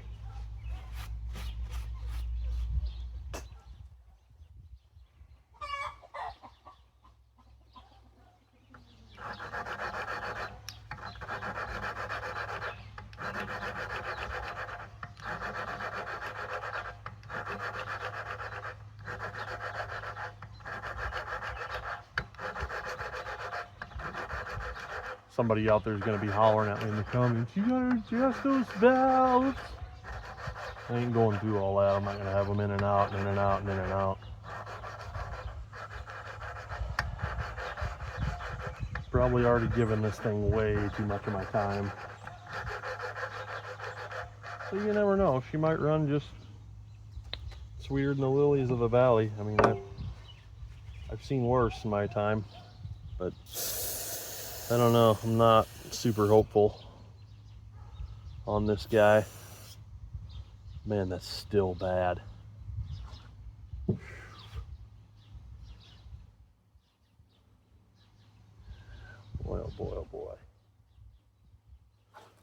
S1: Somebody out there is going to be hollering at me in the comments, you gotta adjust those valves. I ain't going through all that. I'm not going to have them in and out and in and out and in and out. probably already given this thing way too much of my time. So you never know, she might run just sweeter than the lilies of the valley. I mean, I've seen worse in my time, but I don't know. I'm not super hopeful on this guy. Man, that's still bad. Boy, oh boy, oh boy.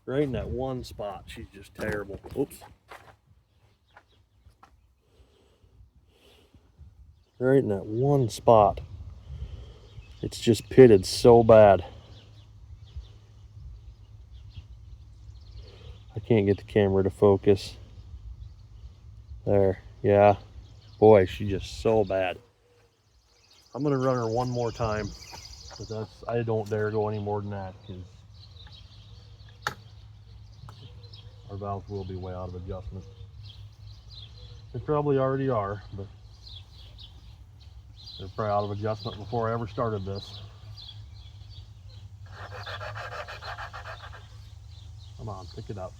S1: Right in that one spot, she's just terrible. Oops. Right in that one spot. It's just pitted so bad. I can't get the camera to focus. There, yeah. Boy, she's just so bad. I'm gonna run her one more time, but I don't dare go any more than that because our valves will be way out of adjustment. They probably already are, but they're probably out of adjustment before I ever started this. Come on, pick it up.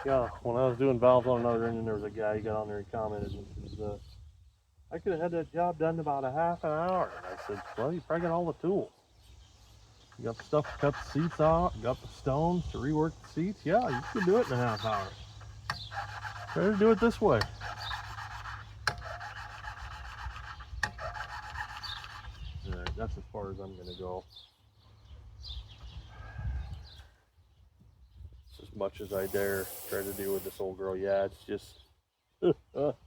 S1: Yeah, when I was doing valves on another engine, there was a guy, he got on there and commented, and he says, I could have had that job done in about a half an hour. And I said, well, you probably got all the tools. You got the stuff to cut the seats out, you got the stones to rework the seats. Yeah, you could do it in a half hour. Better do it this way. All right, that's as far as I'm gonna go. As much as I dare try to do with this old girl. Yeah, it's just wow.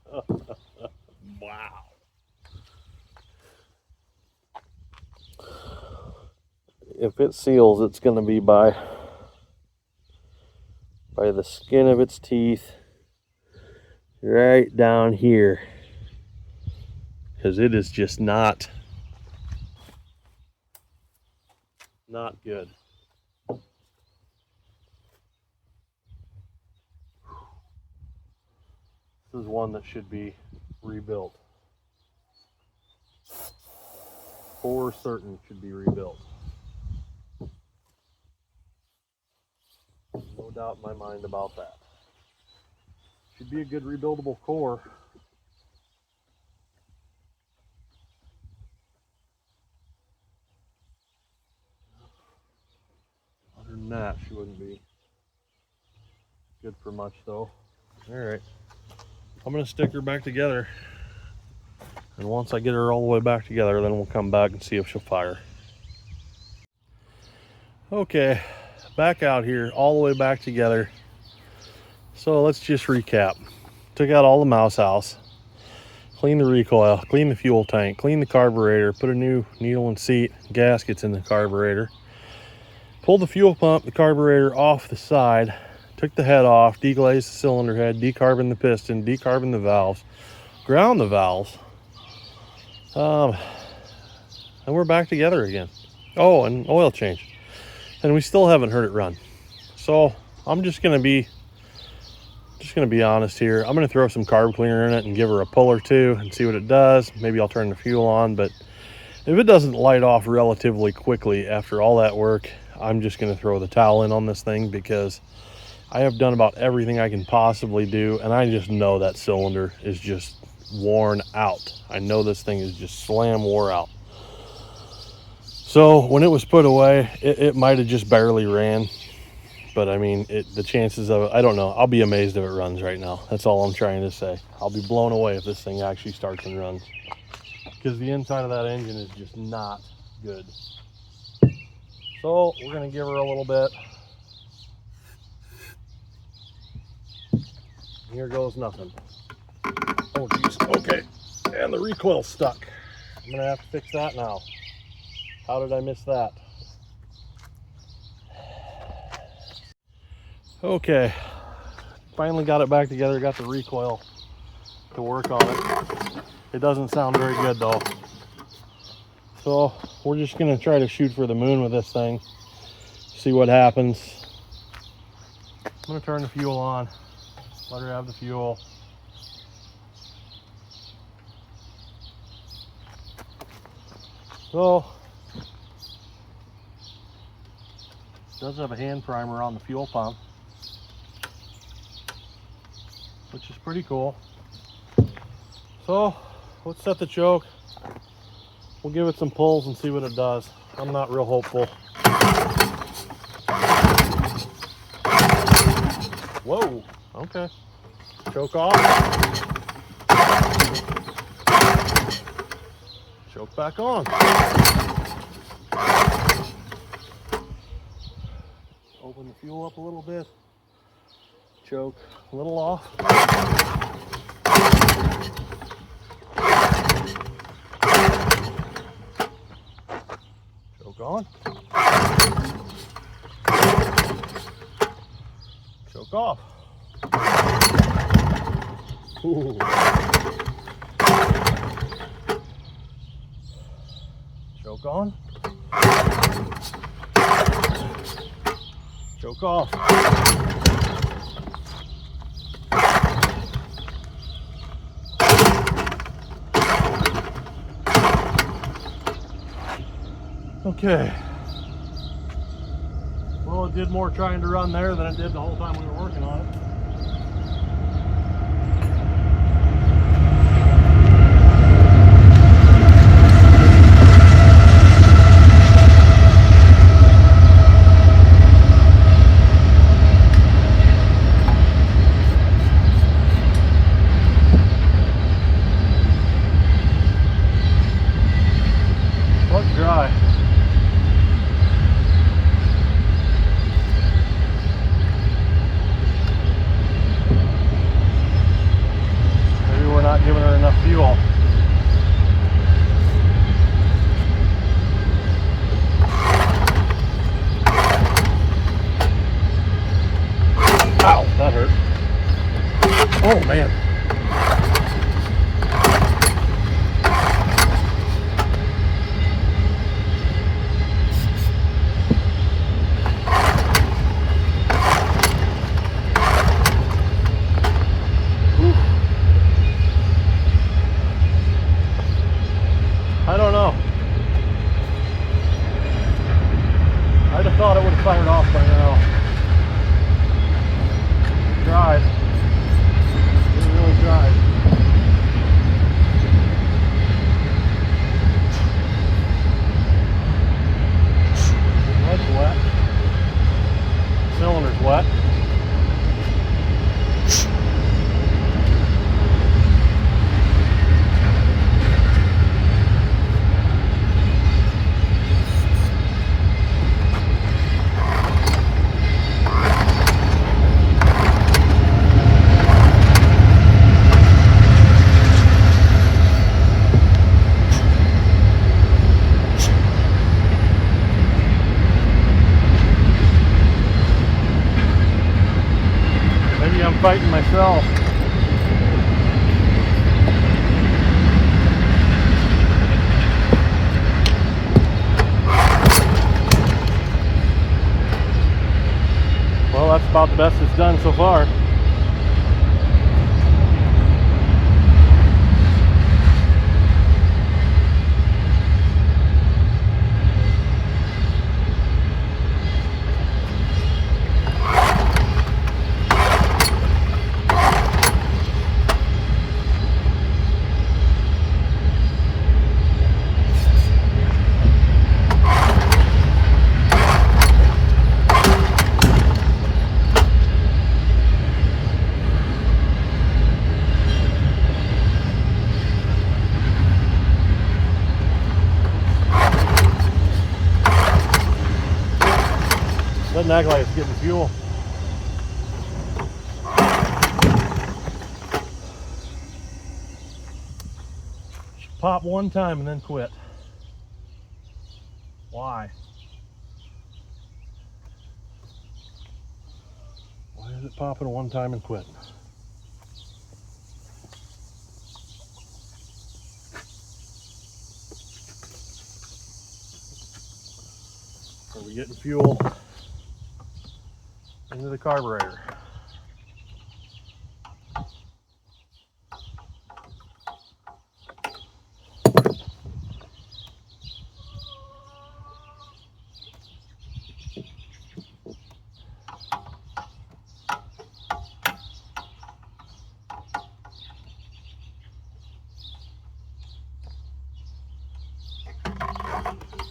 S1: If it seals, it's going to be by the skin of its teeth right down here, because it is just not good. This is one that should be rebuilt. For certain should be rebuilt. No doubt in my mind about that. Should be a good rebuildable core. Other than that, she wouldn't be good for much though. Alright. I'm going to stick her back together. And once I get her all the way back together, then we'll come back and see if she'll fire. Okay, back out here, all the way back together. So let's just recap. Took out all the mouse house, cleaned the recoil, cleaned the fuel tank, cleaned the carburetor, put a new needle and seat, gaskets in the carburetor, pulled the fuel pump, the carburetor off the side, took the head off, deglazed the cylinder head, decarboned the piston, decarboned the valves, ground the valves, and we're back together again. Oh, and oil change. And we still haven't heard it run. So I'm just gonna be honest here. I'm gonna throw some carb cleaner in it and give her a pull or two and see what it does. Maybe I'll turn the fuel on, but if it doesn't light off relatively quickly after all that work, I'm just gonna throw the towel in on this thing, because I have done about everything I can possibly do, and I just know that cylinder is just worn out. I know this thing is just slam wore out. So when it was put away, it might have just barely ran, but I mean, the chances of it, I don't know. I'll be amazed if it runs right now. That's all I'm trying to say. I'll be blown away if this thing actually starts and runs, because the inside of that engine is just not good. So we're gonna give her a little bit. Here goes nothing. Oh geez, okay. And the recoil's stuck. I'm gonna have to fix that now. How did I miss that? Okay, finally got it back together, got the recoil to work on it. It doesn't sound very good though. So we're just gonna try to shoot for the moon with this thing. See what happens. I'm gonna turn the fuel on. Let her have the fuel. So, it does have a hand primer on the fuel pump, which is pretty cool. So, let's set the choke. We'll give it some pulls and see what it does. I'm not real hopeful. Whoa, okay. Choke off. Choke back on. Open the fuel up a little bit. Choke a little off. Choke on. Choke off. Ooh. Choke on. Choke off. Okay. Well, it did more trying to run there than it did the whole time we were working on it. Plug's dry. Maybe we're not giving her enough fuel. Ow, that hurt. Oh man. I don't know. I'd have thought it would have fired off by now. It tried. It really tried. That's wet. The cylinder's wet. I'm fighting myself. Well, that's about the best it's done so far. Doesn't act like it's getting fuel. Should pop one time and then quit. Why? Why is it popping one time and quit? Are we getting fuel? into the carburetor.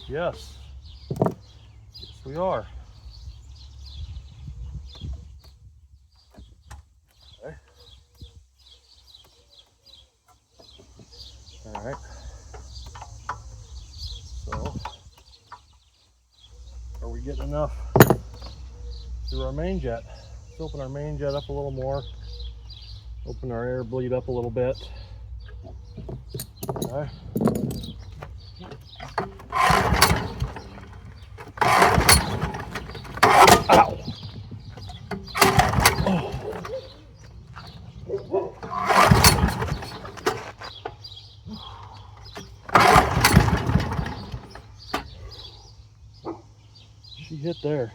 S1: Yes, yes we are. Okay. All right. So, are we getting enough through our main jet? Let's open our main jet up a little more. Open our air bleed up a little bit. Okay. Ow! Oh. She hit there.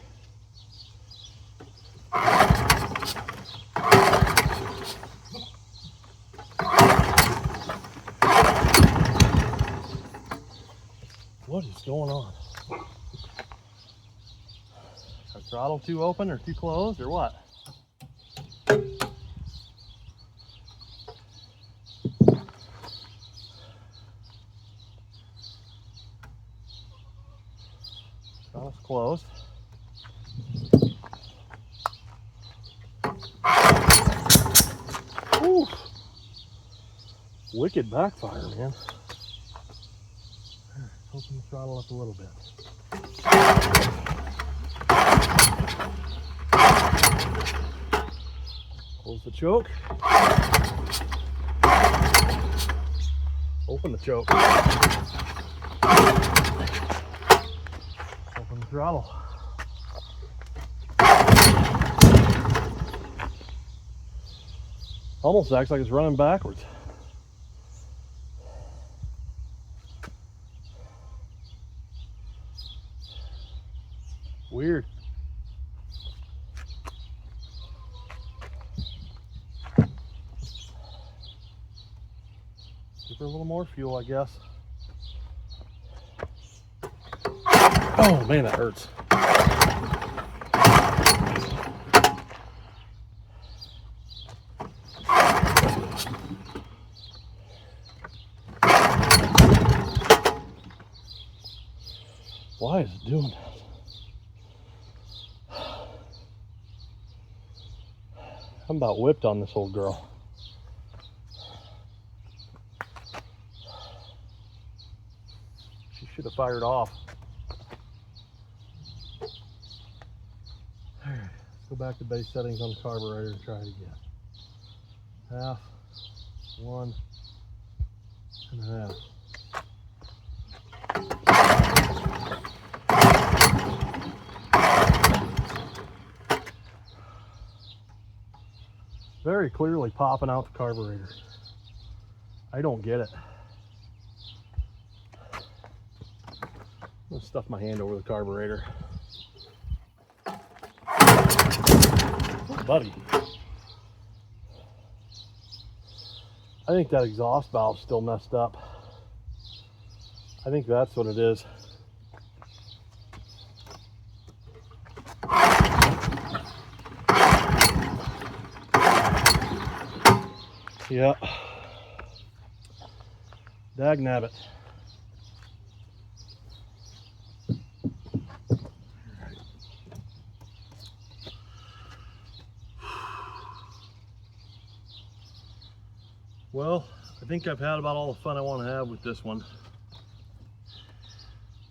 S1: What is going on? Is our throttle too open or too closed or what? Throttle's closed. Ooh. Wicked backfire, man. Open the throttle up a little bit. Close the choke. Open the choke. Open the throttle. Almost acts like it's running backwards. Weird. Give her a little more fuel, I guess. Oh man, that hurts. Why is it doing that? I'm about whipped on this old girl. She should have fired off. All right, let's go back to base settings on the carburetor and try it again. Half, 1 1/2. Very clearly popping out the carburetor. I don't get it. I'm gonna stuff my hand over the carburetor. Buddy. I think that exhaust valve's still messed up. I think that's what it is. Yeah. Dag nabbit. Well, I think I've had about all the fun I want to have with this one. I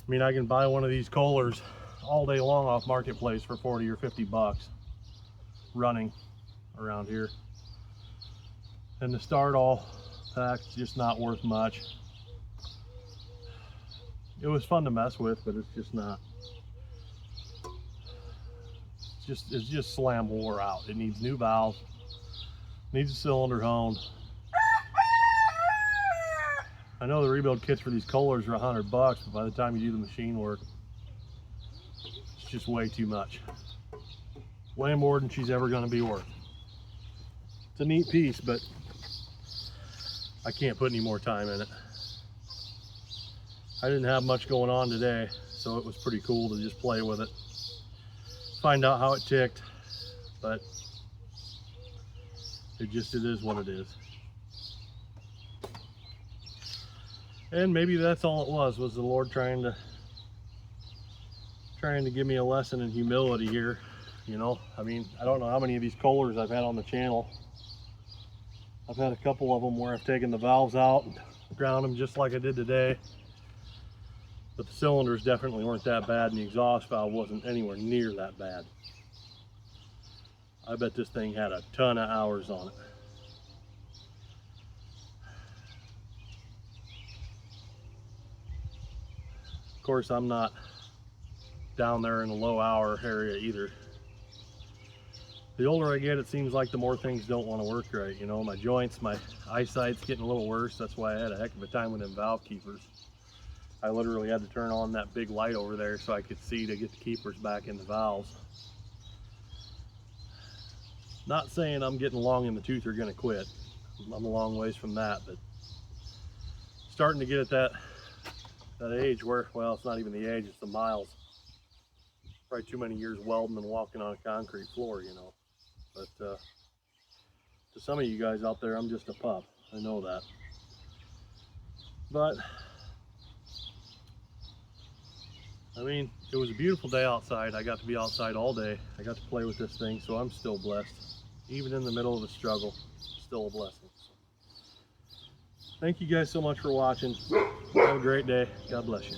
S1: mean, I can buy one of these Kohlers all day long off Marketplace for 40 or 50 bucks running around here. And the start all pack's just not worth much. It was fun to mess with, but it's just not. It's just slam wore out. It needs new valves, needs a cylinder honed. I know the rebuild kits for these Kohlers are $100 bucks, but by the time you do the machine work, it's just way too much. way more than she's ever going to be worth. It's a neat piece, but I can't put any more time in it. I didn't have much going on today, so it was pretty cool to just play with it, find out how it ticked, but it is what it is. And maybe that's all it was the Lord trying to give me a lesson in humility here. You know, I mean, I don't know how many of these Kohlers I've had on the channel. I've had a couple of them where I've taken the valves out and ground them just like I did today. But the cylinders definitely weren't that bad, and the exhaust valve wasn't anywhere near that bad. I bet this thing had a ton of hours on it. Of course, I'm not down there in the low hour area either. The older I get, it seems like the more things don't want to work right. You know, my joints, my eyesight's getting a little worse. That's why I had a heck of a time with them valve keepers. I literally had to turn on that big light over there so I could see to get the keepers back in the valves. Not saying I'm getting long in the tooth or gonna quit. I'm a long ways from that, but starting to get at that age where, well, it's not even the age, it's the miles. Probably too many years welding and walking on a concrete floor, you know. But to some of you guys out there, I'm just a pup. I know that. But I mean, it was a beautiful day outside. I got to be outside all day. I got to play with this thing, so I'm still blessed. Even in the middle of the struggle, still a blessing. Thank you guys so much for watching. Have a great day. God bless you.